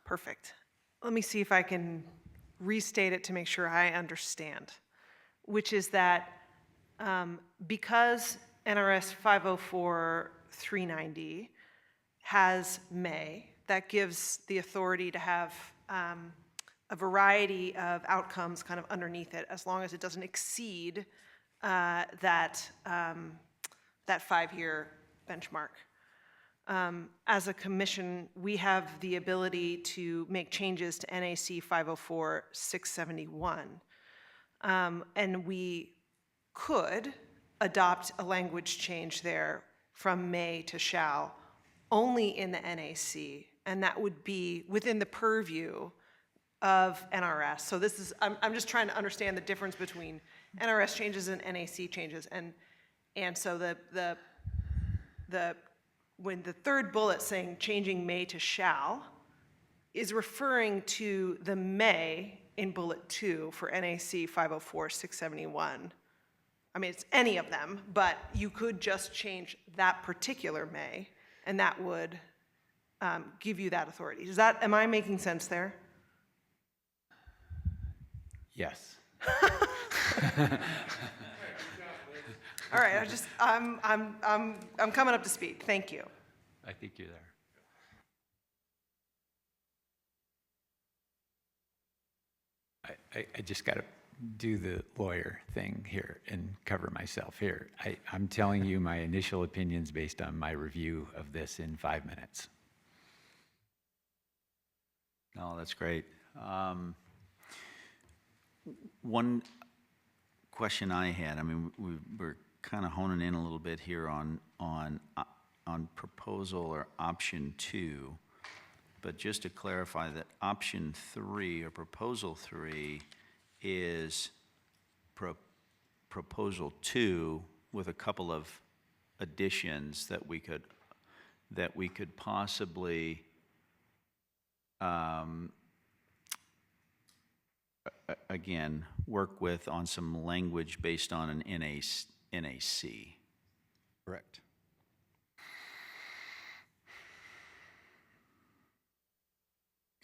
[SPEAKER 17] Perfect. Let me see if I can restate it to make sure I understand, which is that because NRS 504-390 has may, that gives the authority to have a variety of outcomes kind of underneath it, as long as it doesn't exceed that 5-year benchmark. As a commission, we have the ability to make changes to NAC 504-671, and we could adopt a language change there from may to shall only in the NAC, and that would be within the purview of NRS. So this is, I'm just trying to understand the difference between NRS changes and NAC changes, and so when the third bullet saying changing may to shall is referring to the may in bullet 2 for NAC 504-671. I mean, it's any of them, but you could just change that particular may, and that would give you that authority. Am I making sense there?
[SPEAKER 9] Yes.
[SPEAKER 17] All right, I'm coming up to speed. Thank you.
[SPEAKER 9] I think you're there. I just got to do the lawyer thing here and cover myself here. I'm telling you my initial opinions based on my review of this in 5 minutes.
[SPEAKER 1] No, that's great. One question I had, I mean, we're kind of honing in a little bit here on proposal or option 2, but just to clarify that option 3 or proposal 3 is proposal 2 with a couple of additions that we could possibly again work with on some language based on an NAC.
[SPEAKER 15] Correct.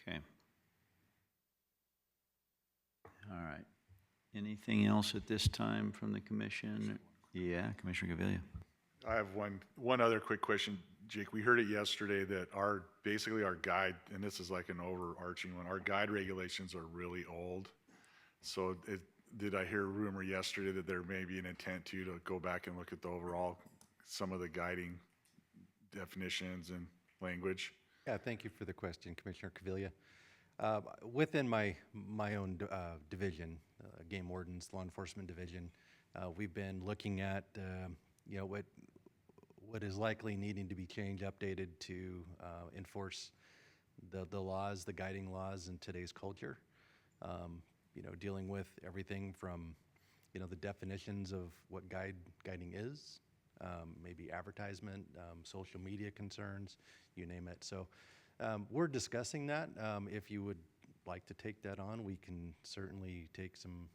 [SPEAKER 1] Okay. All right. Anything else at this time from the commission? Yeah, Commissioner Gavilia.
[SPEAKER 14] I have one other quick question. Jake, we heard it yesterday that basically our guide, and this is like an overarching one, our guide regulations are really old. So did I hear a rumor yesterday that there may be an intent to go back and look at the overall, some of the guiding definitions and language?
[SPEAKER 15] Yeah, thank you for the question, Commissioner Cavilla. Within my own division, Game Wardens, Law Enforcement Division, we've been looking at what is likely needing to be changed, updated to enforce the laws, the guiding laws in today's culture. Dealing with everything from the definitions of what guiding is, maybe advertisement, social media concerns, you name it. So we're discussing that. If you would like to take that on, we can certainly take some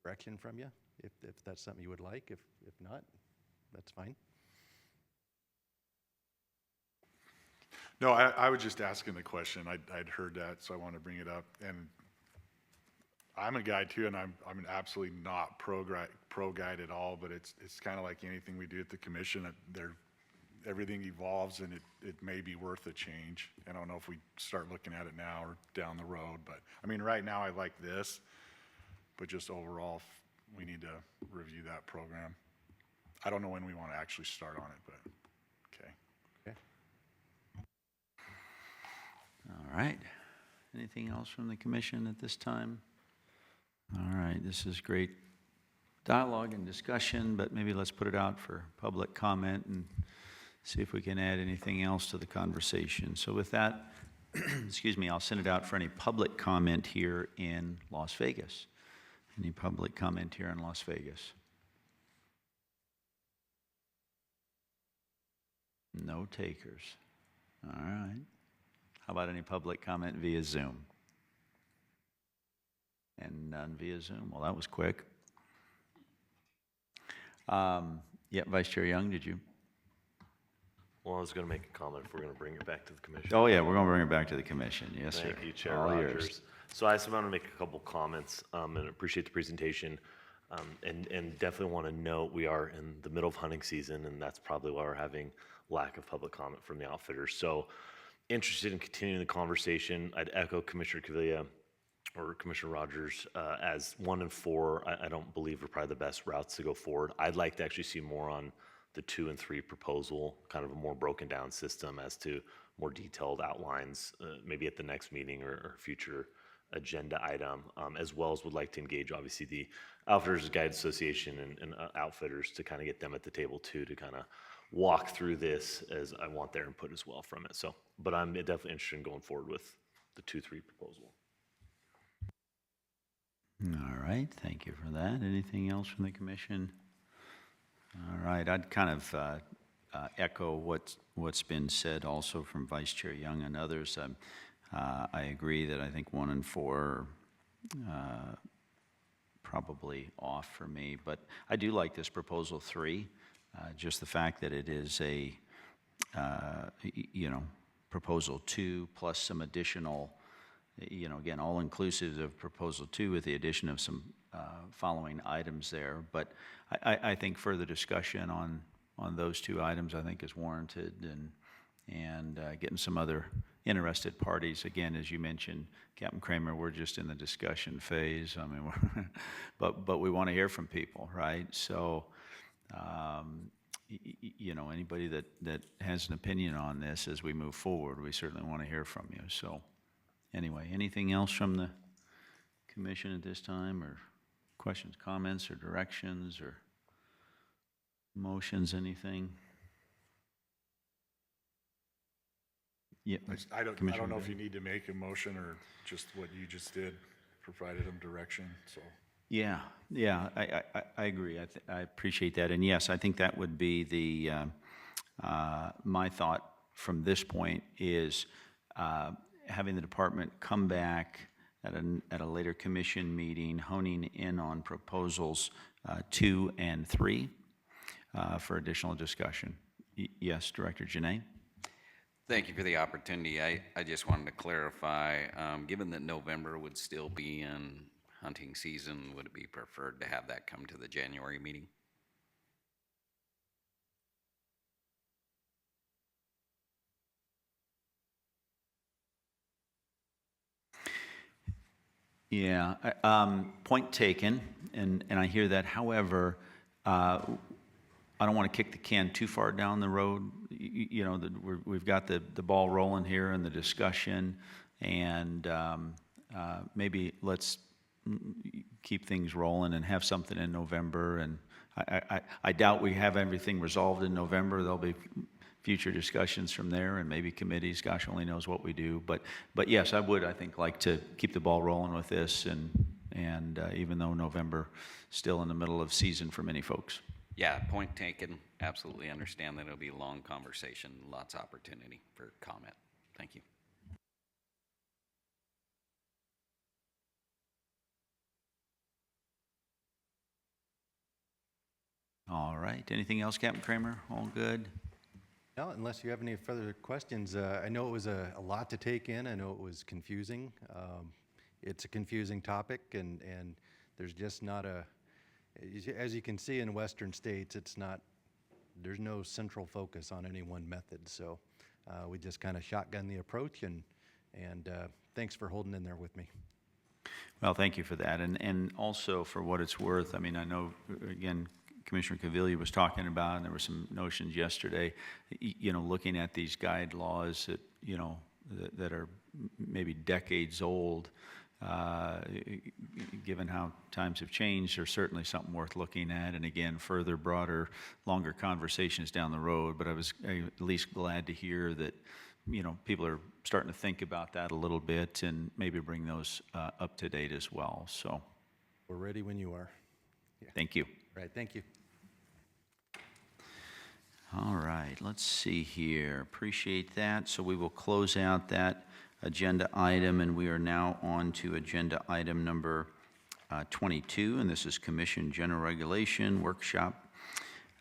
[SPEAKER 15] direction from you if that's something you would like. If not, that's fine.
[SPEAKER 14] No, I was just asking the question. I'd heard that, so I wanted to bring it up. And I'm a guide too, and I'm absolutely not pro-guide at all, but it's kind of like anything we do at the commission. Everything evolves, and it may be worth a change. I don't know if we start looking at it now or down the road, but I mean, right now I like this, but just overall, we need to review that program. I don't know when we want to actually start on it, but okay.
[SPEAKER 15] Okay.
[SPEAKER 1] All right. Anything else from the commission at this time? All right, this is great dialogue and discussion, but maybe let's put it out for public comment and see if we can add anything else to the conversation. So with that, excuse me, I'll send it out for any public comment here in Las Vegas. Any public comment here in Las Vegas? No takers. All right. How about any public comment via Zoom? And none via Zoom. Well, that was quick. Yeah, Vice Chair Young, did you?
[SPEAKER 7] Well, I was going to make a comment if we're going to bring it back to the commission.
[SPEAKER 1] Oh, yeah, we're going to bring it back to the commission. Yes, sir.
[SPEAKER 7] Thank you, Chair
[SPEAKER 1] All
[SPEAKER 7] Rogers.
[SPEAKER 1] yours.
[SPEAKER 7] So I just want to make a couple comments and appreciate the presentation. And definitely want to note we are in the middle of hunting season, and that's probably why we're having lack of public comment from the outfitters. So interested in continuing the conversation. I'd echo Commissioner Cavilla or Commissioner Rogers as 1 and 4. I don't believe are probably the best routes to go forward. I'd like to actually see more on the 2 and 3 proposal, kind of a more broken down system as to more detailed outlines, maybe at the next meeting or future agenda item, as well as would like to engage obviously the Outfitters Guide Association and outfitters to kind of get them at the table too, to kind of walk through this, as I want their input as well from it. So, but I'm definitely interested in going forward with the 2-3 proposal.
[SPEAKER 1] All right, thank you for that. Anything else from the commission? All right, I'd kind of echo what's been said also from Vice Chair Young and others. I agree that I think 1 and 4 are probably off for me, but I do like this proposal 3. Just the fact that it is a, proposal 2 plus some additional, again, all inclusive of proposal 2 with the addition of some following items there. But I think further discussion on those 2 items I think is warranted, and getting some other interested parties. Again, as you mentioned, Captain Kramer, we're just in the discussion phase. I mean, but we want to hear from people, right? So, anybody that has an opinion on this as we move forward, we certainly want to hear from you. So, anyway, anything else from the commission at this time, or questions, comments, or directions, or motions, anything? Yeah,
[SPEAKER 14] I don't know if you need to make a motion or just what you just did, provided them direction, so.
[SPEAKER 1] Yeah, I agree. I appreciate that. And yes, I think that would be the, my thought from this point is having the department come back at a later commission meeting, honing in on proposals 2 and 3 for additional discussion. Yes, Director Janae?
[SPEAKER 8] Thank you for the opportunity. I just wanted to clarify, given that November would still be in hunting season, would it be preferred to have that come to the January meeting?
[SPEAKER 1] Yeah, point taken, and I hear that. However, I don't want to kick the can too far down the road. You know, we've got the ball rolling here in the discussion, and maybe let's keep things rolling and have something in November. And I doubt we have everything resolved in November. There'll be future discussions from there, and maybe committees. Gosh only knows what we do. But yes, I would, I think, like to keep the ball rolling with this, and even though November still in the middle of season for many folks.
[SPEAKER 8] Yeah, point taken. Absolutely understand that it'll be a long conversation, lots of opportunity for comment. Thank you.
[SPEAKER 1] All right. Anything else, Captain Kramer? All good?
[SPEAKER 15] No, unless you have any further questions. I know it was a lot to take in. I know it was confusing. It's a confusing topic, and there's just not as you can see in Western states, there's no central focus on any one method. So we just kind of shotgun the approach, and thanks for holding in there with me.
[SPEAKER 1] Well, thank you for that. And also for what it's worth, I mean, I know, again, Commissioner Caviglia was talking about, and there were some notions yesterday, you know, looking at these guide laws that, you know, that are maybe decades old, given how times have changed, are certainly something worth looking at. And again, further, broader, longer conversations down the road. But I was at least glad to hear that, you know, people are starting to think about that a little bit and maybe bring those up to date as well. So
[SPEAKER 15] we're ready when you are. Yeah.
[SPEAKER 1] Thank you.
[SPEAKER 15] Right, thank you.
[SPEAKER 1] All right, let's see here. Appreciate that. So we will close out that agenda item, and we are now on to agenda item number 22, and this is Commission General Regulation Workshop.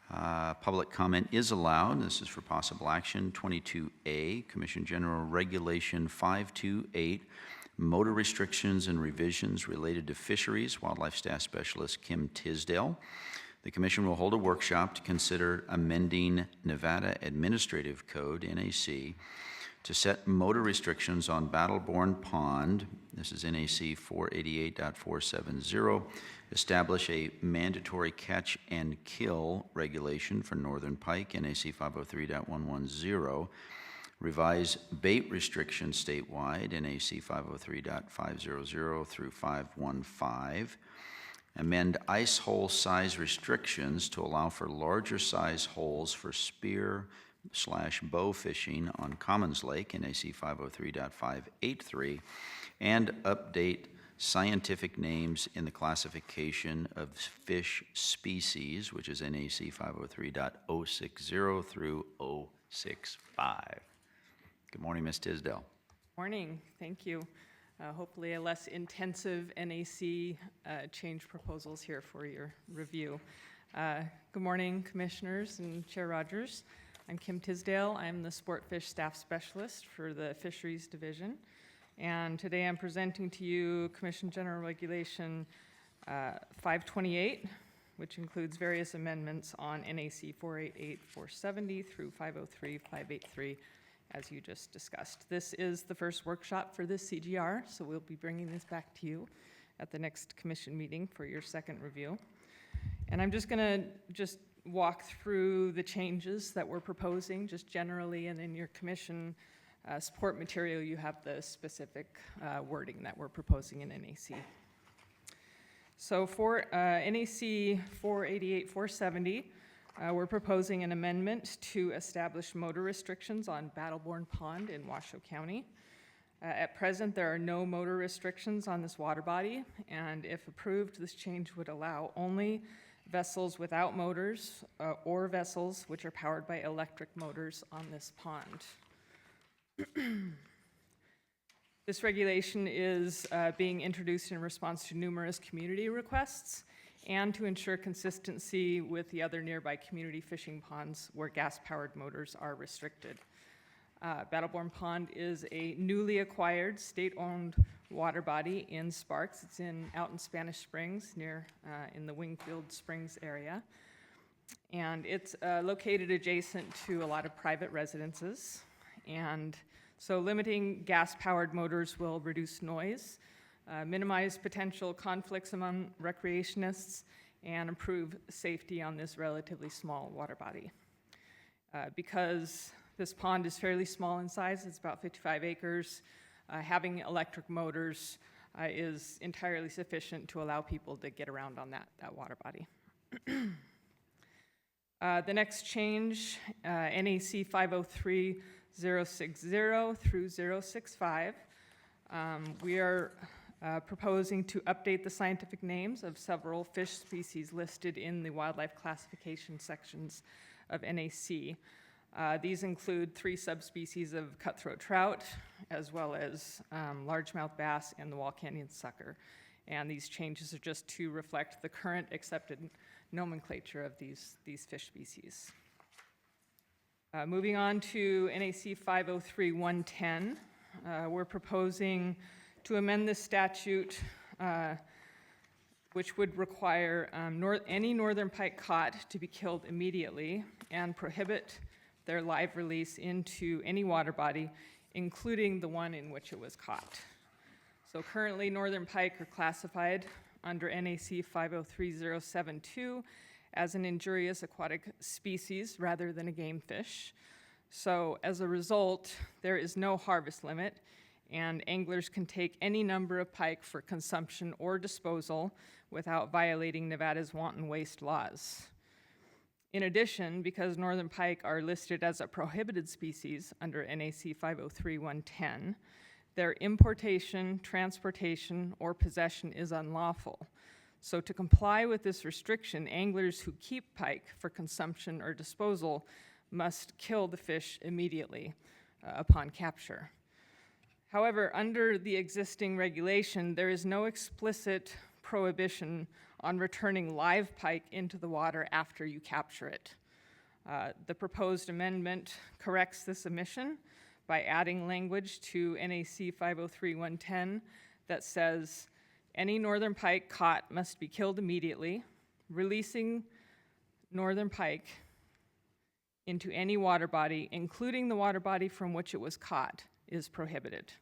[SPEAKER 1] Public comment is allowed. This is for possible action. 22A, Commission General Regulation 528, motor restrictions and revisions related to fisheries. Wildlife Staff Specialist Kim Tisdale. The Commission will hold a workshop to consider amending Nevada Administrative Code, NAC, to set motor restrictions on Battleborn Pond. This is NAC 488.470. Establish a mandatory catch and kill regulation for northern pike, NAC 503.110. Revise bait restrictions statewide, NAC 503.500 through 515. Amend ice hole size restrictions to allow for larger size holes for spear/bow fishing on Commons Lake, NAC 503.583, and update scientific names in the classification of fish species, which is NAC 503.060 through 065. Good morning, Ms. Tisdale.
[SPEAKER 20] Morning, thank you. Hopefully a less intensive NAC change proposals here for your review. Good morning, Commissioners and Chair Rogers. I'm Kim Tisdale. I'm the Sportfish Staff Specialist for the Fisheries Division. And today I'm presenting to you Commission General Regulation 528, which includes various amendments on NAC 488, 470 through 503, 583, as you just discussed. This is the first workshop for this CGR, so we'll be bringing this back to you at the next commission meeting for your second review. And I'm just gonna walk through the changes that we're proposing, just generally, and in your commission support material, you have the specific wording that we're proposing in NAC. So for NAC 488, 470, we're proposing an amendment to establish motor restrictions on Battleborn Pond in Washoe County. At present, there are no motor restrictions on this water body, and if approved, this change would allow only vessels without motors or vessels which are powered by electric motors on this pond. This regulation is being introduced in response to numerous community requests and to ensure consistency with the other nearby community fishing ponds where gas-powered motors are restricted. Battleborn Pond is a newly acquired state-owned water body in Sparks. It's out in Spanish Springs, in the Wingfield Springs area. And it's located adjacent to a lot of private residences. And so limiting gas-powered motors will reduce noise, minimize potential conflicts among recreationists, and improve safety on this relatively small water body. Because this pond is fairly small in size, it's about 55 acres, having electric motors is entirely sufficient to allow people to get around on that water body. The next change, NAC 503-060 through 065. We are proposing to update the scientific names of several fish species listed in the wildlife classification sections of NAC. These include 3 subspecies of cutthroat trout, as well as largemouth bass and the Wall Canyon sucker. And these changes are just to reflect the current accepted nomenclature of these fish species. Moving on to NAC 503-110, we're proposing to amend this statute, which would require any northern pike caught to be killed immediately and prohibit their live release into any water body, including the one in which it was caught. So currently, northern pike are classified under NAC 503-072 as an injurious aquatic species rather than a game fish. So as a result, there is no harvest limit, and anglers can take any number of pike for consumption or disposal without violating Nevada's wanton waste laws. In addition, because northern pike are listed as a prohibited species under NAC 503-110, their importation, transportation, or possession is unlawful. So to comply with this restriction, anglers who keep pike for consumption or disposal must kill the fish immediately upon capture. However, under the existing regulation, there is no explicit prohibition on returning live pike into the water after you capture it. The proposed amendment corrects this omission by adding language to NAC 503-110 that says, any northern pike caught must be killed immediately. Releasing northern pike into any water body, including the water body from which it was caught, is prohibited.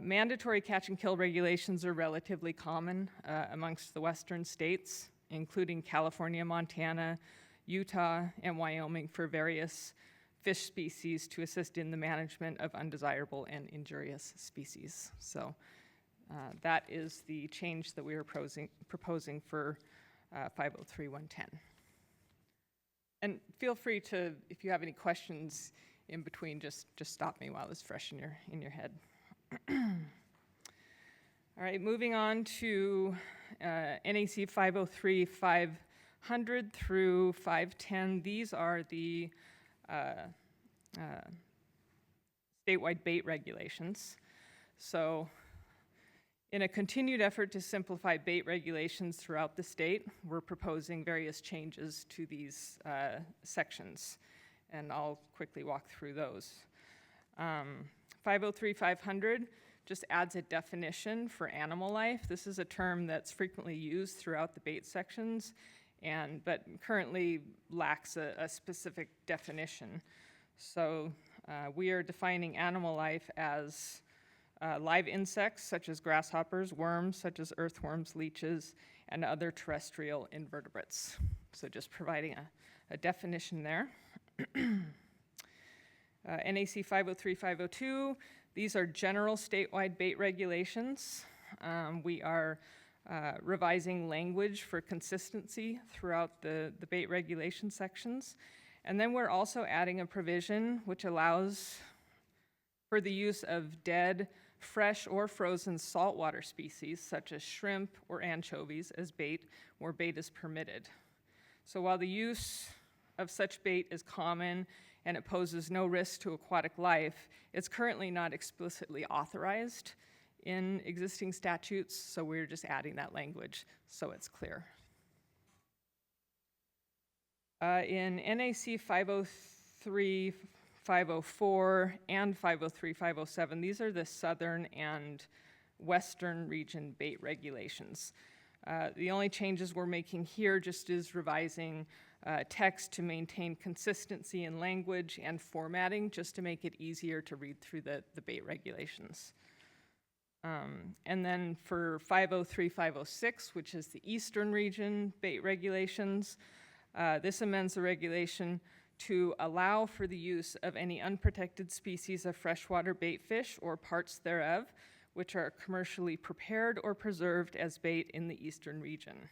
[SPEAKER 20] Mandatory catch and kill regulations are relatively common amongst the western states, including California, Montana, Utah, and Wyoming for various fish species to assist in the management of undesirable and injurious species. So that is the change that we are proposing for 503-110. And feel free to, if you have any questions in between, just stop me while it's fresh in your head. All right, moving on to NAC 503-500 through 510. These are the statewide bait regulations. So in a continued effort to simplify bait regulations throughout the state, we're proposing various changes to these sections, and I'll quickly walk through those. 503-500 just adds a definition for animal life. This is a term that's frequently used throughout the bait sections, but currently lacks a specific definition. So we are defining animal life as live insects such as grasshoppers, worms such as earthworms, leeches, and other terrestrial invertebrates. So just providing a definition there. NAC 503-502, these are general statewide bait regulations. We are revising language for consistency throughout the bait regulation sections. And then we're also adding a provision which allows for the use of dead, fresh, or frozen saltwater species such as shrimp or anchovies as bait where bait is permitted. So while the use of such bait is common and it poses no risk to aquatic life, it's currently not explicitly authorized in existing statutes, so we're just adding that language so it's clear. In NAC 504, and 503, 507. These are the southern and western region bait regulations. The only changes we're making here just is revising text to maintain consistency in language and formatting, just to make it easier to read through the bait regulations. And then for 503, 506, which is the eastern region bait regulations, this amends the regulation to allow for the use of any unprotected species of freshwater bait fish or parts thereof, which are commercially prepared or preserved as bait in the eastern region.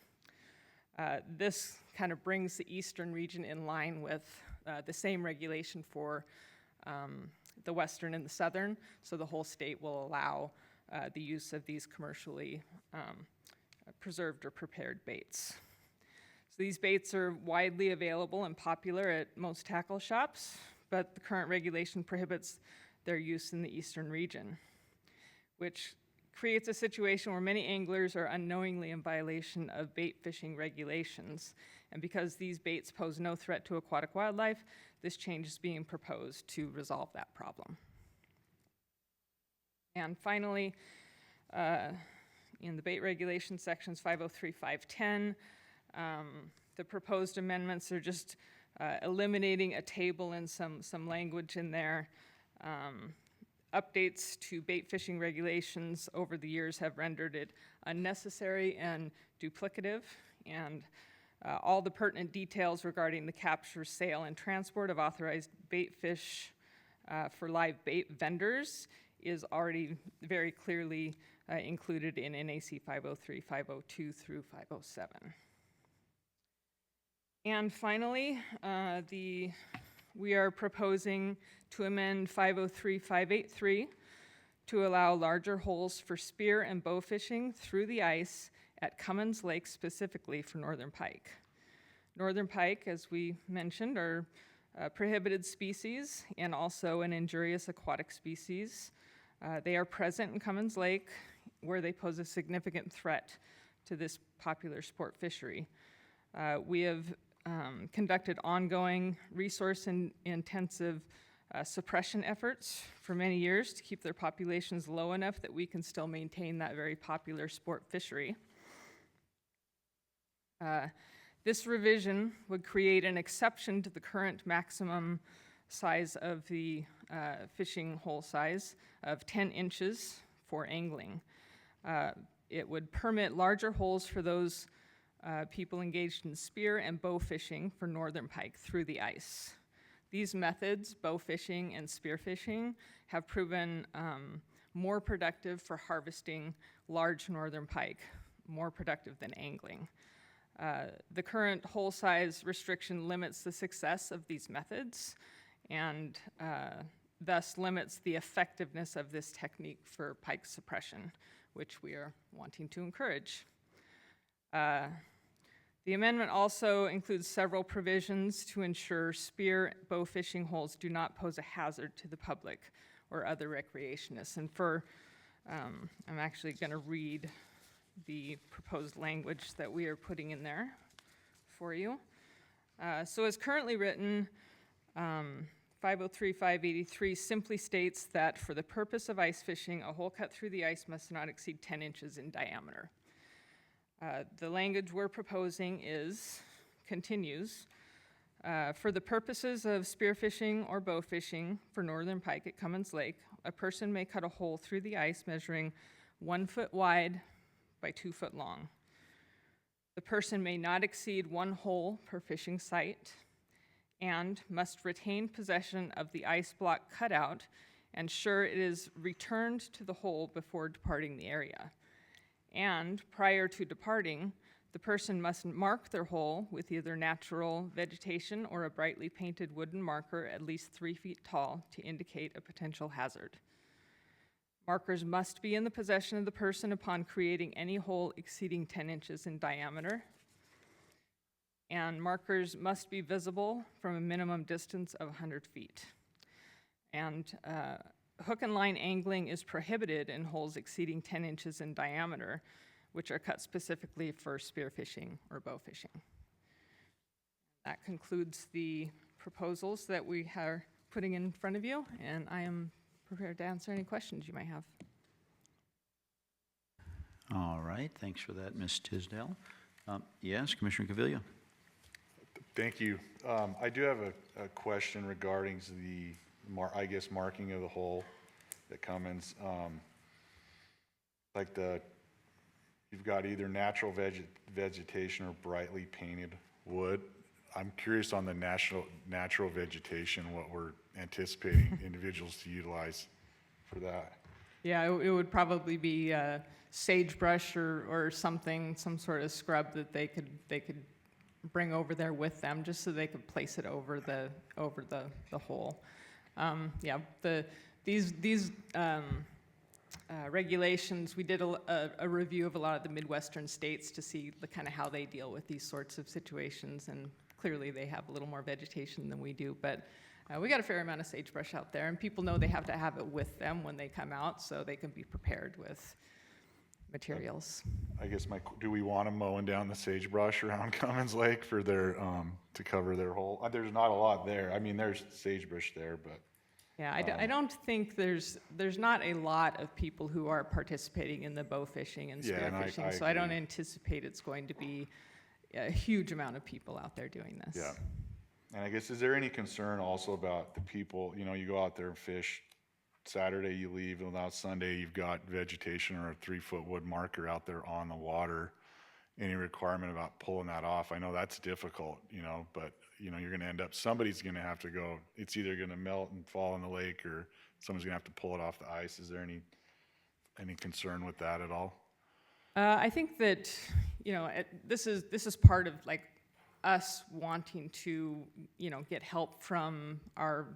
[SPEAKER 20] This kind of brings the eastern region in line with the same regulation for the western and the southern, so the whole state will allow the use of these commercially preserved or prepared baits. So these baits are widely available and popular at most tackle shops, but the current regulation prohibits their use in the eastern region, which creates a situation where many anglers are unknowingly in violation of bait fishing regulations. And because these baits pose no threat to aquatic wildlife, this change is being proposed to resolve that problem. And finally, in the bait regulation sections 503, 510, the proposed amendments are just eliminating a table and some language in there. Updates to bait fishing regulations over the years have rendered it unnecessary and duplicative, and all the pertinent details regarding the capture, sale, and transport of authorized bait fish for live bait vendors is already very clearly included in NAC 503, 502 through 507. And finally, we are proposing to amend 503, 583 to allow larger holes for spear and bow fishing through the ice at Cummins Lake specifically for northern pike. Northern pike, as we mentioned, are a prohibited species and also an injurious aquatic species. They are present in Cummins Lake, where they pose a significant threat to this popular sport fishery. We have conducted ongoing resource-intensive suppression efforts for many years to keep their populations low enough that we can still maintain that very popular sport fishery. This revision would create an exception to the current maximum size of the fishing hole size of 10 inches for angling. It would permit larger holes for those people engaged in spear and bow fishing for northern pike through the ice. These methods, bow fishing and spear fishing, have proven more productive for harvesting large northern pike, more productive than angling. The current hole size restriction limits the success of these methods and thus limits the effectiveness of this technique for pike suppression, which we are wanting to encourage. The amendment also includes several provisions to ensure spear bow fishing holes do not pose a hazard to the public or other recreationists. And I'm actually going to read the proposed language that we are putting in there for you. So as currently written, 503, 583 simply states that for the purpose of ice fishing, a hole cut through the ice must not exceed 10 inches in diameter. The language we're proposing continues, for the purposes of spearfishing or bow fishing for northern pike at Cummins Lake, a person may cut a hole through the ice measuring 1 foot wide by 2 foot long. The person may not exceed 1 hole per fishing site and must retain possession of the ice block cutout and ensure it is returned to the hole before departing the area. And prior to departing, the person must mark their hole with either natural vegetation or a brightly painted wooden marker at least 3 feet tall to indicate a potential hazard. Markers must be in the possession of the person upon creating any hole exceeding 10 inches in diameter. And markers must be visible from a minimum distance of 100 feet. And hook and line angling is prohibited in holes exceeding 10 inches in diameter, which are cut specifically for spearfishing or bow fishing. That concludes the proposals that we are putting in front of you, and I am prepared to answer any questions you might have.
[SPEAKER 1] All right, thanks for that, Ms. Tisdale. Yes, Commissioner Cavilla?
[SPEAKER 14] Thank you. I do have a question regarding the, marking of the hole that Cummins. You've got either natural vegetation or brightly painted wood. I'm curious on the natural vegetation, what we're anticipating individuals to utilize for that.
[SPEAKER 20] Yeah, it would probably be sagebrush or something, some sort of scrub that they could bring over there with them, just so they could place it over the hole. Yeah, these regulations, we did a review of a lot of the Midwestern states to see the kind of how they deal with these sorts of situations, and clearly they have a little more vegetation than we do, but we got a fair amount of sagebrush out there, and people know they have to have it with them when they come out so they can be prepared with materials.
[SPEAKER 14] I guess do we want them mowing down the sagebrush around Cummins Lake for their, to cover their hole? There's not a lot there. I mean, there's sagebrush there, but.
[SPEAKER 20] Yeah, I don't think there's not a lot of people who are participating in the bow fishing and spear fishing, so I don't anticipate it's going to be a huge amount of people out there doing this.
[SPEAKER 14] Yeah. And I guess, is there any concern also about the people, you go out there and fish, Saturday you leave, and now Sunday you've got vegetation or a 3-foot wood marker out there on the water. Any requirement about pulling that off? I know that's difficult, but you're gonna end up, somebody's gonna have to go, it's either gonna melt and fall in the lake, or someone's gonna have to pull it off the ice. Is there any concern with that at all?
[SPEAKER 20] I think that, this is part of like us wanting to, get help from our,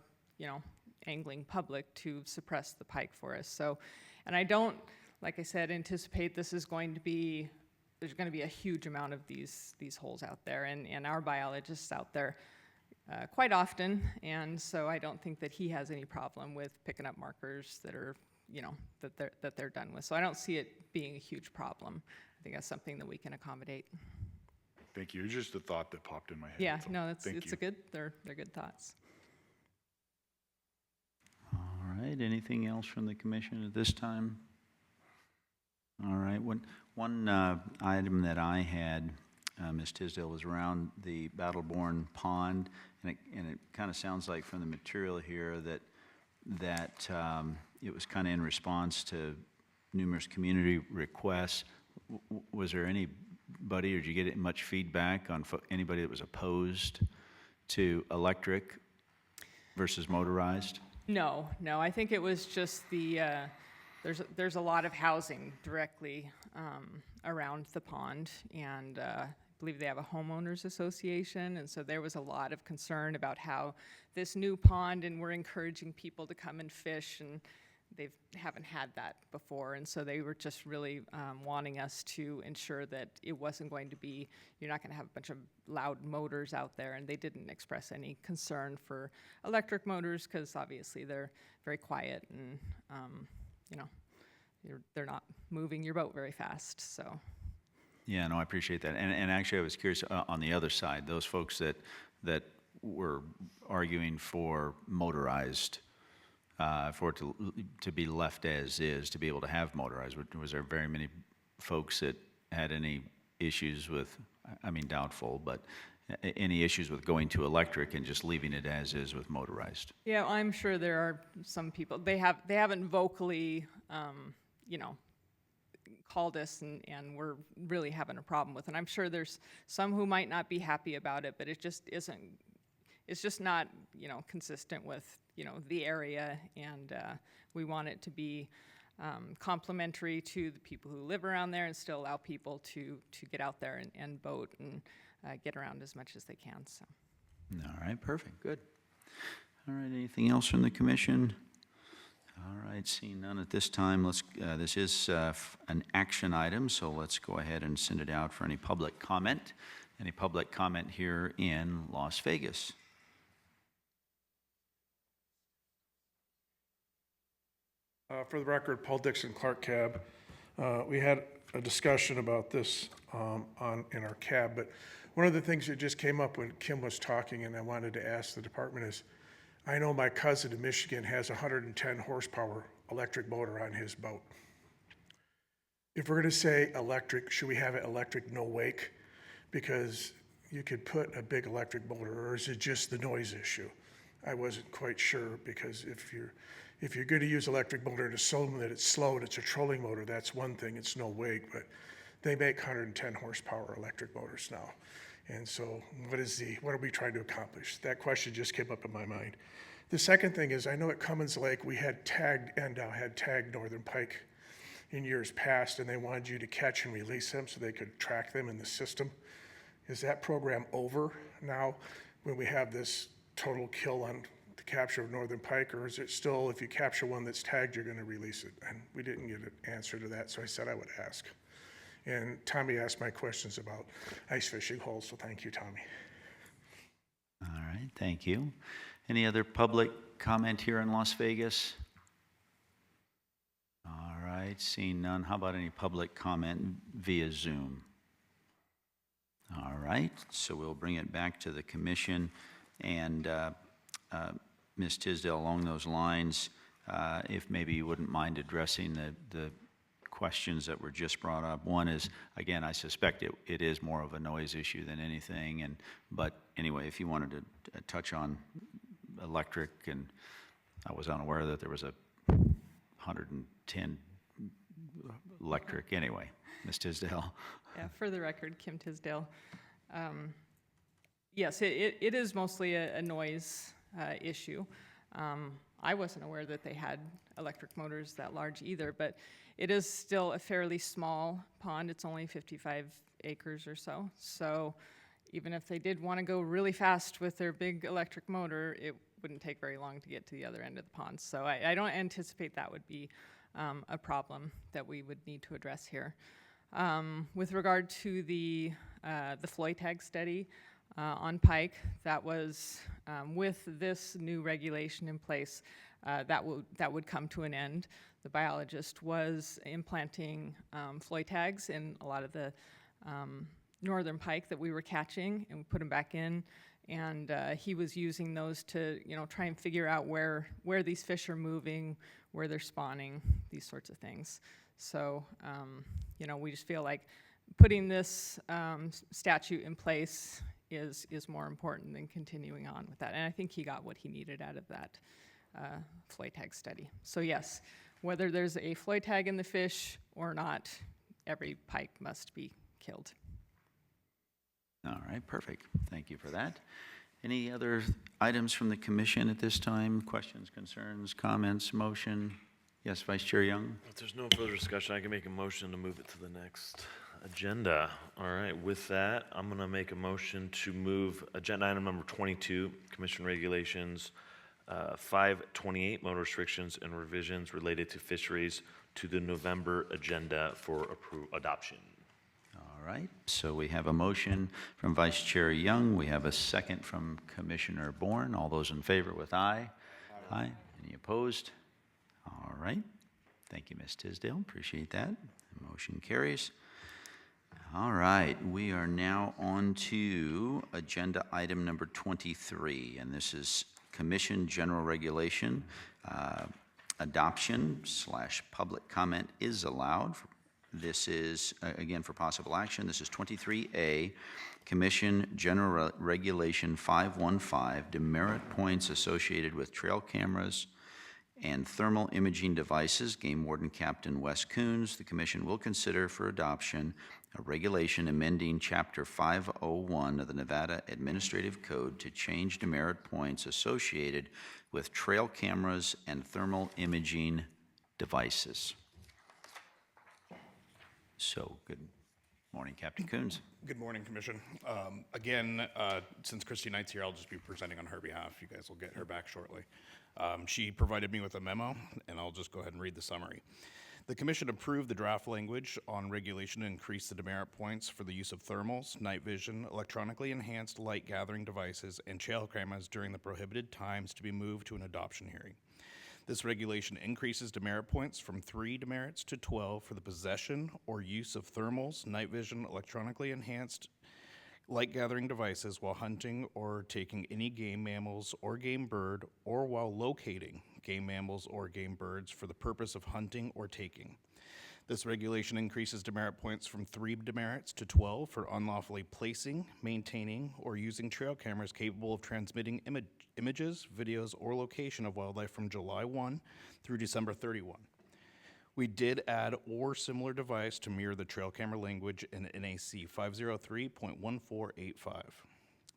[SPEAKER 20] angling public to suppress the pike for us. So, and I don't, like I said, anticipate this is going to be, there's going to be a huge amount of these holes out there, and our biologists out there quite often, and so I don't think that he has any problem with picking up markers that are, that they're done with. So I don't see it being a huge problem. I think that's something that we can accommodate.
[SPEAKER 14] Thank you. It's just a thought that popped in my head.
[SPEAKER 20] Yeah,
[SPEAKER 14] so
[SPEAKER 20] no, they're good thoughts.
[SPEAKER 1] All right, anything else from the commission at this time? All right, one item that I had, Ms. Tisdale, was around the Battleborn Pond, and it kind of sounds like from the material here that it was kind of in response to numerous community requests. Was there anybody, or did you get much feedback on anybody that was opposed to electric versus motorized?
[SPEAKER 20] No, I think it was just there's a lot of housing directly around the pond, and I believe they have a homeowners association, and so there was a lot of concern about how this new pond, and we're encouraging people to come and fish, and they haven't had that before, and so they were just really wanting us to ensure that it wasn't going to be, you're not going to have a bunch of loud motors out there, and they didn't express any concern for electric motors because obviously they're very quiet, and they're not moving your boat very fast. So.
[SPEAKER 1] Yeah, no, I appreciate that, and actually I was curious on the other side, those folks that were arguing for motorized. For it to be left as is, to be able to have motorized. Was there very many folks that had any issues with, I mean doubtful, but any issues with going to electric and just leaving it as is with motorized?
[SPEAKER 20] Yeah, I'm sure there are some people, they haven't vocally, called us and we're really having a problem with it. And I'm sure there's some who might not be happy about it, but it just isn't, it's just not, consistent with, the area, and we want it to be complementary to the people who live around there and still allow people to get out there and boat and get around as much as they can. So.
[SPEAKER 1] All right, perfect, good. All right, anything else from the commission? All right, seeing none at this time, this is an action item, so let's go ahead and send it out for any public comment. Any public comment here in Las Vegas?
[SPEAKER 3] For the record, Paul Dixon, Clark Cab. We had a discussion about this in our cab, but one of the things that just came up when Kim was talking, and I wanted to ask the department is, I know my cousin in Michigan has a 110 horsepower electric motor on his boat. If we're gonna say electric, should we have it electric no wake? Because you could put a big electric motor, or is it just the noise issue? I wasn't quite sure, because if you're gonna use electric motor and assume that it's slow and it's a trolling motor, that's one thing, it's no wake, but they make 110 horsepower electric motors now. And so what are we trying to accomplish? That question just came up in my mind. The second thing is, I know at Cummins Lake, we had tagged, NDOW had tagged northern pike in years past, and they wanted you to catch and release them so they could track them in the system. Is that program over now when we have this total kill on the capture of northern pike, or is it still, if you capture one that's tagged, you're gonna release it? And we didn't get an answer to that, so I said I would ask. And Tommy asked my questions about ice fishing holes, so thank you, Tommy.
[SPEAKER 1] All right, thank you. Any other public comment here in Las Vegas? All right, seeing none, how about any public comment via Zoom? All right, so we'll bring it back to the commission. And Ms. Tisdale, along those lines, if maybe you wouldn't mind addressing the questions that were just brought up. One is, again, I suspect it is more of a noise issue than anything, but anyway, if you wanted to touch on electric, and I was unaware that there was a 110 electric. Anyway, Ms. Tisdale.
[SPEAKER 20] Yeah, for the record, Kim Tisdale. Yes, it is mostly a noise issue. I wasn't aware that they had electric motors that large either, but it is still a fairly small pond. It's only 55 acres or so. So even if they did want to go really fast with their big electric motor, it wouldn't take very long to get to the other end of the pond. So I don't anticipate that would be a problem that we would need to address here. With regard to the Floy tag study on pike, that was with this new regulation in place, that would come to an end. The biologist was implanting Floy tags in a lot of the northern pike that we were catching, and we put them back in, and he was using those to try and figure out where these fish are moving, where they're spawning, these sorts of things. So we just feel like putting this statute in place is more important than continuing on with that. And I think he got what he needed out of that Floy tag study. So yes, whether there's a Floy tag in the fish or not, every pike must be killed.
[SPEAKER 1] All right, perfect. Thank you for that. Any other items from the commission at this time? Questions, concerns, comments, motion? Yes, Vice Chair Young?
[SPEAKER 7] If there's no further discussion, I can make a motion to move it to the next agenda. All right, with that, I'm going to make a motion to move agenda item number 22, Commission Regulations 528, motor restrictions and revisions related to fisheries, to the November agenda for adoption.
[SPEAKER 1] All right, so we have a motion from Vice Chair Young. We have a second from Commissioner Bourne. All those in favor with aye? Aye. Any opposed? All right. Thank you, Ms. Tisdale. Appreciate that. The motion carries. All right, we are now on to agenda item number 23, and this is Commission General Regulation. Adoption / public comment is allowed. This is, again, for possible action. This is 23A, Commission General Regulation 515, demerit points associated with trail cameras and thermal imaging devices. Game Warden Captain Wes Coons. The Commission will consider for adoption a regulation amending Chapter 501 of the Nevada Administrative Code to change demerit points associated with trail cameras and thermal imaging devices. So, good morning, Captain Coons.
[SPEAKER 21] Good morning, Commission. Again, since Christy Knight's here, I'll just be presenting on her behalf. You guys will get her back shortly. She provided me with a memo, and I'll just go ahead and read the summary. The Commission approved the draft language on regulation to increase the demerit points for the use of thermals, night vision, electronically enhanced light gathering devices, and trail cameras during the prohibited times to be moved to an adoption hearing. This regulation increases demerit points from 3 demerits to 12 for the possession or use of thermals, night vision, electronically enhanced light gathering devices while hunting or taking any game mammals or game bird, or while locating game mammals or game birds for the purpose of hunting or taking. This regulation increases demerit points from 3 demerits to 12 for unlawfully placing, maintaining, or using trail cameras capable of transmitting images, videos, or location of wildlife from July 1 through December 31. We did add or similar device to mirror the trail camera language in NAC 503.1485.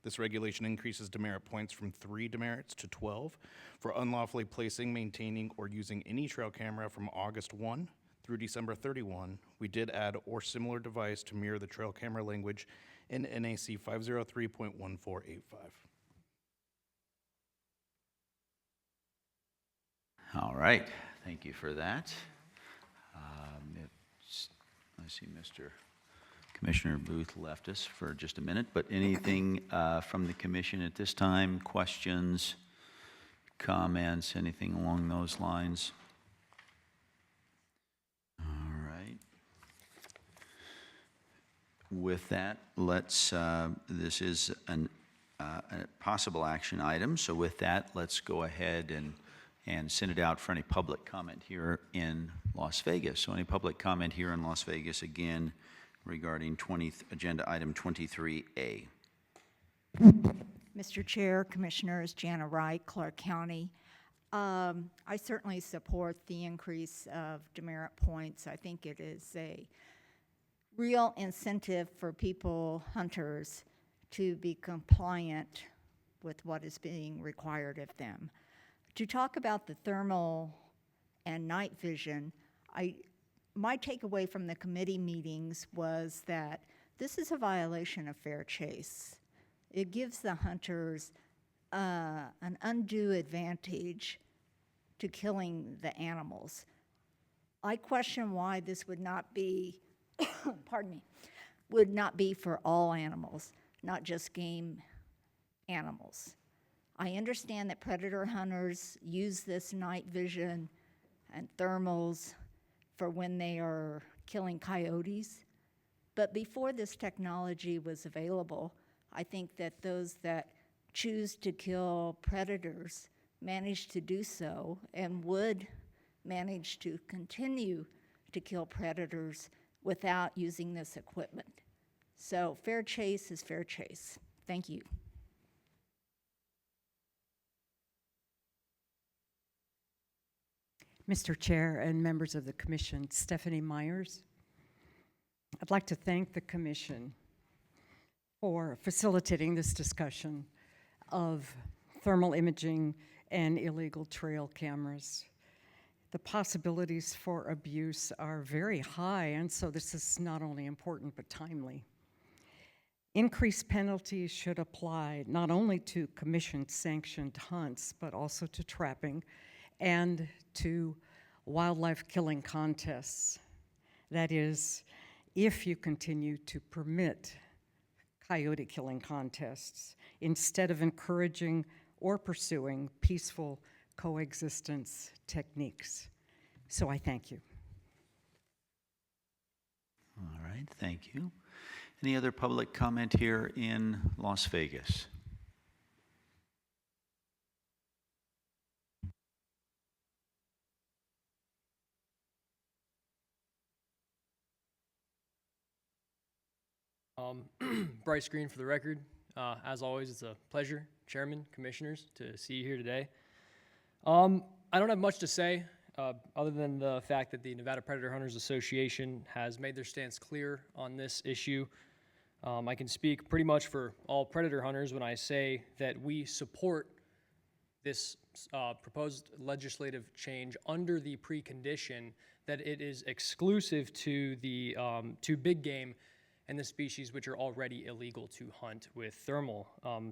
[SPEAKER 21] This regulation increases demerit points from 3 demerits to 12 for unlawfully placing, maintaining, or using any trail camera from August 1 through December 31. We did add or similar device to mirror the trail camera language in NAC 503.1485.
[SPEAKER 1] All right, thank you for that. I see Mr. Commissioner Booth left us for just a minute, but anything from the commission at this time? Questions, comments, anything along those lines? All right. With that, let's, this is a possible action item, so with that, let's go ahead and send it out for any public comment here in Las Vegas. So any public comment here in Las Vegas, again, regarding agenda item 23A.
[SPEAKER 6] Mr. Chair, Commissioners, Jana Wright, Clark County. I certainly support the increase of demerit points. I think it is a real incentive for people, hunters, to be compliant with what is being required of them. To talk about the thermal and night vision, my takeaway from the committee meetings was that this is a violation of fair chase. It gives the hunters an undue advantage to killing the animals. I question why this would not be, pardon me, would not be for all animals, not just game animals. I understand that predator hunters use this night vision and thermals for when they are killing coyotes, but before this technology was available, I think that those that choose to kill predators manage to do so and would manage to continue to kill predators without using this equipment. So fair chase is fair chase. Thank you.
[SPEAKER 22] Mr. Chair and members of the Commission, Stephanie Myers. I'd like to thank the Commission for facilitating this discussion of thermal imaging and illegal trail cameras. The possibilities for abuse are very high, and so this is not only important but timely. Increased penalties should apply not only to Commission-sanctioned hunts, but also to trapping and to wildlife killing contests. That is, if you continue to permit coyote killing contests instead of encouraging or pursuing peaceful coexistence techniques. So I thank you.
[SPEAKER 1] All right, thank you. Any other public comment here in Las Vegas?
[SPEAKER 23] Bryce Green for the record. As always, it's a pleasure, Chairman, Commissioners, to see you here today. I don't have much to say other than the fact that the Nevada Predator Hunters Association has made their stance clear on this issue. I can speak pretty much for all predator hunters when I say that we support this proposed legislative change under the precondition that it is exclusive to the to big game and the species which are already illegal to hunt with thermal.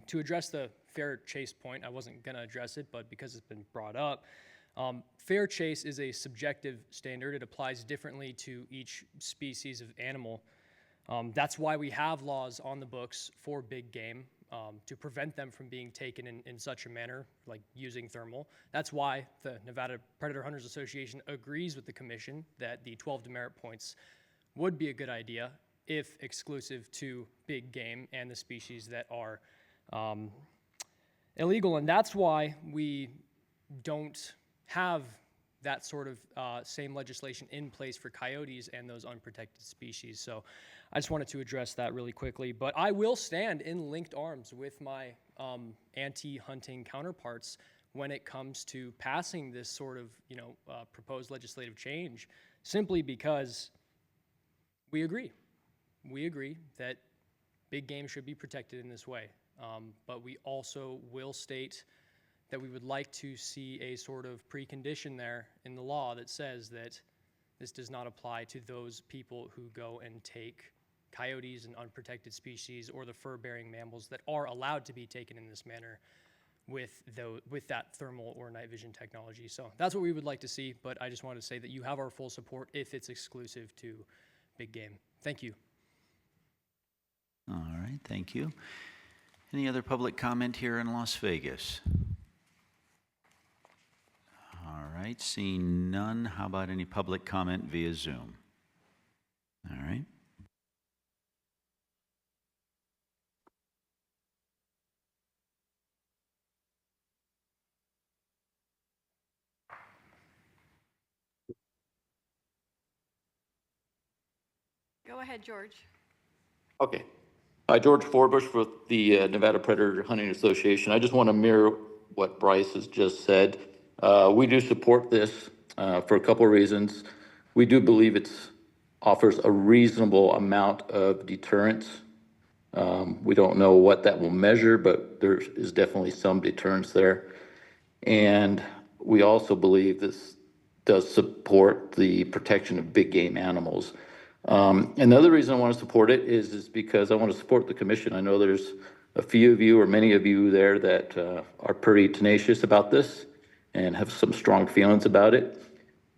[SPEAKER 23] To address the fair chase point, I wasn't going to address it, but because it's been brought up, fair chase is a subjective standard. It applies differently to each species of animal. That's why we have laws on the books for big game to prevent them from being taken in such a manner, like using thermal. That's why the Nevada Predator Hunters Association agrees with the Commission that the 12 demerit points would be a good idea. if exclusive to big game and the species that are illegal. And that's why we don't have that sort of same legislation in place for coyotes and those unprotected species. So I just wanted to address that really quickly. But I will stand in linked arms with my anti-hunting counterparts when it comes to passing this sort of, proposed legislative change, simply because we agree. We agree that big game should be protected in this way. But we also will state that we would like to see a sort of precondition there in the law that says that this does not apply to those people who go and take coyotes and unprotected species or the fur-bearing mammals that are allowed to be taken in this manner with that thermal or night vision technology. So that's what we would like to see, but I just wanted to say that you have our full support if it's exclusive to big game. Thank you.
[SPEAKER 1] All right, thank you. Any other public comment here in Las Vegas? All right, seeing none, how about any public comment via Zoom? All right.
[SPEAKER 2] Go ahead, George.
[SPEAKER 10] Okay. Hi, George Forbush with the Nevada Predator Hunting Association. I just want to mirror what Bryce has just said. We do support this for a couple of reasons. We do believe it offers a reasonable amount of deterrence. We don't know what that will measure, but there is definitely some deterrence there. And we also believe this does support the protection of big game animals. And the other reason I want to support it is because I want to support the commission. I know there's a few of you or many of you there that are pretty tenacious about this and have some strong feelings about it.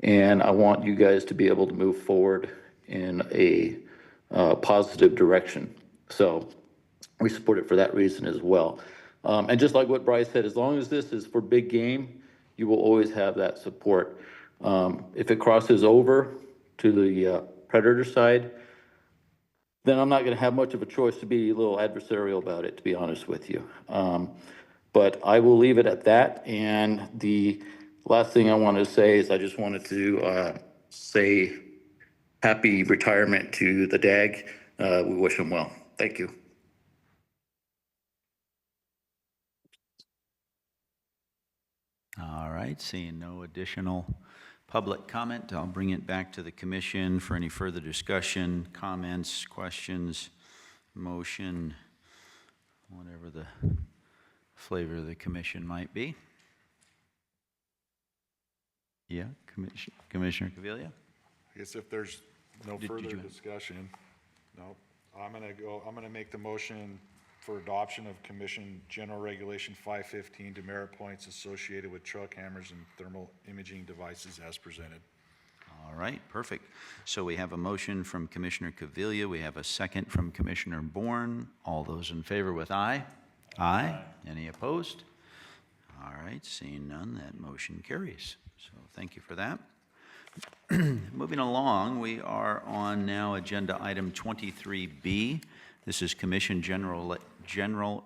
[SPEAKER 10] And I want you guys to be able to move forward in a positive direction. So we support it for that reason as well. And just like what Bryce said, as long as this is for big game, you will always have that support. If it crosses over to the predator side, then I'm not going to have much of a choice to be a little adversarial about it, to be honest with you. But I will leave it at that. And the last thing I want to say is I just wanted to say happy retirement to the DAG. We wish him well. Thank you.
[SPEAKER 1] All right, seeing no additional public comment, I'll bring it back to the commission for any further discussion, comments, questions, motion, whatever the flavor of the commission might be. Yeah, Commissioner Caviglia?
[SPEAKER 14] I guess if there's no
[SPEAKER 1] Did
[SPEAKER 14] further
[SPEAKER 1] you-
[SPEAKER 14] discussion, no, I'm gonna make the motion for adoption of Commission General Regulation 515 demerit points associated with truck hammers and thermal imaging devices as presented.
[SPEAKER 1] All right, perfect. So we have a motion from Commissioner Caviglia. We have a second from Commissioner Bourne. All those in favor with aye? Aye. Any opposed? All right, seeing none, that motion carries. So thank you for that. Moving along, we are on now agenda item 23B. This is Commission General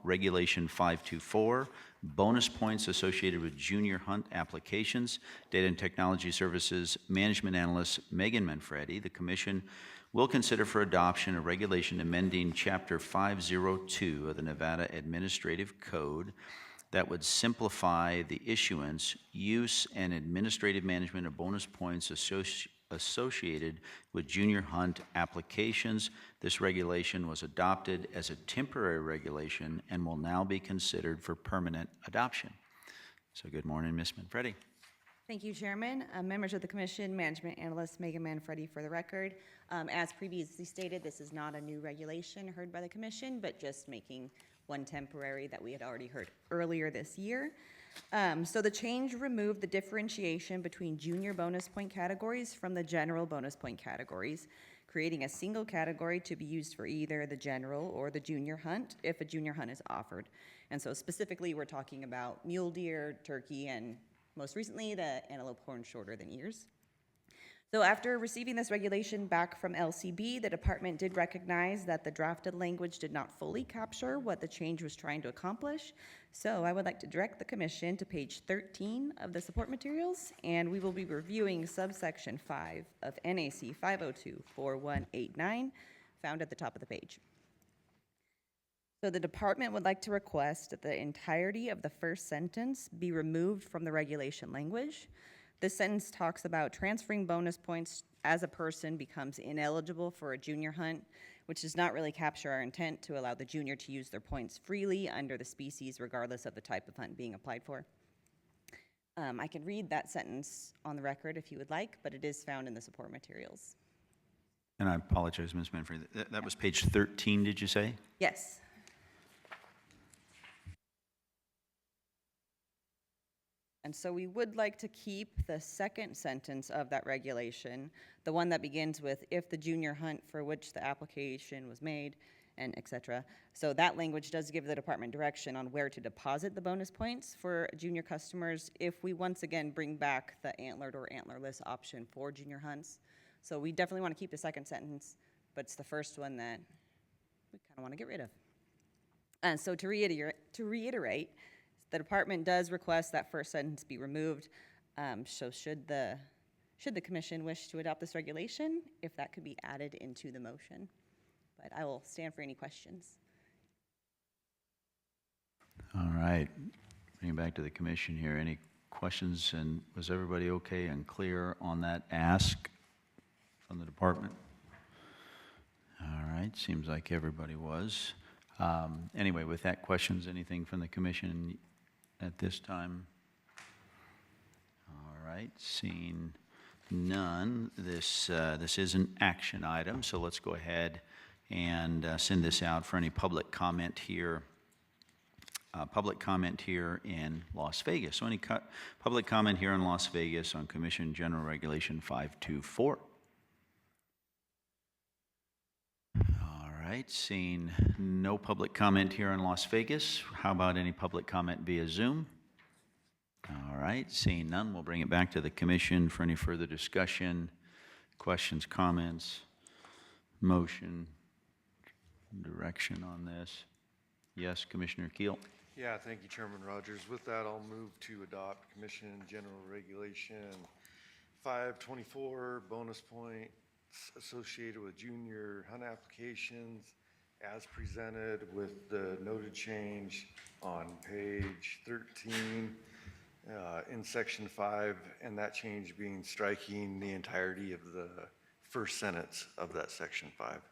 [SPEAKER 1] Regulation 524, bonus points associated with junior hunt applications. Data and Technology Services Management Analyst Megan Manfredi. The Commission will consider for adoption a regulation amending Chapter 502 of the Nevada Administrative Code that would simplify the issuance, use, and administrative management of bonus points associated with junior hunt applications. This regulation was adopted as a temporary regulation and will now be considered for permanent adoption. So good morning, Ms. Manfredi.
[SPEAKER 12] Thank you, Chairman. Members of the Commission, Management Analyst Megan Manfredi for the record. As previously stated, this is not a new regulation heard by the Commission, but just making one temporary that we had already heard earlier this year. So the change removed the differentiation between junior bonus point categories from the general bonus point categories, creating a single category to be used for either the general or the junior hunt if a junior hunt is offered. And so specifically, we're talking about mule deer, turkey, and most recently, the antelope horn shorter than ears. So after receiving this regulation back from LCB, the department did recognize that the drafted language did not fully capture what the change was trying to accomplish. So I would like to direct the commission to page 13 of the support materials, and we will be reviewing subsection 5 of NAC 502-4189, found at the top of the page. So the department would like to request that the entirety of the first sentence be removed from the regulation language. This sentence talks about transferring bonus points as a person becomes ineligible for a junior hunt, which does not really capture our intent to allow the junior to use their points freely under the species regardless of the type of hunt being applied for. I can read that sentence on the record if you would like, but it is found in the support materials.
[SPEAKER 1] And I apologize, Ms. Manfredi. That was page 13, did you say?
[SPEAKER 12] Yes. And so we would like to keep the second sentence of that regulation, the one that begins with if the junior hunt for which the application was made, and et cetera. So that language does give the department direction on where to deposit the bonus points for junior customers if we once again bring back the antlered or antlerless option for junior hunts. So we definitely want to keep the second sentence, but it's the first one that we kind of want to get rid of. And so to reiterate, the department does request that first sentence be removed. So should the commission wish to adopt this regulation, if that could be added into the motion. But I will stand for any questions.
[SPEAKER 1] All right. Bring it back to the commission here. Any questions? And was everybody okay and clear on that ask from the department? All right. Seems like everybody was. Anyway, with that, questions, anything from the commission at this time? All right, seeing none, this is an action item, so let's go ahead and send this out for any public comment here. Public comment here in Las Vegas. So any public comment here in Las Vegas on Commission General Regulation 524? All right, seeing no public comment here in Las Vegas, how about any public comment via Zoom? All right, seeing none, we'll bring it back to the commission for any further discussion, questions, comments, motion, direction on this. Yes, Commissioner Keel.
[SPEAKER 16] Yeah, thank you, Chairman Rogers. With that, I'll move to adopt Commission General Regulation 524, bonus points associated with junior hunt applications as presented with the noted change on page 13 in section 5, and that change being striking the entirety of the first sentence of that section 5.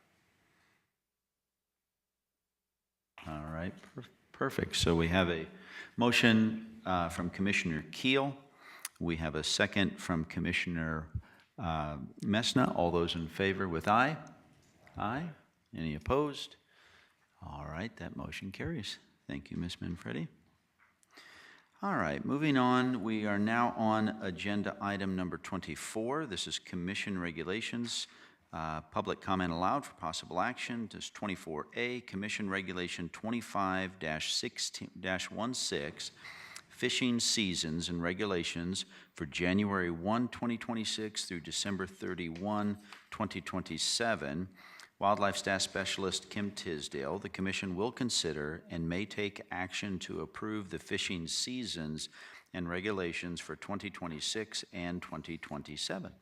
[SPEAKER 1] All right, perfect. So we have a motion from Commissioner Keel. We have a second from Commissioner Messna. All those in favor with aye? Aye. Any opposed? All right, that motion carries. Thank you, Ms. Manfredi. All right, moving on, we are now on agenda item number 24. This is Commission Regulations. Public comment allowed for possible action. This is 24A, Commission Regulation 25-16, Fishing Seasons and Regulations for January 1, 2026 through December 31, 2027. Wildlife Staff Specialist Kim Tisdale, the Commission will consider and may take action to approve the fishing seasons and regulations for 2026 and 2027.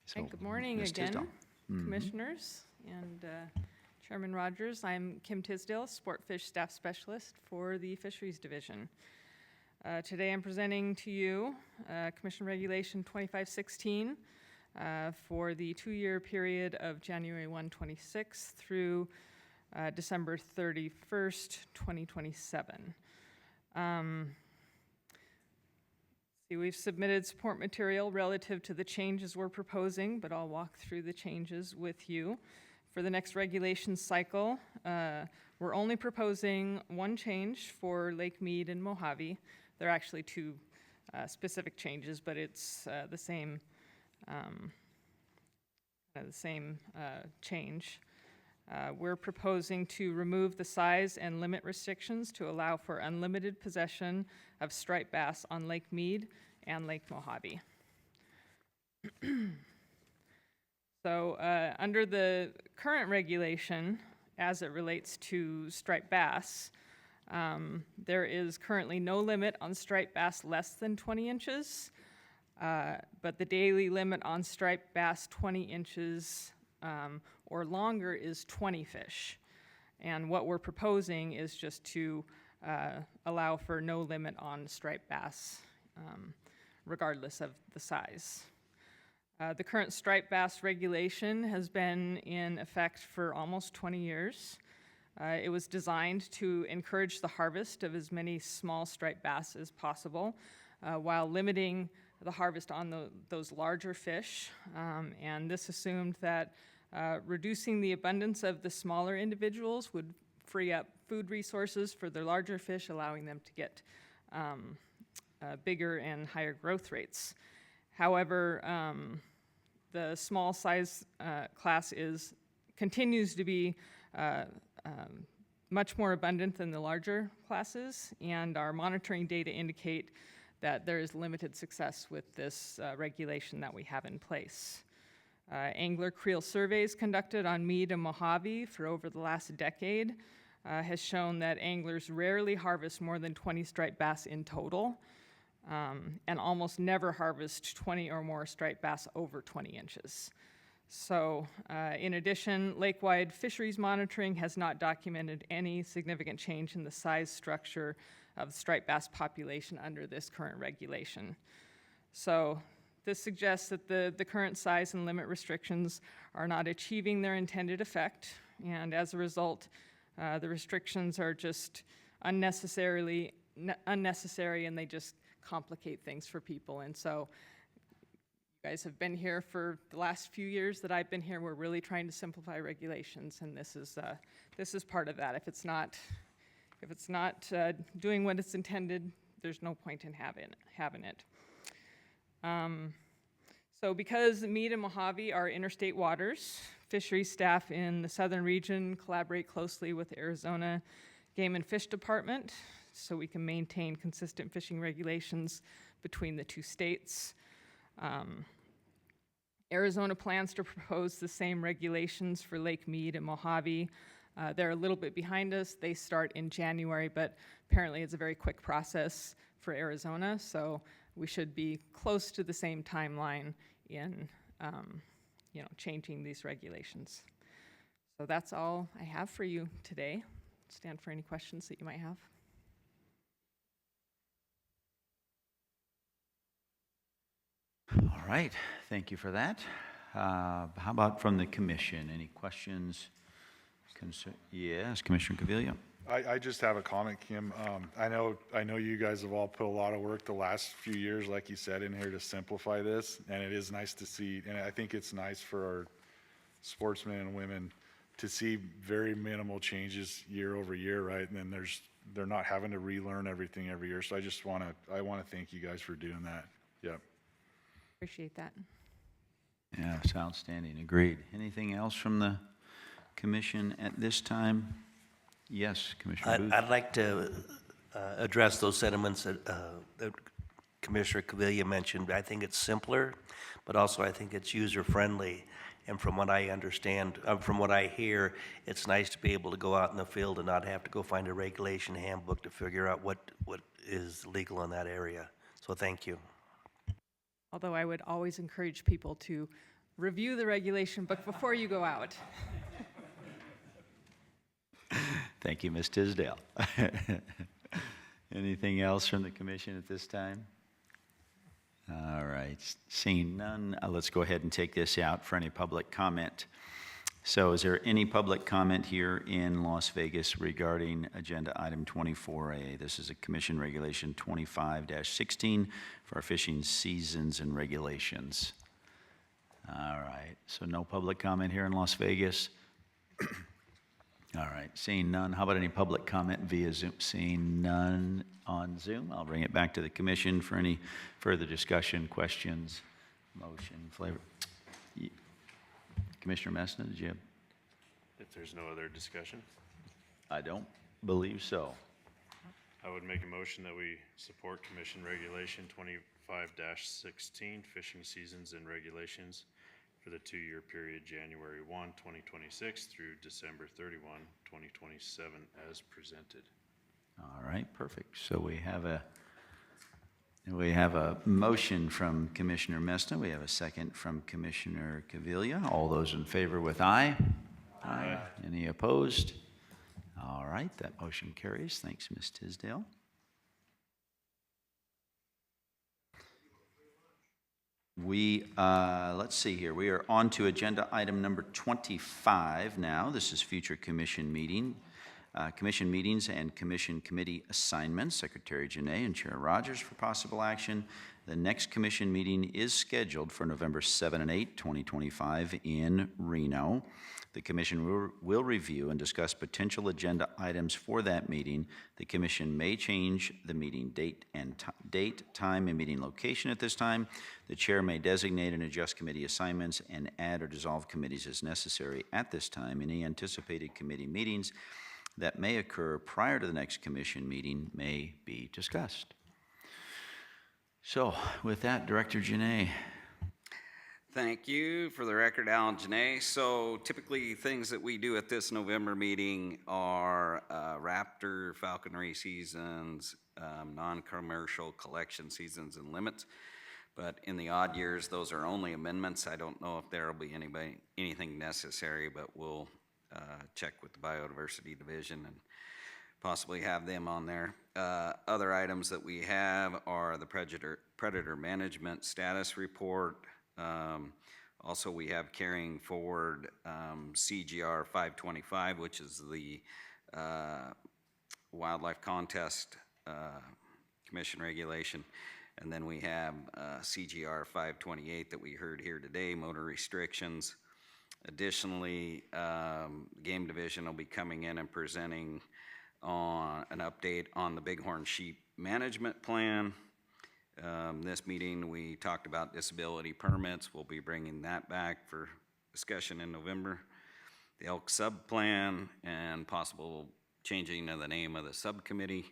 [SPEAKER 1] So,
[SPEAKER 20] Good morning
[SPEAKER 1] Ms.
[SPEAKER 20] again,
[SPEAKER 1] Tisdale.
[SPEAKER 20] Commissioners and Chairman Rogers. I'm Kim Tisdale, Sportfish Staff Specialist for the Fisheries Division. Today I'm presenting to you Commission Regulation 2516 for the 2-year period of January 1, 26 through December 31st, 2027. We've submitted support material relative to the changes we're proposing, but I'll walk through the changes with you. For the next regulation cycle, we're only proposing one change for Lake Mead and Mojave. There are actually two specific changes, but it's the same change. We're proposing to remove the size and limit restrictions to allow for unlimited possession of striped bass on Lake Mead and Lake Mojave. So under the current regulation, as it relates to striped bass, there is currently no limit on striped bass less than 20 inches, but the daily limit on striped bass 20 inches or longer is 20 fish. And what we're proposing is just to allow for no limit on striped bass, regardless of the size. The current striped bass regulation has been in effect for almost 20 years. It was designed to encourage the harvest of as many small striped bass as possible, while limiting the harvest on those larger fish. And this assumed that reducing the abundance of the smaller individuals would free up food resources for the larger fish, allowing them to get bigger and higher growth rates. However, the small size class continues to be much more abundant than the larger classes, and our monitoring data indicate that there is limited success with this regulation that we have in place. Angler creel surveys conducted on Meade and Mojave for over the last decade has shown that anglers rarely harvest more than 20 striped bass in total, and almost never harvest 20 or more striped bass over 20 inches. So, in addition, lake-wide fisheries monitoring has not documented any significant change in the size structure of the striped bass population under this current regulation. So, this suggests that the current size and limit restrictions are not achieving their intended effect, and as a result, the restrictions are just unnecessary, and they just complicate things for people. And so you guys have been here for the last few years that I've been here. We're really trying to simplify regulations, and this is part of that. If it's not doing what it's intended, there's no point in having it. So because Meade and Mojave are interstate waters, fisheries staff in the southern region collaborate closely with Arizona Game and Fish Department so we can maintain consistent fishing regulations between the two states. Arizona plans to propose the same regulations for Lake Meade and Mojave. They're a little bit behind us. They start in January, but apparently it's a very quick process for Arizona, so we should be close to the same timeline in changing these regulations. So that's all I have for you today. Stand for any questions that you might have.
[SPEAKER 1] All right, thank you for that. How about from the commission? Any questions? Yes, Commissioner Cavilla.
[SPEAKER 14] I just have a comment, Kim. I know you guys have all put a lot of work the last few years, like you said, in here to simplify this, and it is nice to see, and I think it's nice for our sportsmen and women to see very minimal changes year over year, right? And then they're not having to relearn everything every year. So I want to thank you guys for doing that. Yep.
[SPEAKER 20] Appreciate that.
[SPEAKER 1] Yeah, it's outstanding. Agreed. Anything else from the commission at this time? Yes, Commissioner Booth.
[SPEAKER 4] I'd like to address those sentiments that Commissioner Cavilla mentioned. I think it's simpler, but also I think it's user-friendly. And from what I understand, from what I hear, it's nice to be able to go out in the field and not have to go find a regulation handbook to figure out what is legal in that area. So thank you.
[SPEAKER 20] Although I would always encourage people to review the regulation book before you go out.
[SPEAKER 1] Thank you, Ms. Tisdale. Anything else from the commission at this time? All right, seeing none, let's go ahead and take this out for any public comment. So is there any public comment here in Las Vegas regarding agenda item 24A? This is a commission regulation 25-16 for our fishing seasons and regulations. All right, so no public comment here in Las Vegas. All right, seeing none, how about any public comment via Zoom? Seeing none on Zoom, I'll bring it back to the commission for any further discussion, questions, motion, flavor. Commissioner Messna, did you have?
[SPEAKER 19] If there's no other discussion,
[SPEAKER 1] I don't believe so.
[SPEAKER 19] I would make a motion that we support Commission Regulation 25-16, Fishing Seasons and Regulations for the 2-year period, January 1, 2026 through December 31, 2027, as presented.
[SPEAKER 1] All right, perfect. So we have a motion from Commissioner Mesta. We have a second from Commissioner Caviglia. All those in favor with aye? Aye. Any opposed? All right, that motion carries. Thanks, Ms. Tisdale. Let's see here. We are on to agenda item number 25 now. This is future commission meetings and commission committee assignments. Secretary Janae and Chair Rogers for possible action. The next commission meeting is scheduled for November 7 and 8, 2025 in Reno. The commission will review and discuss potential agenda items for that meeting. The commission may change the meeting date, time, and meeting location at this time. The chair may designate and adjust committee assignments and add or dissolve committees as necessary at this time. Any anticipated committee meetings that may occur prior to the next commission meeting may be discussed. So with that, Director Janae.
[SPEAKER 8] Thank you. For the record, Alan Janae. So typically things that we do at this November meeting are raptor falconry seasons, non-commercial collection seasons and limits. But in the odd years, those are only amendments. I don't know if there will be anything necessary, but we'll check with the Biodiversity Division and possibly have them on there. Other items that we have are the predator management status report. Also, we have carrying forward CGR 525, which is the Wildlife Contest Commission regulation. And then we have CGR 528 that we heard here today, motor restrictions. Additionally, Game Division will be coming in and presenting on an update on the Bighorn Sheep Management Plan. This meeting, we talked about disability permits. We'll be bringing that back for discussion in November. The elk sub-plan and possible changing of the name of the subcommittee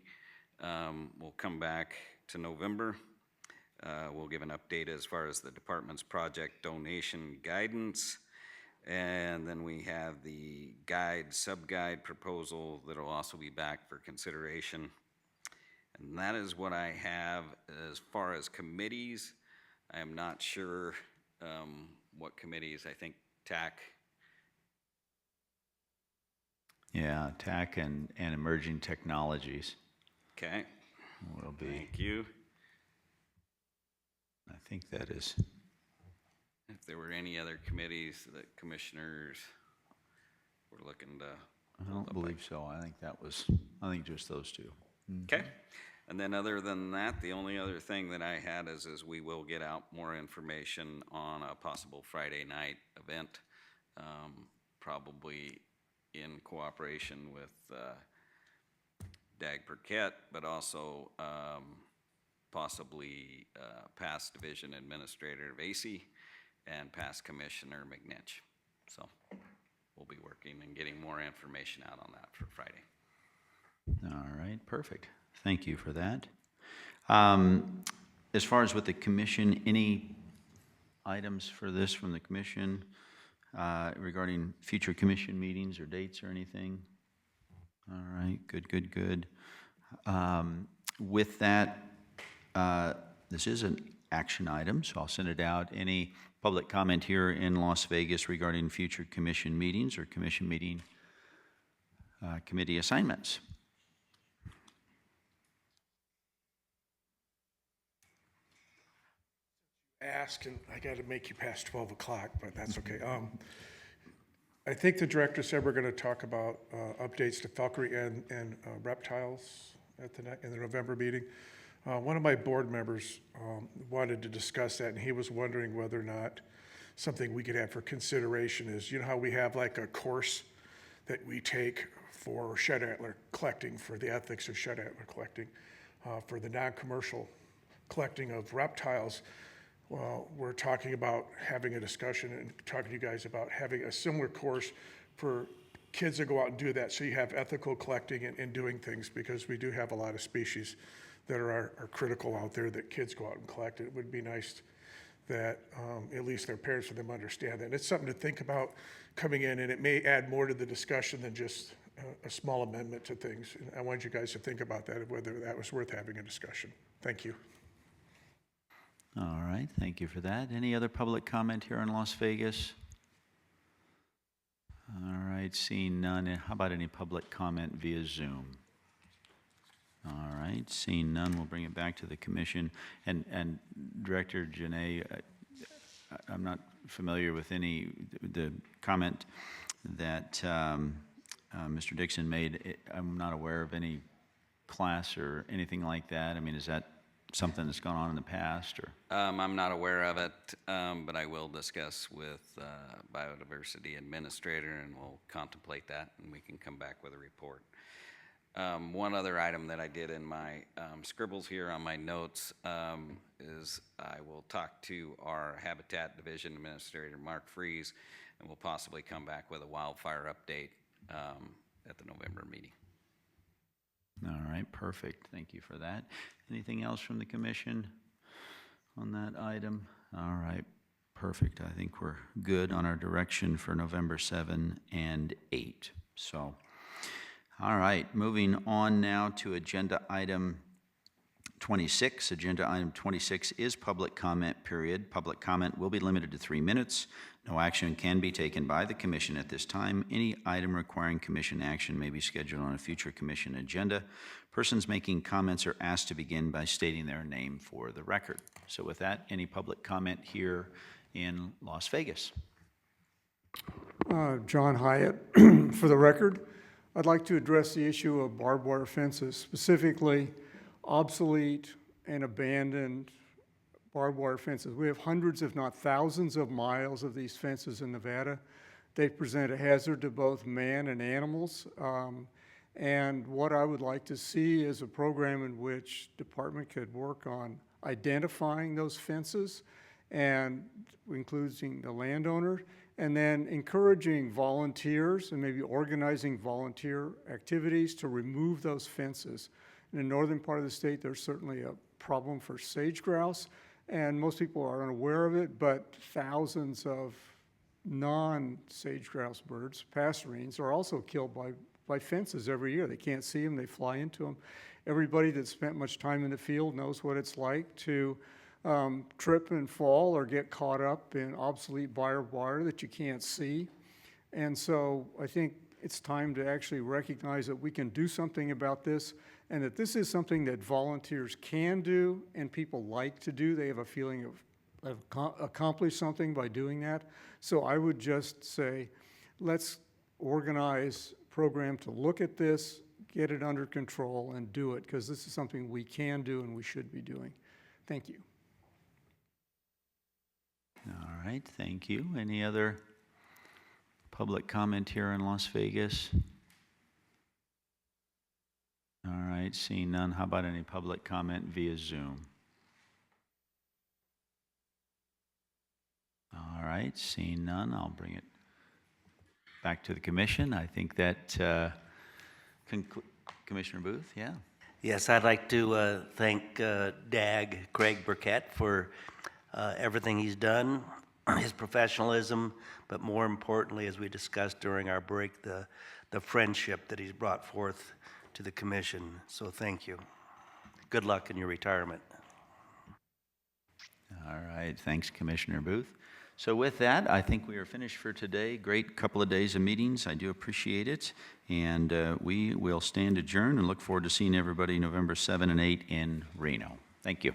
[SPEAKER 8] will come back to November. We'll give an update as far as the department's project donation guidance. And then we have the sub-guide proposal that will also be back for consideration. And that is what I have as far as committees. I am not sure what committees. I think TAC.
[SPEAKER 1] Yeah, TAC and emerging technologies.
[SPEAKER 8] Okay.
[SPEAKER 1] Will be.
[SPEAKER 8] Thank you.
[SPEAKER 1] I think that is.
[SPEAKER 8] If there were any other committees that commissioners were looking to.
[SPEAKER 1] I don't believe so. I think just those two.
[SPEAKER 8] Okay. And then other than that, the only other thing that I had is we will get out more information on a possible Friday night event, probably in cooperation with DAG Burkett, but also possibly past division administrator of AC and past Commissioner McNitch. So we'll be working and getting more information out on that for Friday.
[SPEAKER 1] All right, perfect. Thank you for that. As far as with the commission, any items for this from the commission regarding future commission meetings or dates or anything? All right, good. With that, this is an action item, so I'll send it out. Any public comment here in Las Vegas regarding future commission meetings or commission meeting committee assignments?
[SPEAKER 3] Ask, and I got to make you past 12 o'clock, but that's okay. I think the director said we're going to talk about updates to falconry and reptiles in the November meeting. One of my board members wanted to discuss that, and he was wondering whether or not something we could have for consideration is, you know how we have like a course that we take for shed antler collecting, for the ethics of shed antler collecting, for the non-commercial collecting of reptiles. Well, we're talking about having a discussion and talking to you guys about having a similar course for kids that go out and do that, so you have ethical collecting and doing things, because we do have a lot of species that are critical out there that kids go out and collect. It would be nice that at least their parents for them understand that. And it's something to think about coming in, and it may add more to the discussion than just a small amendment to things. And I want you guys to think about that, whether that was worth having a discussion. Thank you.
[SPEAKER 1] All right, thank you for that. Any other public comment here in Las Vegas? All right, seeing none. How about any public comment via Zoom? All right, seeing none, we'll bring it back to the commission. And Director Janae, I'm not familiar with the comment that Mr. Dixon made. I'm not aware of any class or anything like that. I mean, is that something that's gone on in the past, or?
[SPEAKER 8] I'm not aware of it, but I will discuss with biodiversity administrator, and we'll contemplate that, and we can come back with a report. One other item that I did in my scribbles here on my notes is I will talk to our Habitat Division Administrator, Mark Freeze, and we'll possibly come back with a wildfire update at the November meeting.
[SPEAKER 1] All right, perfect. Thank you for that. Anything else from the commission on that item? All right, perfect. I think we're good on our direction for November 7 and 8. So, all right, moving on now to agenda item 26. Agenda item 26 is public comment period. Public comment will be limited to 3 minutes. No action can be taken by the commission at this time. Any item requiring commission action may be scheduled on a future commission agenda. Persons making comments are asked to begin by stating their name for the record. So with that, any public comment here in Las Vegas?
[SPEAKER 5] John Hyatt. For the record, I'd like to address the issue of barbed wire fences, specifically obsolete and abandoned barbed wire fences. We have hundreds, if not thousands, of miles of these fences in Nevada. They present a hazard to both man and animals. And what I would like to see is a program in which department could work on identifying those fences, and including the landowner, and then encouraging volunteers and maybe organizing volunteer activities to remove those fences. In the northern part of the state, there's certainly a problem for sage grouse, and most people are unaware of it, but thousands of non-sage grouse birds, passerines, are also killed by fences every year. They can't see them, they fly into them. Everybody that's spent much time in the field knows what it's like to trip and fall or get caught up in obsolete barbed wire that you can't see. And so I think it's time to actually recognize that we can do something about this, and that this is something that volunteers can do and people like to do. They have a feeling of accomplished something by doing that. So I would just say, let's organize a program to look at this, get it under control, and do it, because this is something we can do and we should be doing. Thank you.
[SPEAKER 1] All right, thank you. Any other public comment here in Las Vegas? All right, seeing none, how about any public comment via Zoom? All right, seeing none, I'll bring it back to the commission. I think that Commissioner Booth, yeah?
[SPEAKER 4] Yes, I'd like to thank DAG, Craig Burkett, for everything he's done, his professionalism, but more importantly, as we discussed during our break, the friendship that he's brought forth to the commission. So thank you. Good luck in your retirement.
[SPEAKER 1] All right, thanks, Commissioner Booth. So with that, I think we are finished for today. Great couple of days of meetings. I do appreciate it. And we will stand adjourned and look forward to seeing everybody November 7 and 8 in Reno. Thank you.